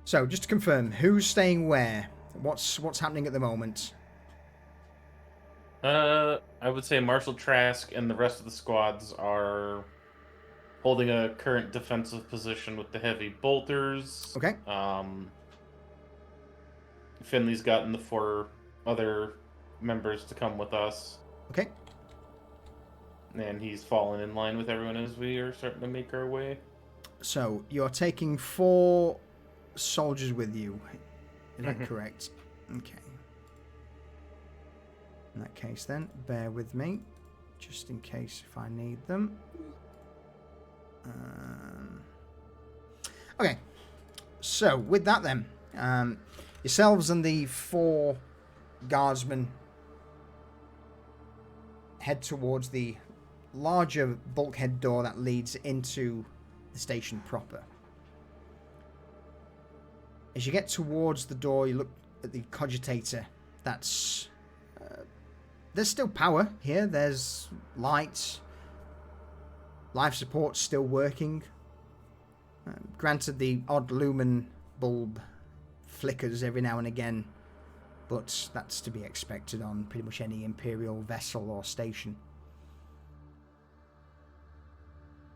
So, just to confirm, who's staying where? What's happening at the moment? I would say Marshal Trask and the rest of the squads are holding a current defensive position with the heavy bolters. Okay. Finley's gotten the 4 other members to come with us. Okay. And he's fallen in line with everyone as we are starting to make our way. So, you're taking 4 soldiers with you. Is that correct? Okay. In that case, then, bear with me. Just in case if I need them. Okay. So, with that then, yourselves and the 4 guardsmen head towards the larger bulkhead door that leads into the station proper. As you get towards the door, you look at the cogitator. That's... there's still power here. There's lights. Life support's still working. Granted, the odd lumen bulb flickers every now and again, but that's to be expected on pretty much any Imperial vessel or station.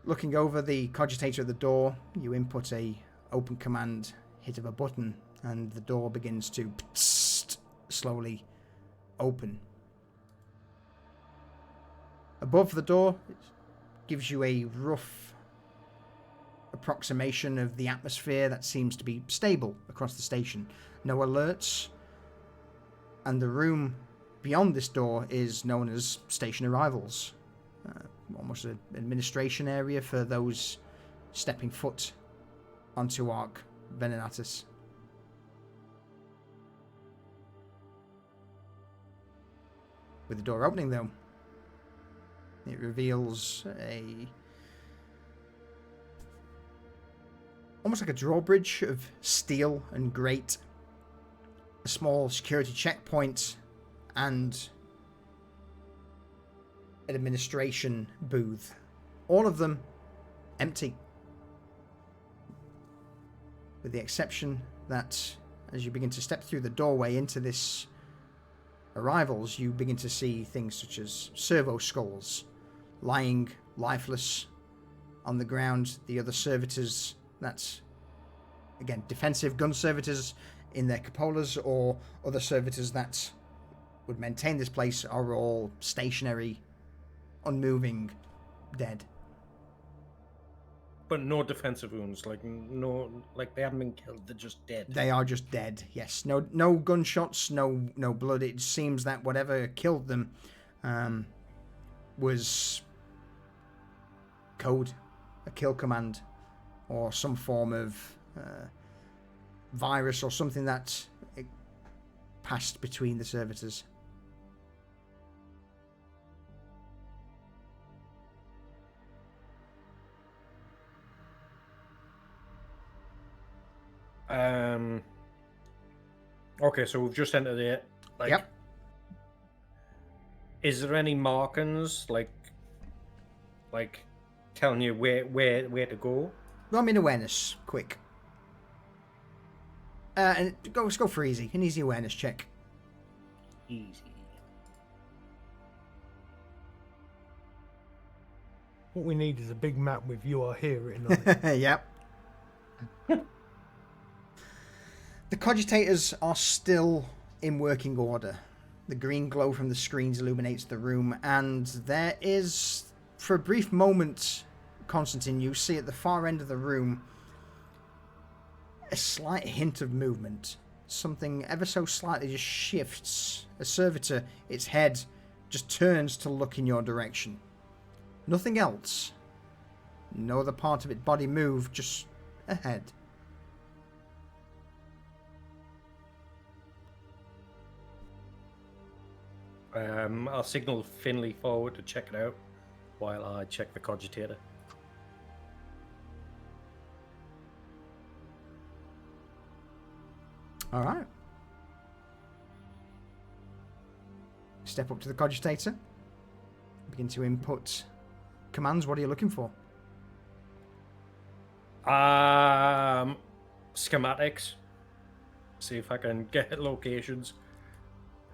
Looking over the cogitator at the door, you input a open command hit of a button, and the door begins to slowly open. Above the door, it gives you a rough approximation of the atmosphere that seems to be stable across the station. No alerts. And the room beyond this door is known as station arrivals. Almost an administration area for those stepping foot onto Ark Venenatus. With the door opening, though, it reveals almost like a drawbridge of steel and grate, a small security checkpoint, and an administration booth. All of them empty. With the exception that as you begin to step through the doorway into this arrivals, you begin to see things such as servo skulls lying lifeless on the ground. The other servitors, that's again defensive gun servitors in their cupolas, or other servitors that would maintain this place, are all stationary, unmoving, dead. But no defensive wounds, like they haven't been killed. They're just dead. They are just dead. Yes, no gunshots, no blood. It seems that whatever killed them was code, a kill command, or some form of virus or something that passed between the servitors. Okay, so we've just entered it. Like, Yep. Is there any markings like telling you where to go? Roll me an awareness, quick. And let's go for easy. An easy awareness check. Easy. What we need is a big map with "You are here" written on it. Yep. The cogitators are still in working order. The green glow from the screens illuminates the room, and there is, for a brief moment, Constantine, you see at the far end of the room a slight hint of movement. Something ever so slightly just shifts. A servitor, its head, just turns to look in your direction. Nothing else. No other part of its body moved, just ahead. I'll signal Finley forward to check it out while I check the cogitator. All right. Step up to the cogitator. Begin to input commands. What are you looking for? Schematics See if I can get locations,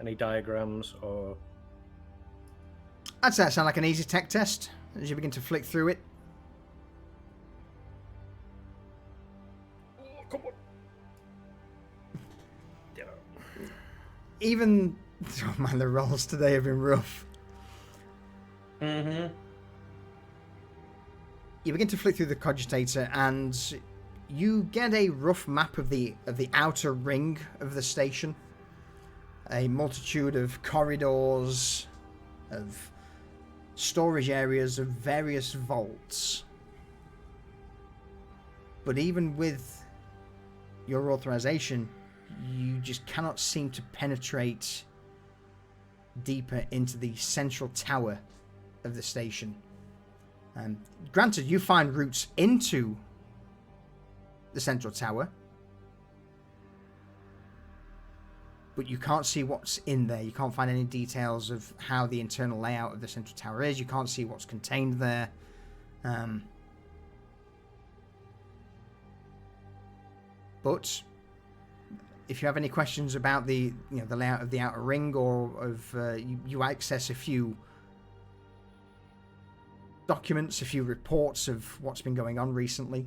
any diagrams, or... I'd say that sound like an easy tech test as you begin to flick through it. Oh, come on. Yeah. Even... Oh man, the rolls today have been rough. Mm-hmm. You begin to flick through the cogitator and you get a rough map of the outer ring of the station. A multitude of corridors, of storage areas, of various vaults. But even with your authorization, you just cannot seem to penetrate deeper into the central tower of the station. Granted, you find routes into the central tower, but you can't see what's in there. You can't find any details of how the internal layout of the central tower is. You can't see what's contained there. But if you have any questions about the layout of the outer ring, or of you access a few documents, a few reports of what's been going on recently.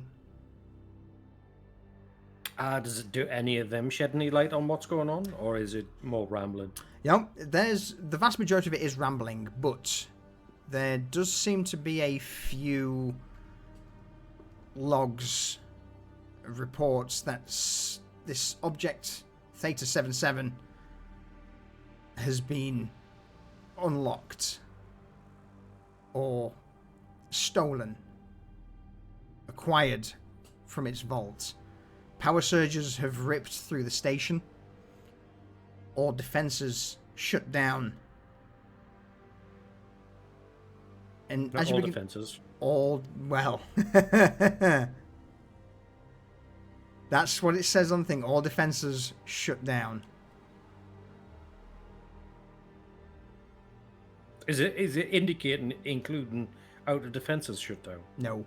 Does it do any of them shed any light on what's going on, or is it more rambling? There's the vast majority of it is rambling, but there does seem to be a few logs, reports that this object Theta 77 has been unlocked or stolen, acquired from its vault. Power surges have ripped through the station. All defenses shut down. And Not as you all begin, defenses. That's what it says on the thing. All defenses shut down. Is it indicating including outer defenses shut down? No.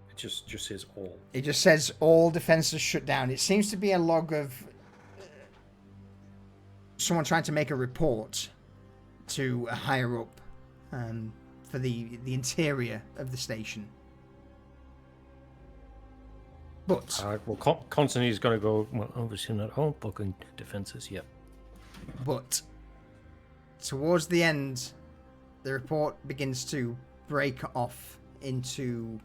It just says all. It just says all defenses shut down. It seems to be a log of someone trying to make a report to a higher up for the interior of the station. But well, Constantine's going to go, well, obviously not all fucking defenses, yep. But towards the end, the report begins to break off into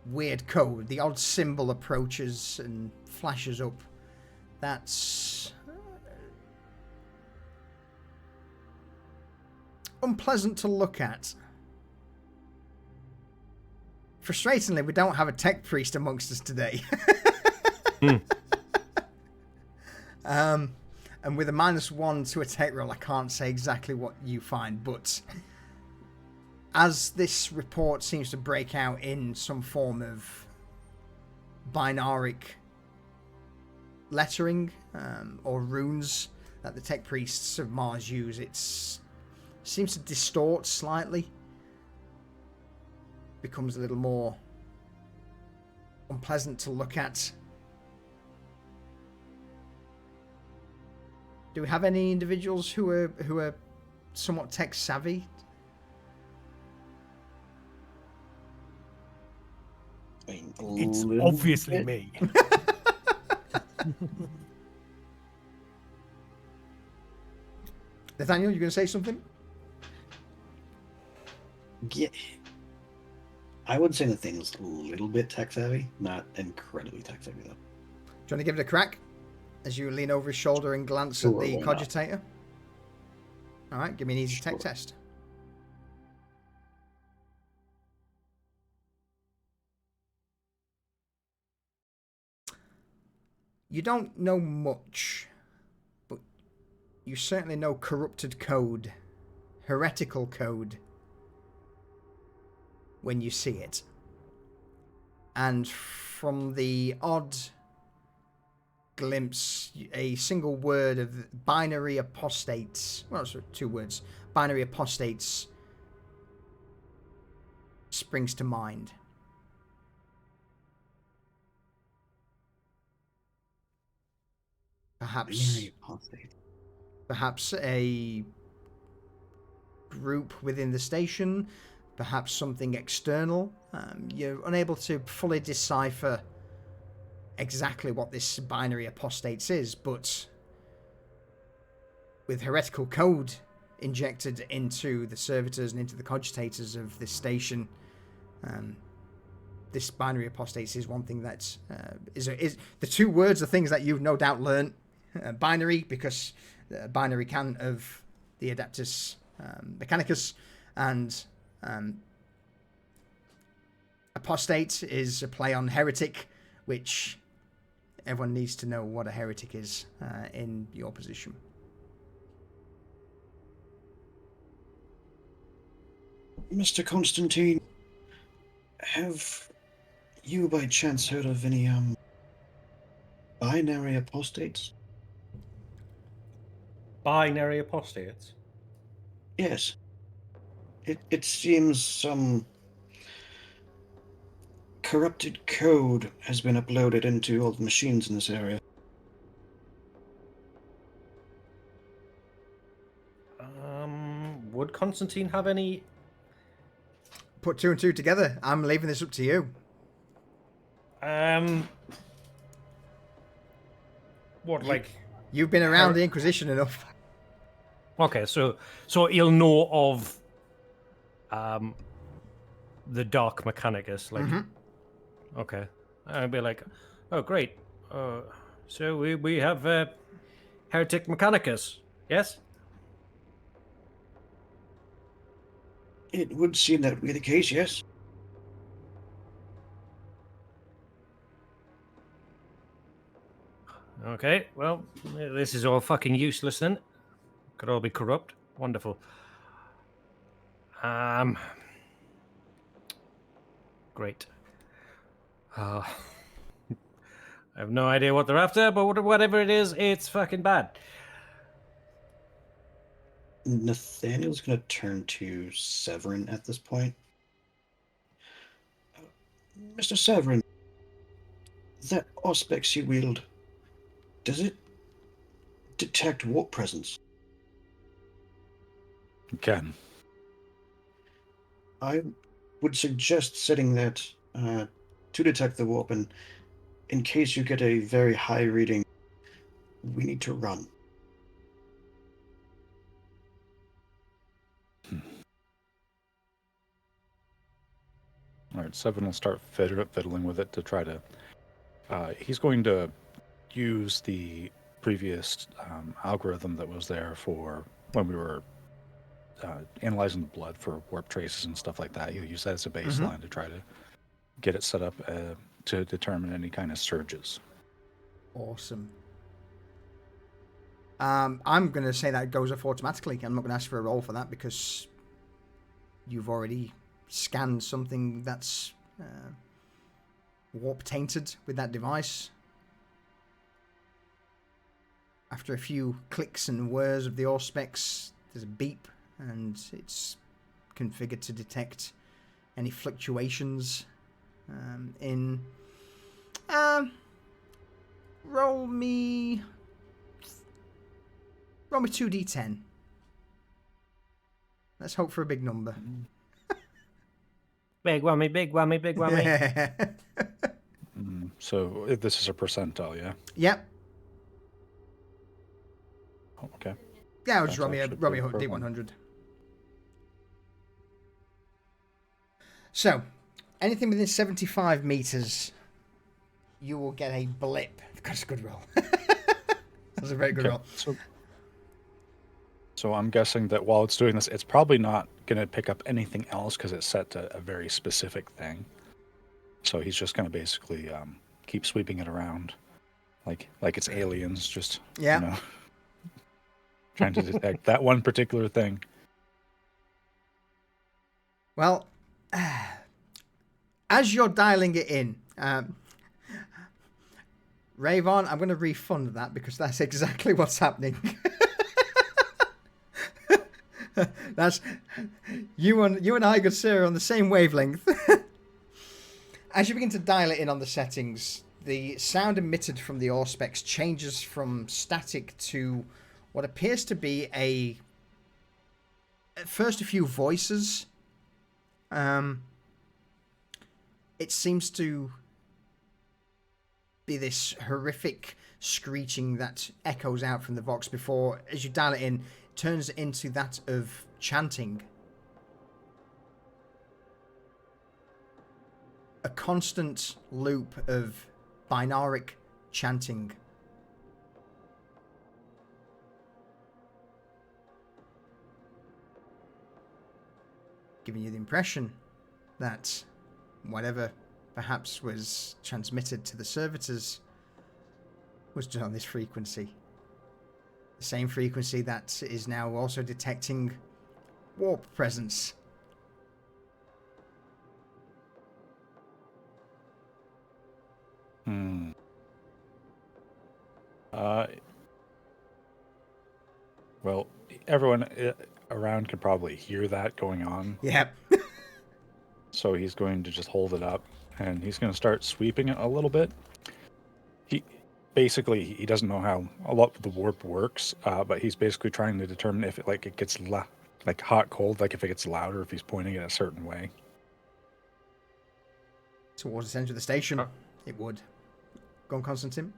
weird code. The odd symbol approaches and flashes up. That's unpleasant to look at. Frustratingly, we don't have a tech priest amongst us today. And with a -1 to a tech roll, I can't say exactly what you find, but as this report seems to break out in some form of binaric lettering or runes that the tech priests of Mars use, it seems to distort slightly. Becomes a little more unpleasant to look at. Do we have any individuals who are somewhat tech savvy? It's obviously me. Nathaniel, you going to say something? Yeah. I would say the thing's a little bit tech savvy, not incredibly tech savvy though. Do you want to give it a crack as you lean over his shoulder and glance Sure, at the why not? cogitator? All right, give me an easy tech Sure. test. You don't know much, but you certainly know corrupted code, heretical code, when you see it. And from the odd glimpse, a single word of binary apostates, well, sorry, 2 words, binary apostates springs to mind. Perhaps, apostate. perhaps a group within the station, perhaps something external. You're unable to fully decipher exactly what this binary apostates is, but with heretical code injected into the servitors and into the cogitators of this station, this binary apostates is one thing that is the two words are things that you've no doubt learned. Binary, because binary can of the Adeptus Mechanicus, and apostate is a play on heretic, which everyone needs to know what a heretic is in your position. Mr. Constantine, have you by chance heard of any binary apostates? Binary apostates? Yes. It seems some corrupted code has been uploaded into all the machines in this area. Would Constantine have any? Put two and two together. I'm leaving this up to you. What, like? You've been around the Inquisition enough. Okay, so he'll know of the Dark Mechanicus, like. Mm-hmm. Okay, I'd be like, oh great, so we have Heretic Mechanicus, yes? It would seem that would be the case, yes. Okay, well, this is all fucking useless then. Could all be corrupt. Wonderful. Great. I have no idea what they're after, but whatever it is, it's fucking bad. Nathaniel's going to turn to Severin at this point. Mr. Severin, that auspex you wield, does it detect warp presence? It can. I would suggest setting that to detect the warp, and in case you get a very high reading, we need to run. All right, Seven will start fiddling with it to try to. He's going to use the previous algorithm that was there for when we were analyzing the blood for warp traces and stuff like that. He'll use that as a baseline to try to get it set up to determine any kind of surges. Awesome. I'm going to say that goes off automatically. I'm not going to ask for a roll for that because you've already scanned something that's warp tainted with that device. After a few clicks and whirs of the auspex, there's a beep, and it's configured to detect any fluctuations in... Roll me 2d10. Let's hope for a big number. Big whammy, big whammy, big whammy. So this is a percentile, yeah? Yep. Oh, okay. Yeah, I'll just That's roll me a actually pretty D100. So, anything within 75 meters, you will get a blip. That's a good roll. That's a very good roll. So I'm guessing that while it's doing this, it's probably not going to pick up anything else because it's set to a very specific thing. So he's just going to basically keep sweeping it around, like it's aliens, just Yeah. you know, trying to detect that one particular thing. Well, as you're dialing it in, Rayvon, I'm going to refund that because that's exactly what's happening. That's you and I, good sir, are on the same wavelength. As you begin to dial it in on the settings, the sound emitted from the Auspex changes from static to what appears to be at first a few voices. It seems to be this horrific screeching that echoes out from the Vox before, as you dial it in, turns into that of chanting. A constant loop of binaric chanting. Giving you the impression that whatever perhaps was transmitted to the servitors was done on this frequency. The same frequency that is now also detecting warp presence. Well, everyone around can probably hear that going on. Yep. So he's going to just hold it up, and he's going to start sweeping it a little bit. He doesn't know how a lot of the warp works, but he's basically trying to determine if it gets like hot, cold, like if it gets louder, if he's pointing it a certain way. Towards the center of the station, it would. Go on, Constantine.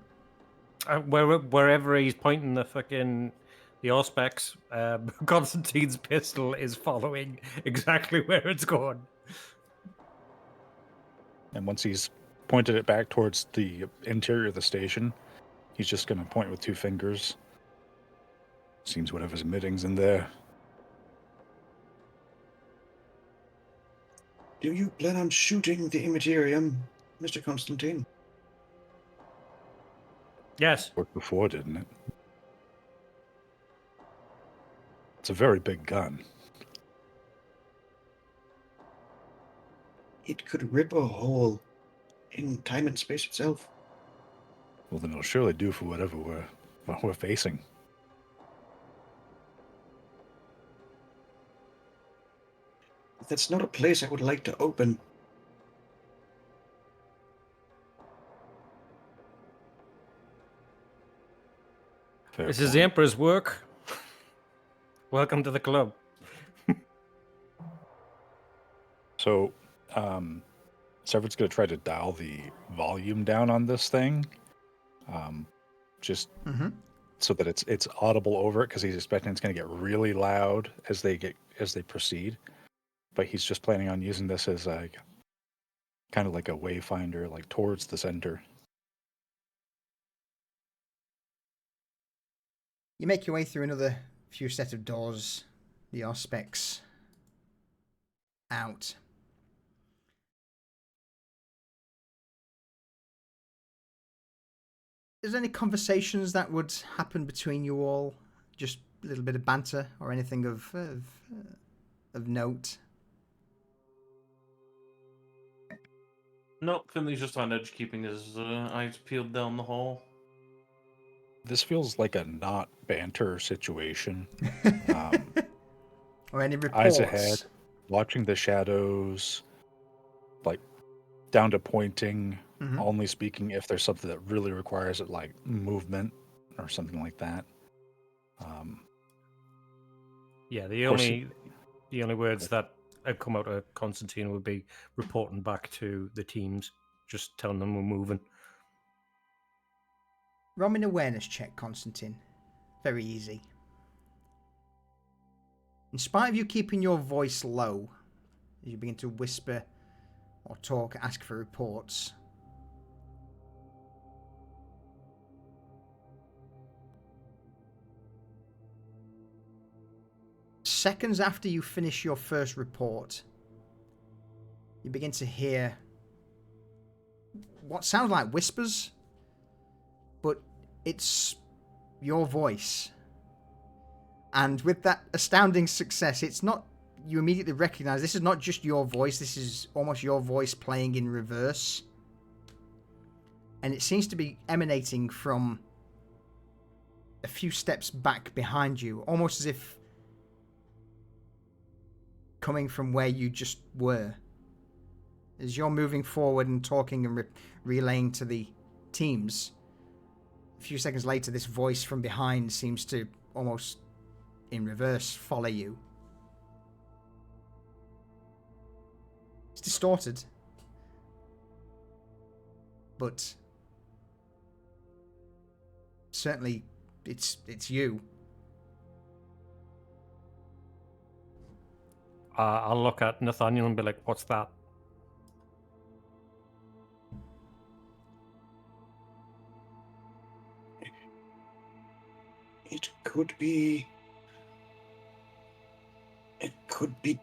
Wherever he's pointing the Auspex, Constantine's pistol is following exactly where it's going. And once he's pointed it back towards the interior of the station, he's just going to point with two fingers. Seems whatever's emitting's in there. Do you plan on shooting the Imperium, Mr. Constantine? Yes. Worked before, didn't it? It's a very big gun. It could rip a hole in time and space itself. Well, then it'll surely do for whatever we're facing. That's not a place I would like to open. Fair This is point. the Emperor's work. Welcome to the club. So, Severed's going to try to dial the volume down on this thing, just so that it's audible over it, because he's expecting it's going to get really loud as they proceed. But he's just planning on using this as a kind of like a wayfinder, like towards the center. You make your way through another few set of doors, the Auspex out. Is there any conversations that would happen between you all? Just a little bit of banter or anything of note? Nope, Finley's just on edge, keeping his eyes peeled down the hall. This feels like a not banter situation. Or any reports? Eyes ahead, watching the shadows, like down to pointing, only speaking if there's something that really requires it, like movement or something like that. Yeah, the only words that had come out of Constantine would be reporting back to the teams, just telling them we're moving. Roll me an awareness check, Constantine. Very easy. In spite of you keeping your voice low, as you begin to whisper or talk, ask for reports, seconds after you finish your first report, you begin to hear what sounds like whispers, but it's your voice. And with that astounding success, it's not, you immediately recognize this is not just your voice, this is almost your voice playing in reverse. And it seems to be emanating from a few steps back behind you, almost as if coming from where you just were. As you're moving forward and talking and relaying to the teams. A few seconds later, this voice from behind seems to almost in reverse follow you. It's distorted, but certainly it's you. I'll look at Nathaniel and be like, "What's that?" It could be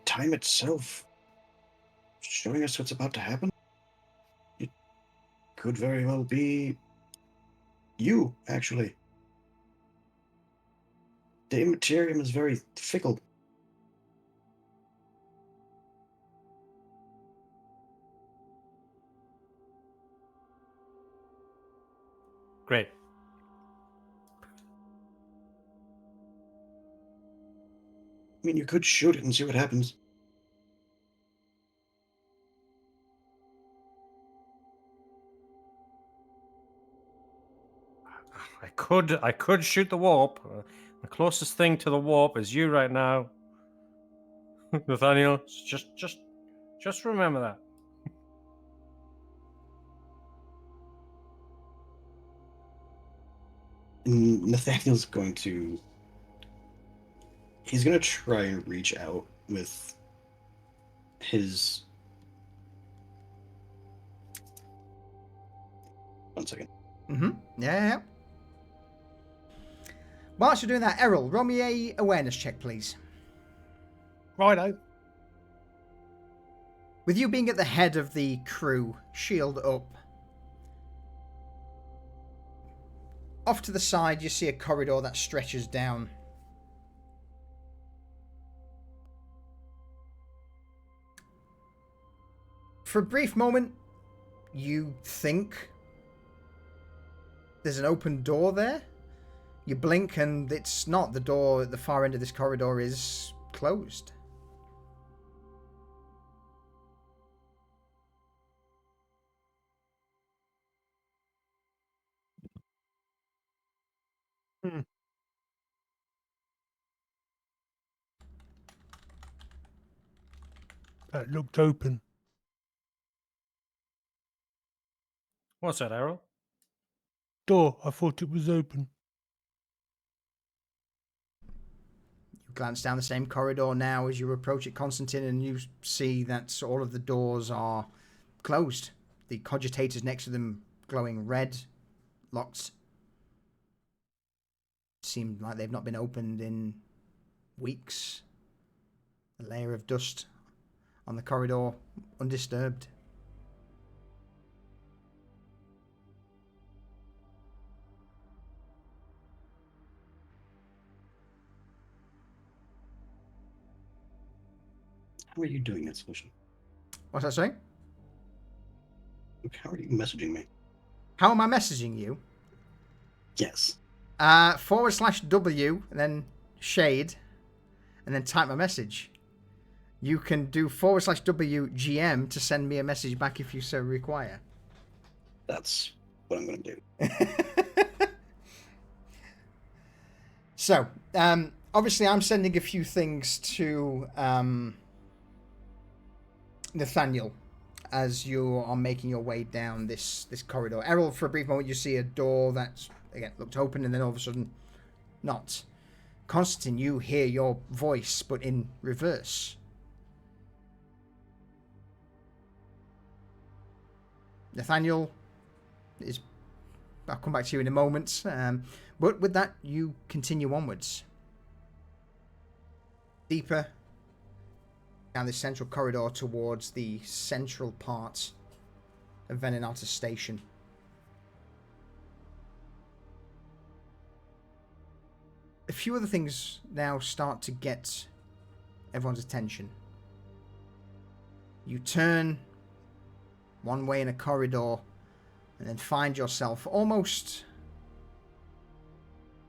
time itself showing us what's about to happen. It could very well be you, actually. The Imperium is very fickle. Great. I mean, you could shoot it and see what happens. I could shoot the warp. The closest thing to the warp is you right now, Nathaniel. Just remember that. And Nathaniel's going to... He's going to try and reach out with his... One second. Yeah. Whilst you're doing that, Errol, roll me a awareness check, please. Righto. With you being at the head of the crew, shield up, off to the side you see a corridor that stretches down. For a brief moment, you think there's an open door there. You blink and it's not. The door at the far end of this corridor is closed. That looked open. What's that, Errol? Door, I thought it was open. You glance down the same corridor now as you approach it, Constantine, and you see that all of the doors are closed. The cogitators next to them glowing red, locked. Seem like they've not been opened in weeks. A layer of dust on the corridor, undisturbed. How are you doing that, Solution? What's that saying? How are you messaging me? How am I messaging you? Yes. /W and then shade and then type my message. You can do /W GM to send me a message back if you so require. That's what I'm going to do. So, obviously I'm sending a few things to Nathaniel as you are making your way down this corridor. Errol, for a brief moment you see a door that's, again, looked open and then all of a sudden not. Constantine, you hear your voice but in reverse. Nathaniel is... I'll come back to you in a moment. But with that, you continue onwards. Deeper down this central corridor towards the central part of Venenatus Station. A few other things now start to get everyone's attention. You turn one way in a corridor and then find yourself almost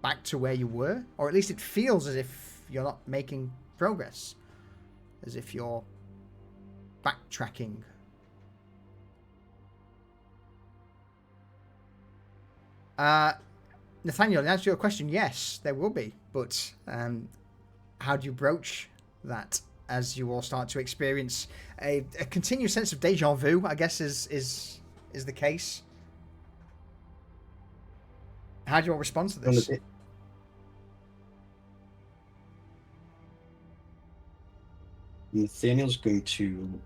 back to where you were, or at least it feels as if you're not making progress, as if you're backtracking. Nathaniel, to answer your question, yes, there will be. But how do you broach that as you all start to experience a continued sense of deja vu, I guess is the case? How do you all respond to this? Nathaniel's going to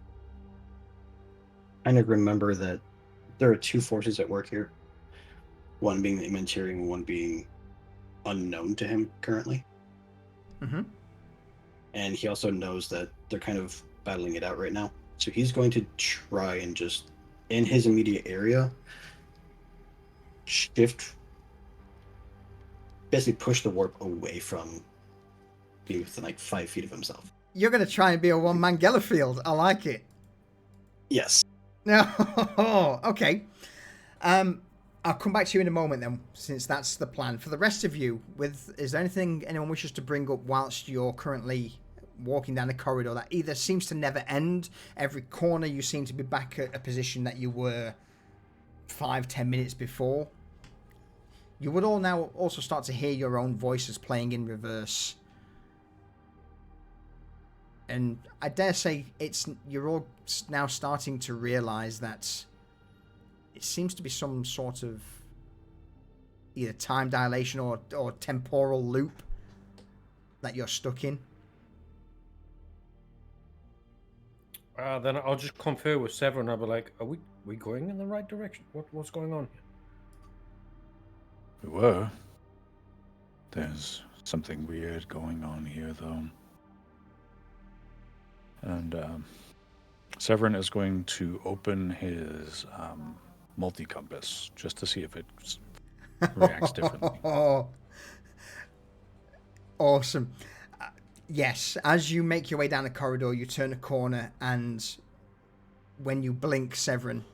kind of remember that there are two forces at work here. One being the Imperium, one being unknown to him currently. Mm-hmm. And he also knows that they're kind of battling it out right now. So he's going to try and just, in his immediate area, shift, basically push the warp away from being within like 5 feet of himself. You're going to try and be a one-man Gellerfield. I like it. Yes. No, okay. I'll come back to you in a moment then, since that's the plan. For the rest of you, is there anything anyone wishes to bring up whilst you're currently walking down a corridor that either seems to never end? Every corner you seem to be back at a position that you were 5-10 minutes before. You would all now also start to hear your own voices playing in reverse. And I dare say you're all now starting to realise that it seems to be some sort of either time dilation or temporal loop that you're stuck in. Then I'll just confer with Severin. I'll be like, are we going in the right direction? What's going on here? We were. There's something weird going on here, though. And Severin is going to open his multi-compass just to see if it reacts differently. Awesome. Yes, as you make your way down the corridor, you turn a corner, and when you blink, Severin,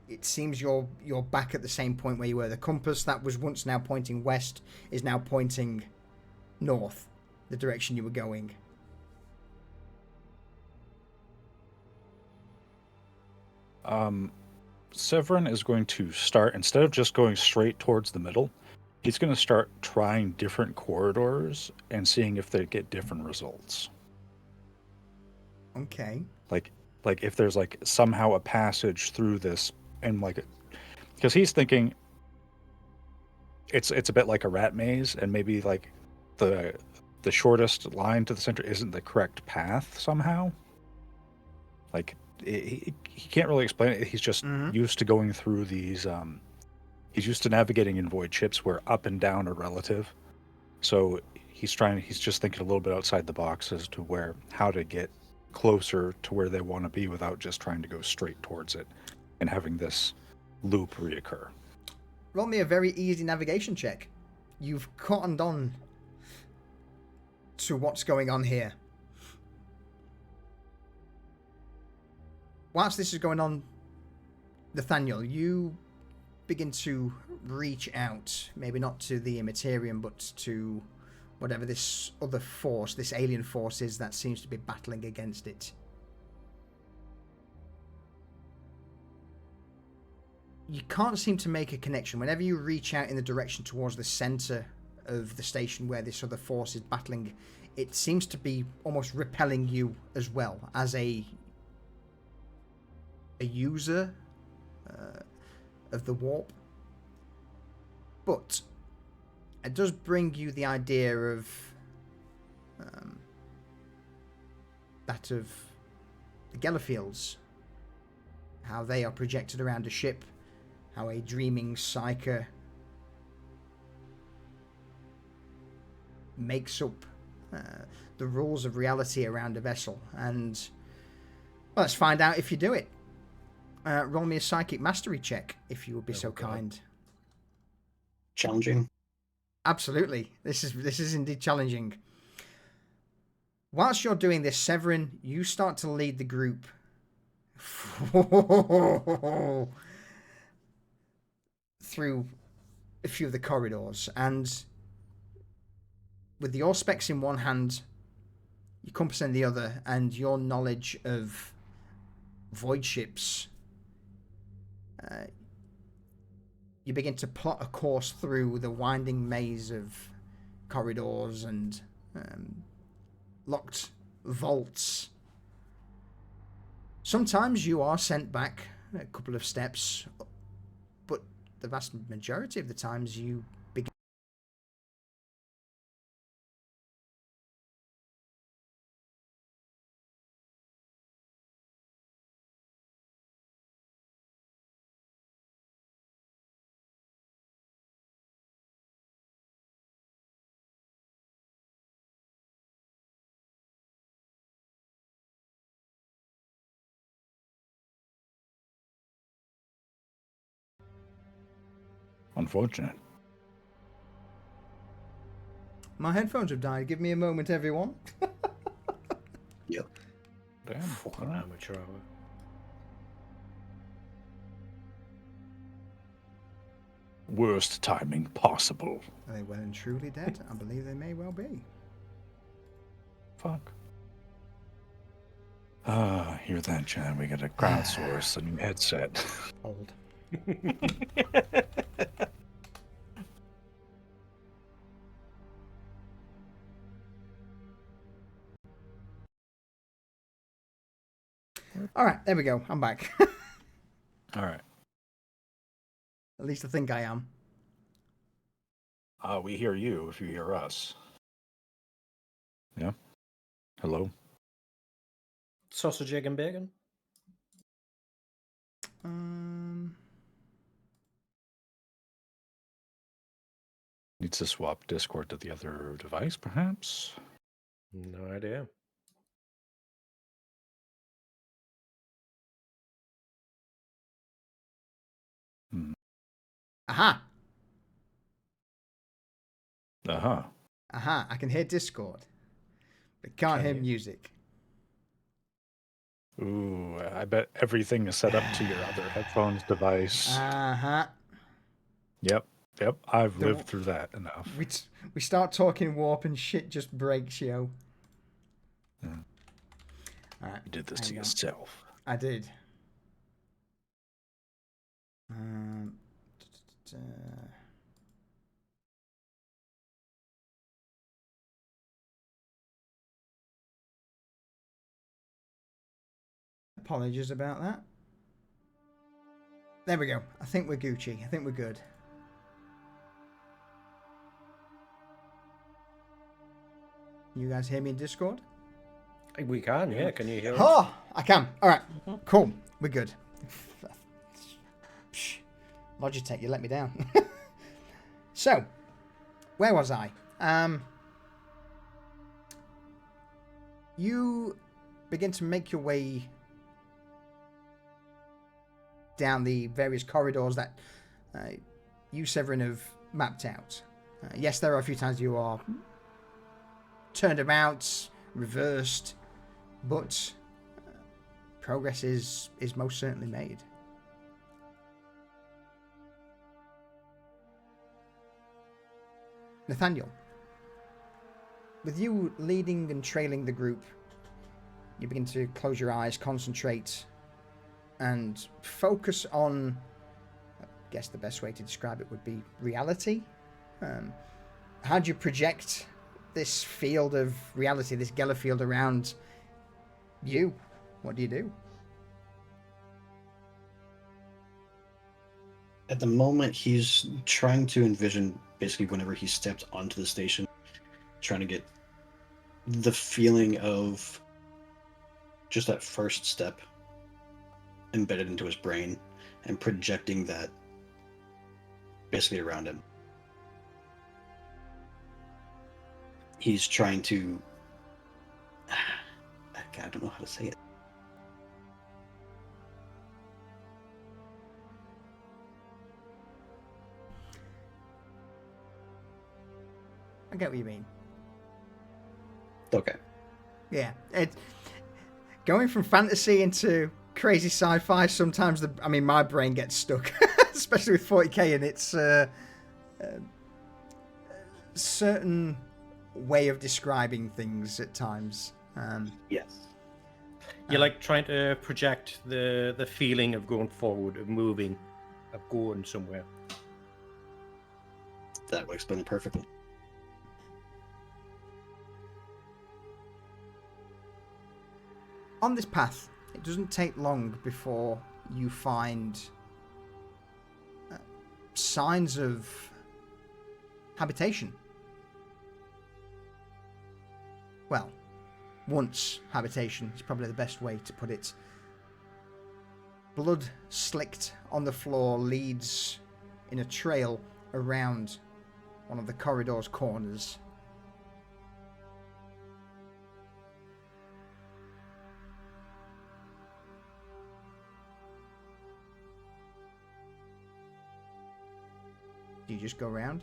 it seems you're back at the same point where you were. The compass that was once now pointing west is now pointing north, the direction you were going. Severin is going to start, instead of just going straight towards the middle, he's going to start trying different corridors and seeing if they get different results. Okay. Like if there's like somehow a passage through this, and like, because he's thinking it's a bit like a rat maze, and maybe like the shortest line to the center isn't the correct path somehow. Like he can't really explain it. He's just used to going through these. He's used to navigating in void ships where up and down are relative. So he's just thinking a little bit outside the box as to how to get closer to where they want to be without just trying to go straight towards it and having this loop reoccur. Roll me a very easy navigation check. You've cottoned on to what's going on here. Whilst this is going on, Nathaniel, you begin to reach out, maybe not to the Imperium, but to whatever this other force, this alien force is that seems to be battling against it. You can't seem to make a connection. Whenever you reach out in the direction towards the center of the station where this other force is battling, it seems to be almost repelling you as well, as a user of the warp. But it does bring you the idea of that of the Gellerfields, how they are projected around a ship, how a dreaming psyker makes up the rules of reality around a vessel. And well, let's find out if you do it. Roll me a psychic mastery check, if you would be so kind. Challenging. Absolutely. This is indeed challenging. Whilst you're doing this, Severin, you start to lead the group through a few of the corridors, and with your specs in one hand, your compass in the other, and your knowledge of void ships, you begin to plot a course through the winding maze of corridors and locked vaults. Sometimes you are sent back a couple of steps, but the vast majority of the times you begin. Unfortunate. My headphones have died. Give me a moment, everyone. Yep. Damn. Fucking alright. amateur hour. Worst timing possible. Are they well and truly dead? I believe they may well be. Fuck. Ah, hear that, Chad? We got to crowdsource a new headset. Old. All right, there we go. I'm back. All right. At least I think I am. We hear you if you hear us. Yeah. Hello. Sausage, egg, and bacon. Needs to swap Discord to the other device, perhaps? No idea. Aha! Uh-huh. Aha! I can hear Discord, but can't hear music. Ooh, I bet everything is set up to your other headphones device. Uh-huh. Yep. I've lived through that enough. We start talking warp and shit just breaks, yo. Yeah. All right. You did this hang to on. yourself. I did. Apologies about that. There we go. I think we're Gucci. I think we're good. You guys hear me in Discord? We can, yeah. Can you hear us? Oh, I can. All right. Cool. We're good. Psh, Logitech, you let me down. So, where was I? You begin to make your way down the various corridors that you, Severin, have mapped out. Yes, there are a few times you are turned about, reversed, but progress is most certainly made. Nathaniel, with you leading and trailing the group, you begin to close your eyes, concentrate, and focus on, I guess the best way to describe it would be reality. How do you project this field of reality, this Geller field around you? What do you do? At the moment, he's trying to envision basically whenever he stepped onto the station, trying to get the feeling of just that first step embedded into his brain and projecting that basically around him. He's trying to... I don't know how to say it. I get what you mean. Okay. Yeah, going from fantasy into crazy sci-fi. Sometimes my brain gets stuck, especially with 40k and its certain way of describing things at times. Yes. You're like trying to project the feeling of going forward, of moving, of going somewhere. That would explain it perfectly. On this path, it doesn't take long before you find signs of habitation. Well, once habitation is probably the best way to put it. Blood slicked on the floor leads in a trail around one of the corridor's corners. Do you just go around?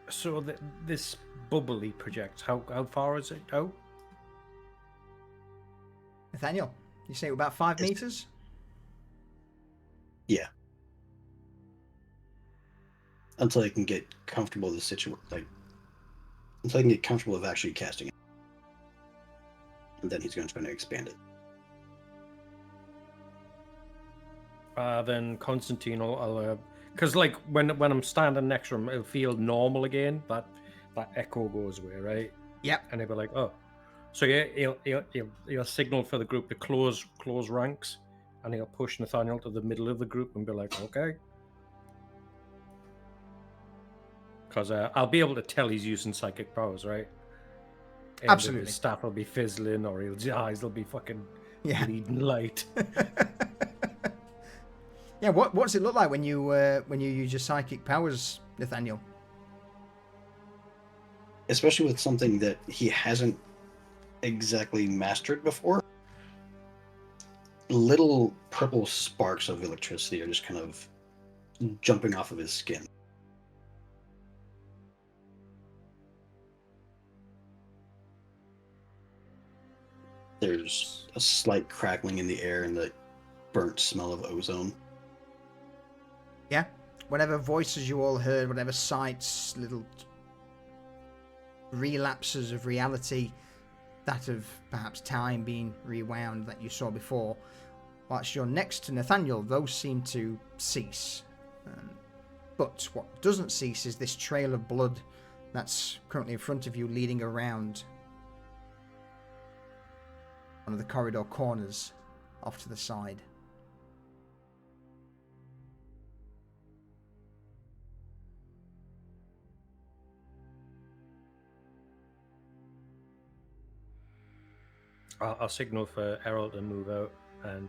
So this bubble he projects, how far is it out? Nathaniel, you say about 5 Yes. meters? Yeah. Until I can get comfortable with the situation, until I can get comfortable with actually casting it. And then he's going to try to expand it. Then Constantine will, because like when I'm standing next to him, it'll feel normal again. That echo goes away, right? Yep. And he'll be like, oh, so yeah, he'll signal for the group to close ranks, and he'll push Nathaniel to the middle of the group and be like, okay. Because I'll be able to tell he's using psychic powers, right? And Absolutely. His staff will be fizzling, or his eyes will be fucking bleeding light. Yeah, what's it look like when you use your psychic powers, Nathaniel? Especially with something that he hasn't exactly mastered before. Little purple sparks of electricity are just kind of jumping off of his skin. There's a slight crackling in the air and the burnt smell of ozone. Yeah? Whatever voices you all heard, whatever sights, little relapses of reality, that of perhaps time being rewound that you saw before, whilst you're next to Nathaniel, those seem to cease. But what doesn't cease is this trail of blood that's currently in front of you leading around one of the corridor corners off to the side. I'll signal for Errol to move out and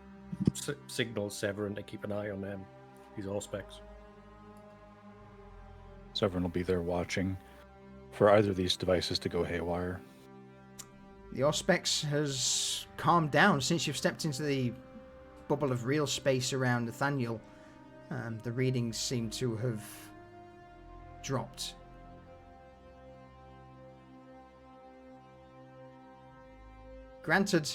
signal Severin to keep an eye on them. He's all specs. Severin will be there watching for either of these devices to go haywire. The Auspex has calmed down since you've stepped into the bubble of real space around Nathaniel. The readings seem to have dropped. Granted,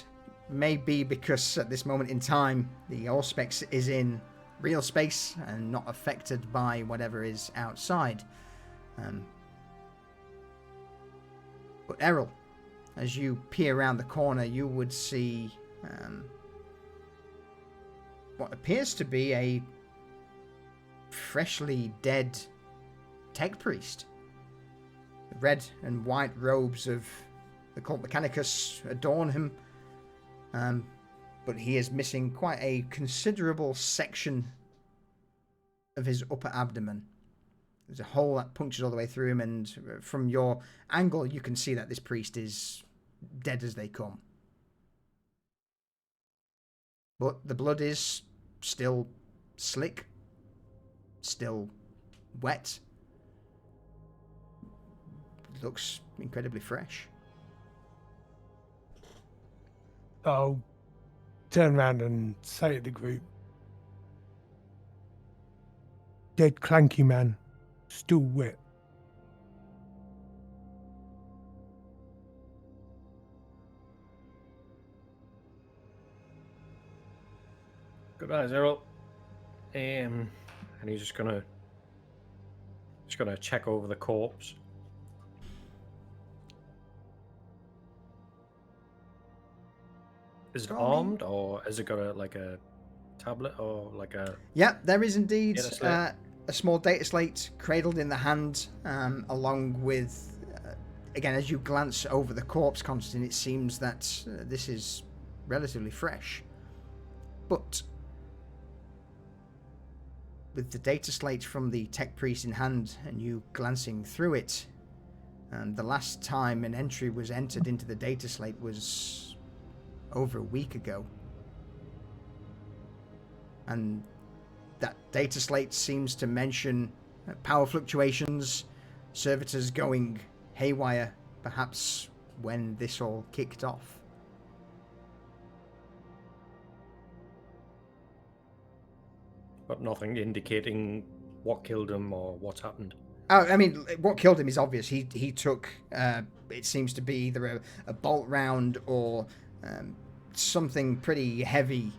maybe because at this moment in time the Auspex is in real space and not affected by whatever is outside. But Errol, as you peer around the corner, you would see what appears to be a freshly dead tech priest. The red and white robes of the Cult Mechanicus adorn him, but he is missing quite a considerable section of his upper abdomen. There's a hole that punctures all the way through him, and from your angle you can see that this priest is dead as they come. But the blood is still slick, still wet, looks incredibly fresh. I'll turn around and say to the group, dead clanky man, still wet. Good eyes, Errol. And he's just gonna check over the corpse. Is it armed, or has it got a tablet or like a... Yeah, there is indeed Data slate. a small data slate cradled in the hand, along with, again, as you glance over the corpse, Constantine, it seems that this is relatively fresh. But with the data slate from the tech priest in hand and you glancing through it, and the last time an entry was entered into the data slate was over a week ago. And that data slate seems to mention power fluctuations, servitors going haywire, perhaps when this all kicked off. But nothing indicating what killed him or what's happened. Oh, I mean, what killed him is obvious. He took, it seems to be either a bolt round or something pretty heavy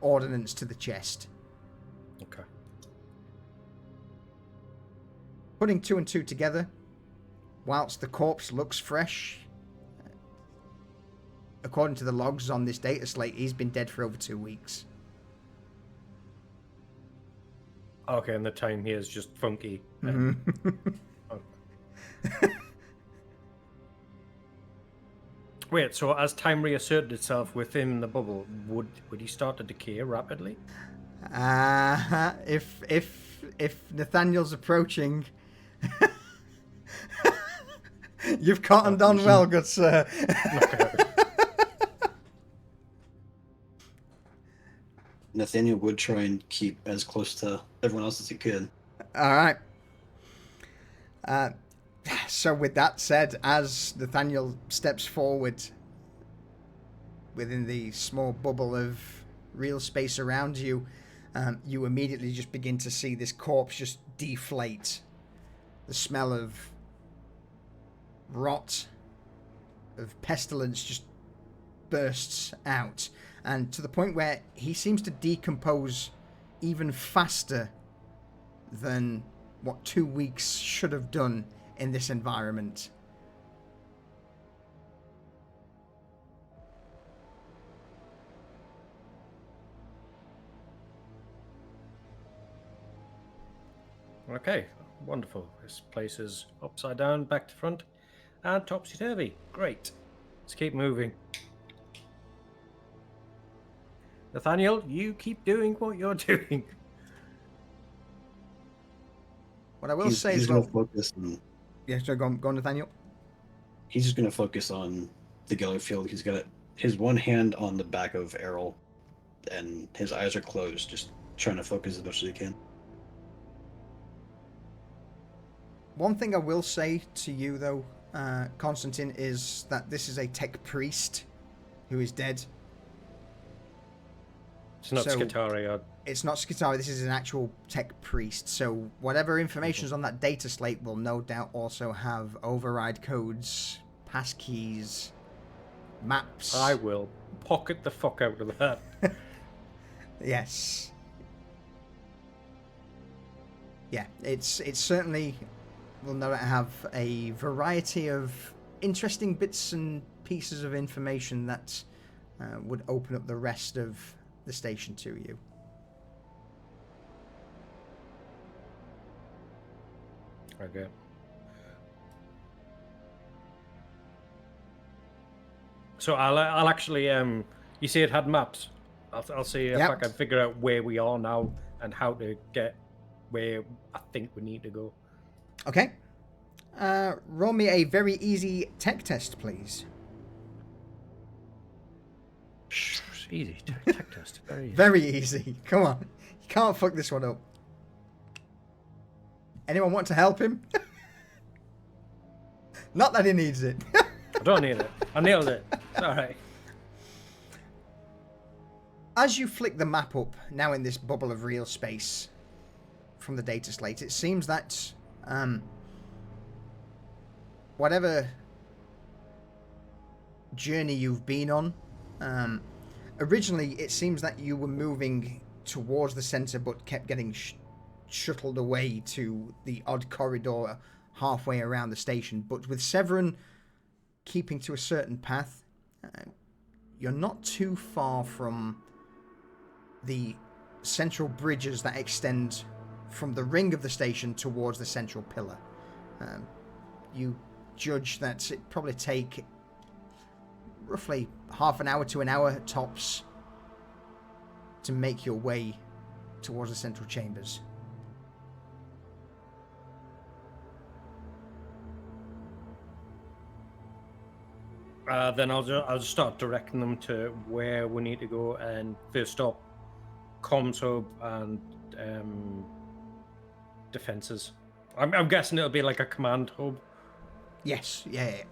ordnance to the chest. Okay. Putting 2 and 2 together, whilst the corpse looks fresh, according to the logs on this data slate, he's been dead for over 2 weeks. Okay, and the time here is just funky. Mm-hmm. Okay. Wait, so as time reasserted itself within the bubble, would he start to decay rapidly? If Nathaniel's approaching, you've cottoned on well, good sir. Nathaniel would try and keep as close to everyone else as he could. All right. So with that said, as Nathaniel steps forward within the small bubble of real space around you, you immediately just begin to see this corpse just deflate. The smell of rot, of pestilence just bursts out. And to the point where he seems to decompose even faster than what 2 weeks should have done in this environment. Okay, wonderful. This place is upside down, back to front, and topsy-turvy. Great. Let's keep moving. Nathaniel, you keep doing what you're doing. What I will say is, gonna focus on, yeah, so go on, Nathaniel. he's just going to focus on the Geller field. He's got his one hand on the back of Errol, and his eyes are closed, just trying to focus as much as he can. One thing I will say to you, though, Constantine, is that this is a tech priest who is dead. It's not Skitaria. It's not Skitaria, this is an actual tech priest. So whatever information's on that data slate will no doubt also have override codes, passkeys, maps. I will pocket the fuck out of that. Yes. Yeah, it's certainly will no doubt have a variety of interesting bits and pieces of information that would open up the rest of the station to you. Okay. So I'll actually you say it had maps. I'll see if I can figure out where we are now and how to get where I think we need to go. Okay. Roll me a very easy tech test, please. Easy. Tech test. Very easy. Very easy. Come on. You can't fuck this one up. Anyone want to help him? Not that he needs it. I don't need it. I nailed it. All right. As you flick the map up, now in this bubble of real space from the data slate, it seems that whatever journey you've been on, originally it seems that you were moving towards the center but kept getting shuttled away to the odd corridor halfway around the station. But with Severin keeping to a certain path, you're not too far from the central bridges that extend from the ring of the station towards the central pillar. You judge that it probably take roughly half an hour to an hour tops to make your way towards the central chambers. Then I'll just start directing them to where we need to go, and first stop, comms hub and defenses. I'm guessing it'll be like a command hub. Yes, yeah.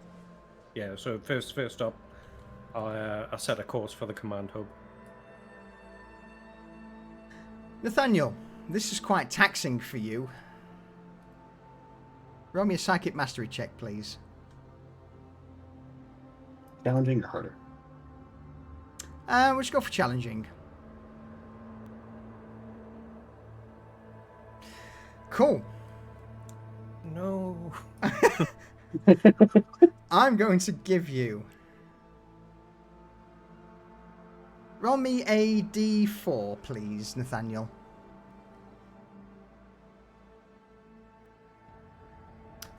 Yeah. So first stop, I set a course for the command hub. Nathaniel, this is quite taxing for you. Roll me a psychic mastery check, please. Challenging or harder? We'll just go for challenging. Cool. No. I'm going to give you... Roll me a d4, please, Nathaniel.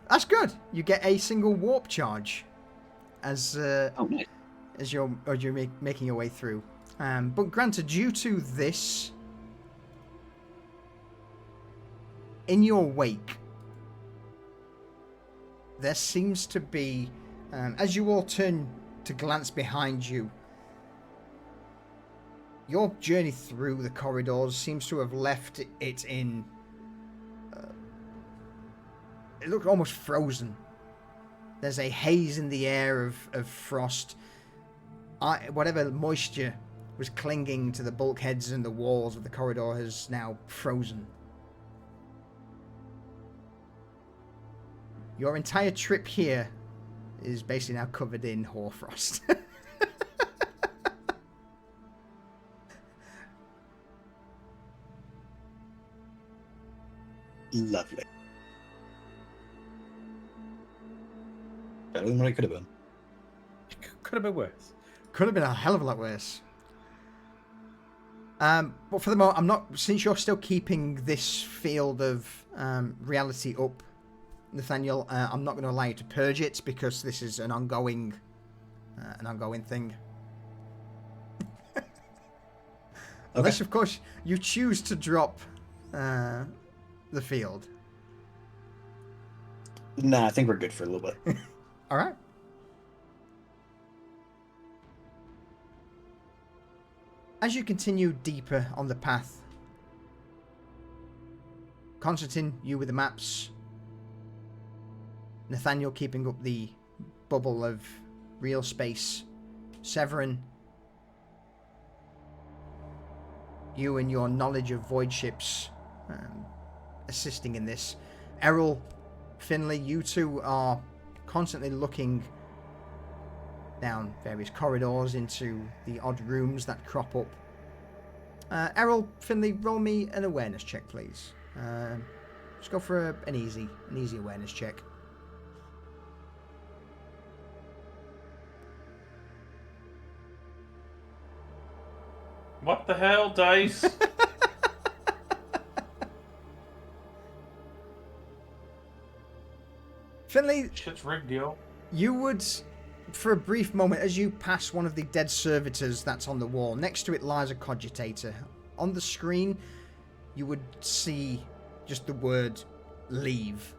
That's good. You get a single warp charge as Nice. as you're making your way through. But granted, due to this, in your wake, there seems to be, as you all turn to glance behind you, your journey through the corridors seems to have left it in... it looked almost frozen. There's a haze in the air of frost. Whatever moisture was clinging to the bulkheads and the walls of the corridor has now frozen. Your entire trip here is basically now covered in hoarfrost. Lovely. Better than what it could have been. Could have been worse. Could have been a hell of a lot worse. But for the moment, I'm not... Since you're still keeping this field of reality up, Nathaniel, I'm not going to allow you to purge it because this is an ongoing thing. Unless, of course, you choose to drop the field. Nah, I think we're good for a little bit. All right. As you continue deeper on the path, Constantine, you with the maps, Nathaniel keeping up the bubble of real space, Severin, you and your knowledge of void ships assisting in this, Errol, Finley, you two are constantly looking down various corridors into the odd rooms that crop up. Errol, Finley, roll me an awareness check, please. Just go for an easy awareness check. What the hell, dice? Finley, Shit's rigged, yo. you would, for a brief moment, as you pass one of the dead servitors that's on the wall, next to it lies a cogitator. On the screen, you would see just the word leave.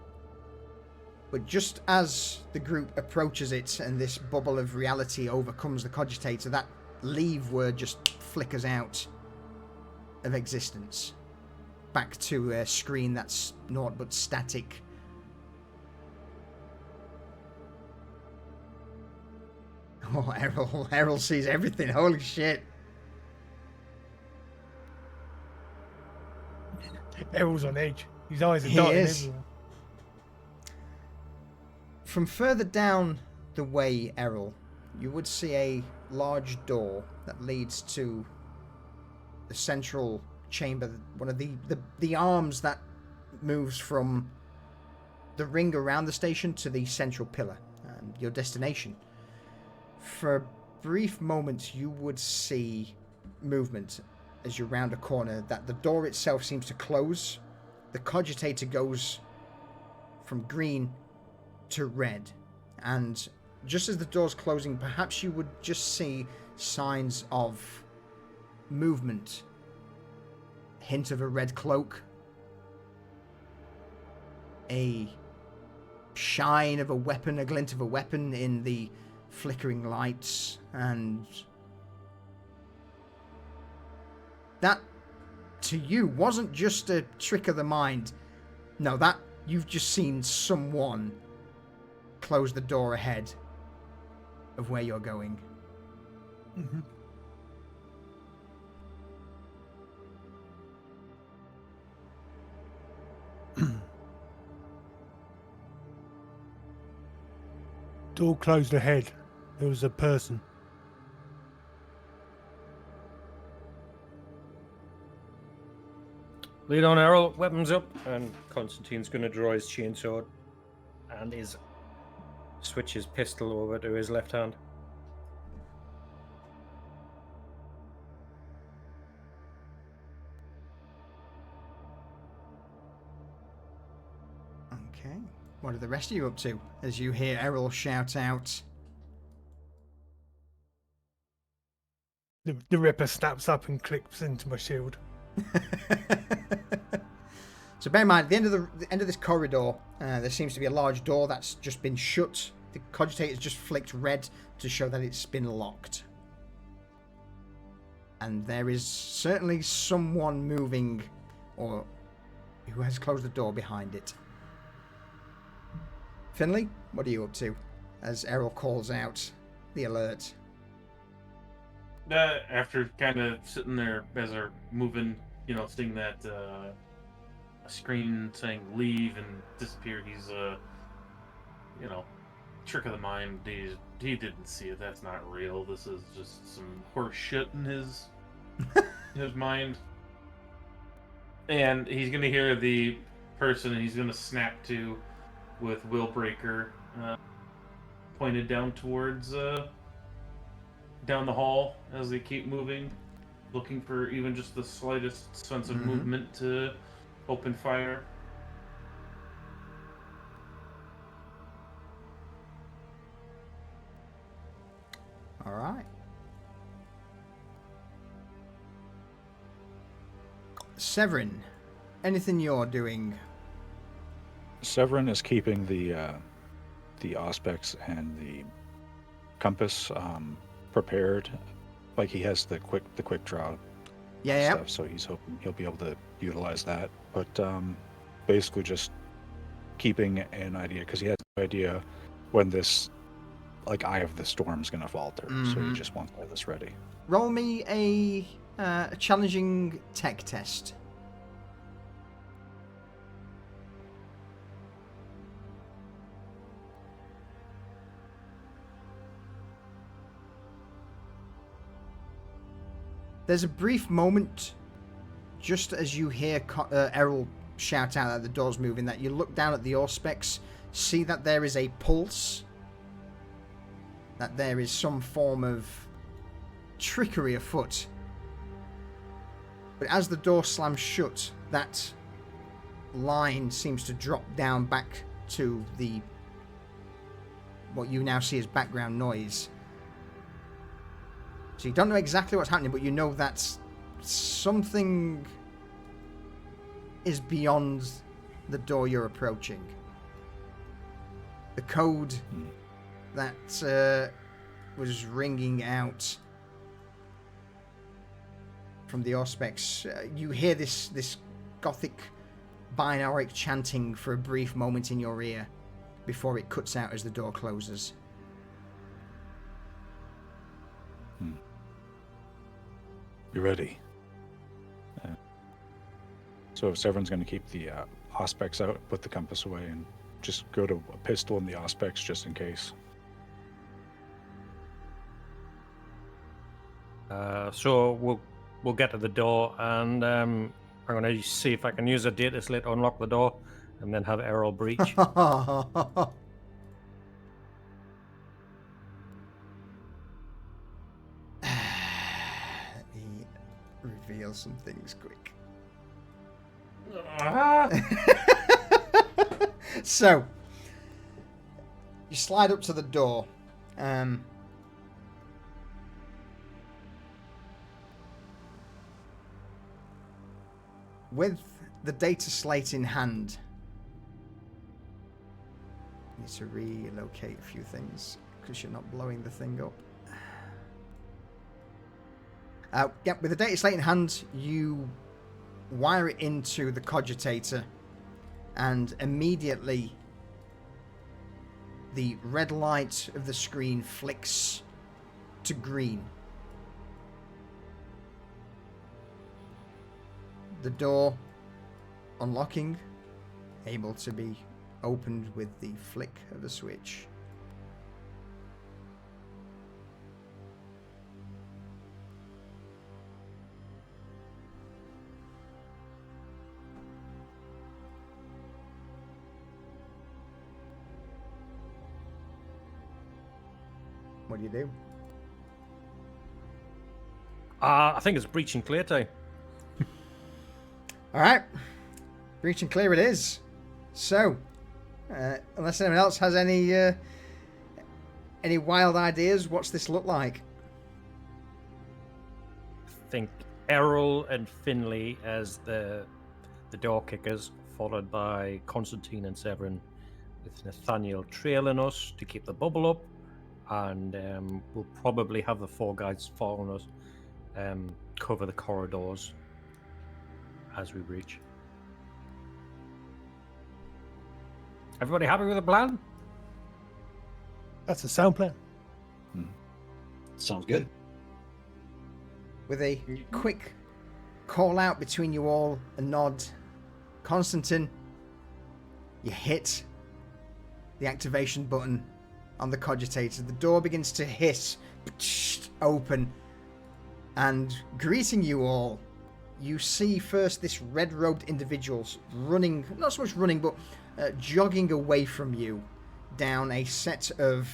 But just as the group approaches it and this bubble of reality overcomes the cogitator, that leave word just flickers out of existence. Back to a screen that's naught but static. Oh, Errol sees everything. Holy shit. Errol's on edge. His eyes are He darting is. everywhere. From further down the way, Errol, you would see a large door that leads to the central chamber, one of the arms that moves from the ring around the station to the central pillar, your destination. For a brief moment, you would see movement as you round a corner, that the door itself seems to close. The cogitator goes from green to red. And just as the door's closing, perhaps you would just see signs of movement. Hint of a red cloak. A shine of a weapon, a glint of a weapon in the flickering lights, and that to you wasn't just a trick of the mind. No, that you've just seen someone close the door ahead of where you're going. Mm-hmm. Door closed ahead. There was a person. Lead on, Errol. Weapons up. And Constantine's going to draw his chainsword and switch his pistol over to his left hand. Okay. What are the rest of you up to as you hear Errol shout out? The Ripper snaps up and clicks into my shield. So bear in mind, at the end of this corridor, there seems to be a large door that's just been shut. The cogitator's just flicked red to show that it's been locked. And there is certainly someone moving, or who has closed the door behind it. Finley, what are you up to as Errol calls out the alert? After kind of sitting there as they're moving, seeing that a screen saying leave and disappear, he's trick of the mind. He didn't see it. That's not real. This is just some horse shit in his mind. And he's gonna hear the person, and he's gonna snap to with Willbreaker pointed down towards down the hall as they keep moving, looking for even just the slightest sense of movement to open fire. All right. Severin, anything you're doing? Severin is keeping the auspex and the compass prepared. Like he has the quick draw Yeah. stuff, so he's hoping he'll be able to utilize that. But basically just keeping an idea, because he has no idea when this eye of the storm is going to falter. So he just wants to have this ready. Roll me a challenging tech test. There's a brief moment, just as you hear Errol shout out that the door's moving, that you look down at the auspex, see that there is a pulse, that there is some form of trickery afoot. But as the door slams shut, that line seems to drop down back to what you now see as background noise. So you don't know exactly what's happening, but you know that something is beyond the door you're approaching. The code that was ringing out from the auspex, you hear this gothic binaric chanting for a brief moment in your ear before it cuts out as the door closes. You ready? So Severin's going to keep the auspex out, put the compass away, and just go to a pistol in the auspex just in case. So we'll get to the door, and I'm going to see if I can use a data slit to unlock the door, and then have Errol breach. Let me reveal reveal some things quick. So, you slide up to the door. With the data slate in hand, I need to relocate a few things because you're not blowing the thing up. With the data slate in hand, you wire it into the cogitator, and immediately the red light of the screen flicks to green. The door unlocking, able to be opened with the flick of a switch. What do you do? I think it's breach and clear time. All right, breach and clear it is. So, unless anyone else has any wild ideas, what's this look like? I think Errol and Finley as the door kickers, followed by Constantine and Severin, with Nathaniel trailing us to keep the bubble up, and we'll probably have the 4 guys following us, cover the corridors as we reach. Everybody happy with the plan? That's a sound plan. Sounds good. With a quick call out between you all, a nod, Constantine, you hit the activation button on the cogitator. The door begins to hiss open, and greeting you all, you see first this red-robed individuals running, not so much running, but jogging away from you down a set of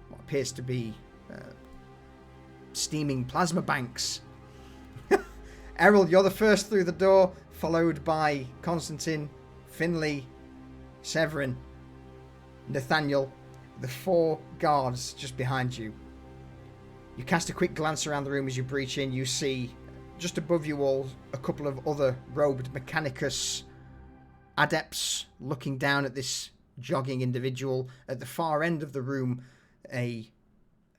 what appears to be steaming plasma banks. Errol, you're the first through the door, followed by Constantine, Finley, Severin, Nathaniel, the 4 guards just behind you. You cast a quick glance around the room as you breach in. You see, just above you all, a couple of other robed Mechanicus adepts looking down at this jogging individual. At the far end of the room, a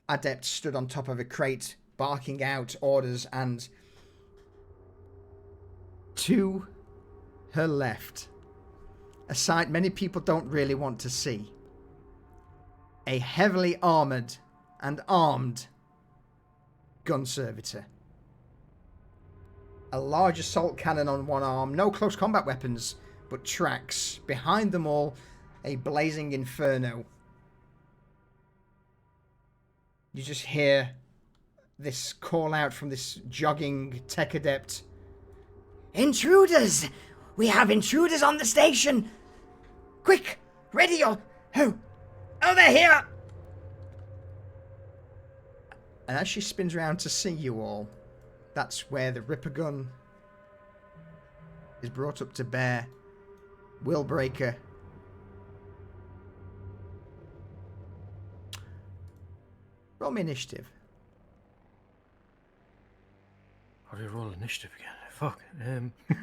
adept stood on top of a crate, barking out orders, and to her left, a sight many people don't really want to see, a heavily armoured and armed gun servitor. A large assault cannon on one arm, no close combat weapons, but tracks. Behind them all, a blazing inferno. You just hear this call out from this jogging tech adept. Intruders! We have intruders on the station! Quick! Ready your... Oh, they're here! And as she spins around to see you all, that's where the Ripper gun is brought up to bear. Willbreaker. Roll me initiative. How do you roll initiative again? Fuck.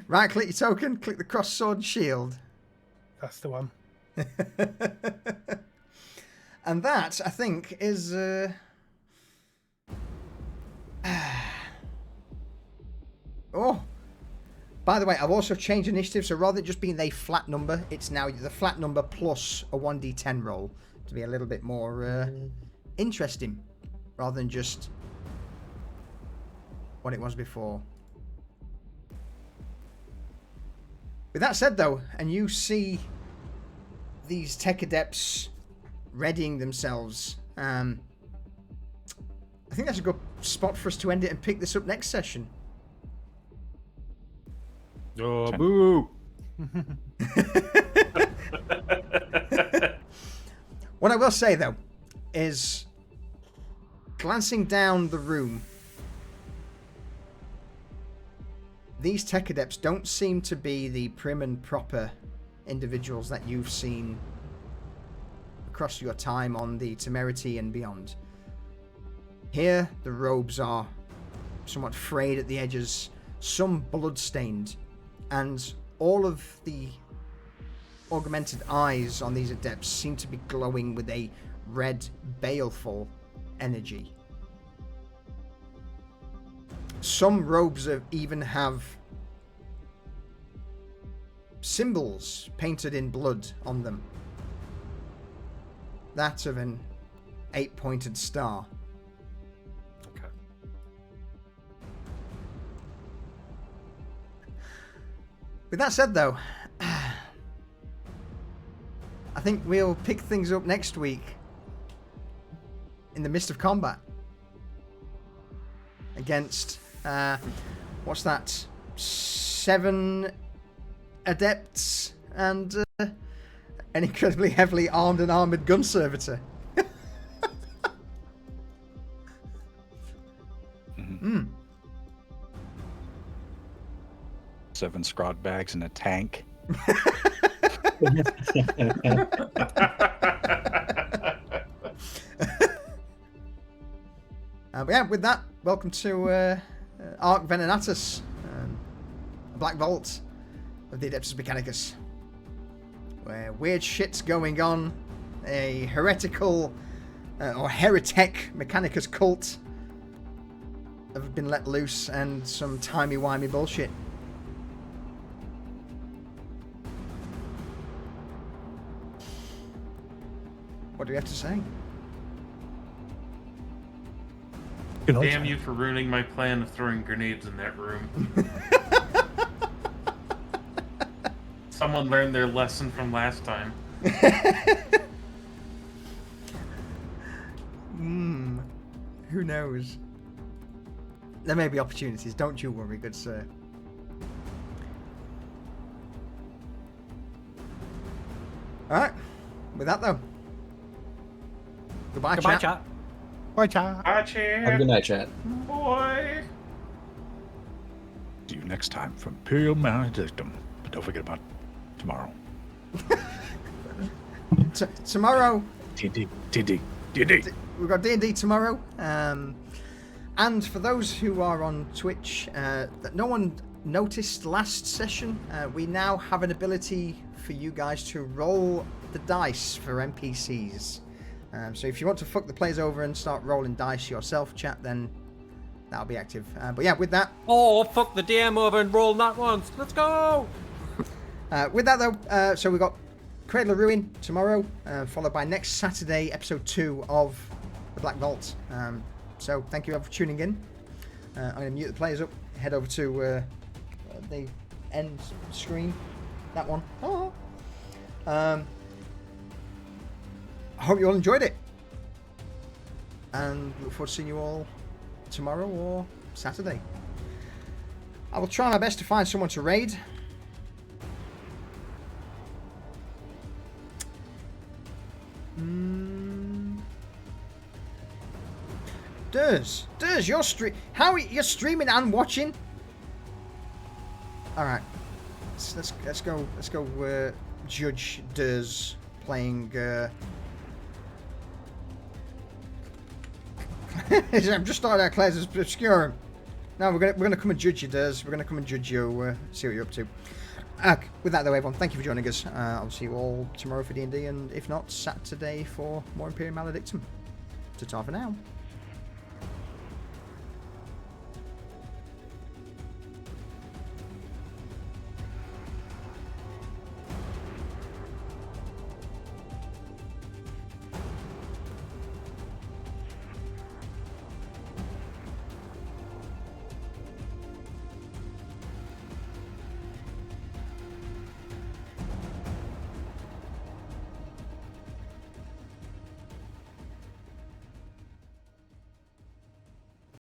Right click your token, click the cross sword and shield. That's the one. And that, I think, is... Oh, by the way, I've also changed initiative, so rather than just being a flat number, it's now the flat number plus a 1d10 roll to be a little bit more interesting, rather than just what it was before. With that said, though, and you see these tech adepts readying themselves, I think that's a good spot for us to end it and pick this up next session. Oh, boo! What I will say, though, is glancing down the room, these tech adepts don't seem to be the prim and proper individuals that you've seen across your time on the Temerity and beyond. Here, the robes are somewhat frayed at the edges, some blood-stained, and all of the augmented eyes on these adepts seem to be glowing with a red, baleful energy. Some robes even have symbols painted in blood on them. That of an 8-pointed star. Okay. With that said, though, I think we'll pick things up next week in the midst of combat against what's that? 7 adepts and an incredibly heavily armed and armored gun servitor. 7 scrod bags and a tank. But yeah, with that, welcome to Ark Venenatus, a black vault of the Adeptus Mechanicus, where weird shit's going on, a heretical or heretic Mechanicus cult have been let loose, and some timey-wimey bullshit. What do we have to say? Damn you for ruining my plan of throwing grenades in that room. Someone learned their lesson from last time. Who knows? There may be opportunities, don't you worry, good sir. Alright, with that though. Goodbye, Goodbye, chat. chat. Bye, chat. Hi, Chan. Have a good night, chat. Boy. See you next time from Imperium Maledictum. But don't forget about tomorrow. Tomorrow, D&D. we've got D&D tomorrow. And for those who are on Twitch, that no one noticed last session, we now have an ability for you guys to roll the dice for NPCs. So if you want to fuck the players over and start rolling dice yourself, chat, then that'll be active. But yeah, with that... Oh, fuck the DM over and roll that once. Let's go! With that though, so we've got Cradle of Ruin tomorrow, followed by next Saturday, episode 2 of The Black Vault. So thank you for tuning in. I'm going to mute the players up, head over to the end screen, that one. I hope you all enjoyed it, and look forward to seeing you all tomorrow or Saturday. I will try my best to find someone to raid. Durs, you're you're streaming and watching? All right, let's go. Judge Durs playing. I'm just starting out Claire's obscure. Now we're gonna come and judge you, Durs. We're gonna come and judge you. See what you're up to. With that though, everyone, thank you for joining us. I'll see you all tomorrow for D&D, and if not, Saturday for more Imperium Maledictum. Ta-ta for now.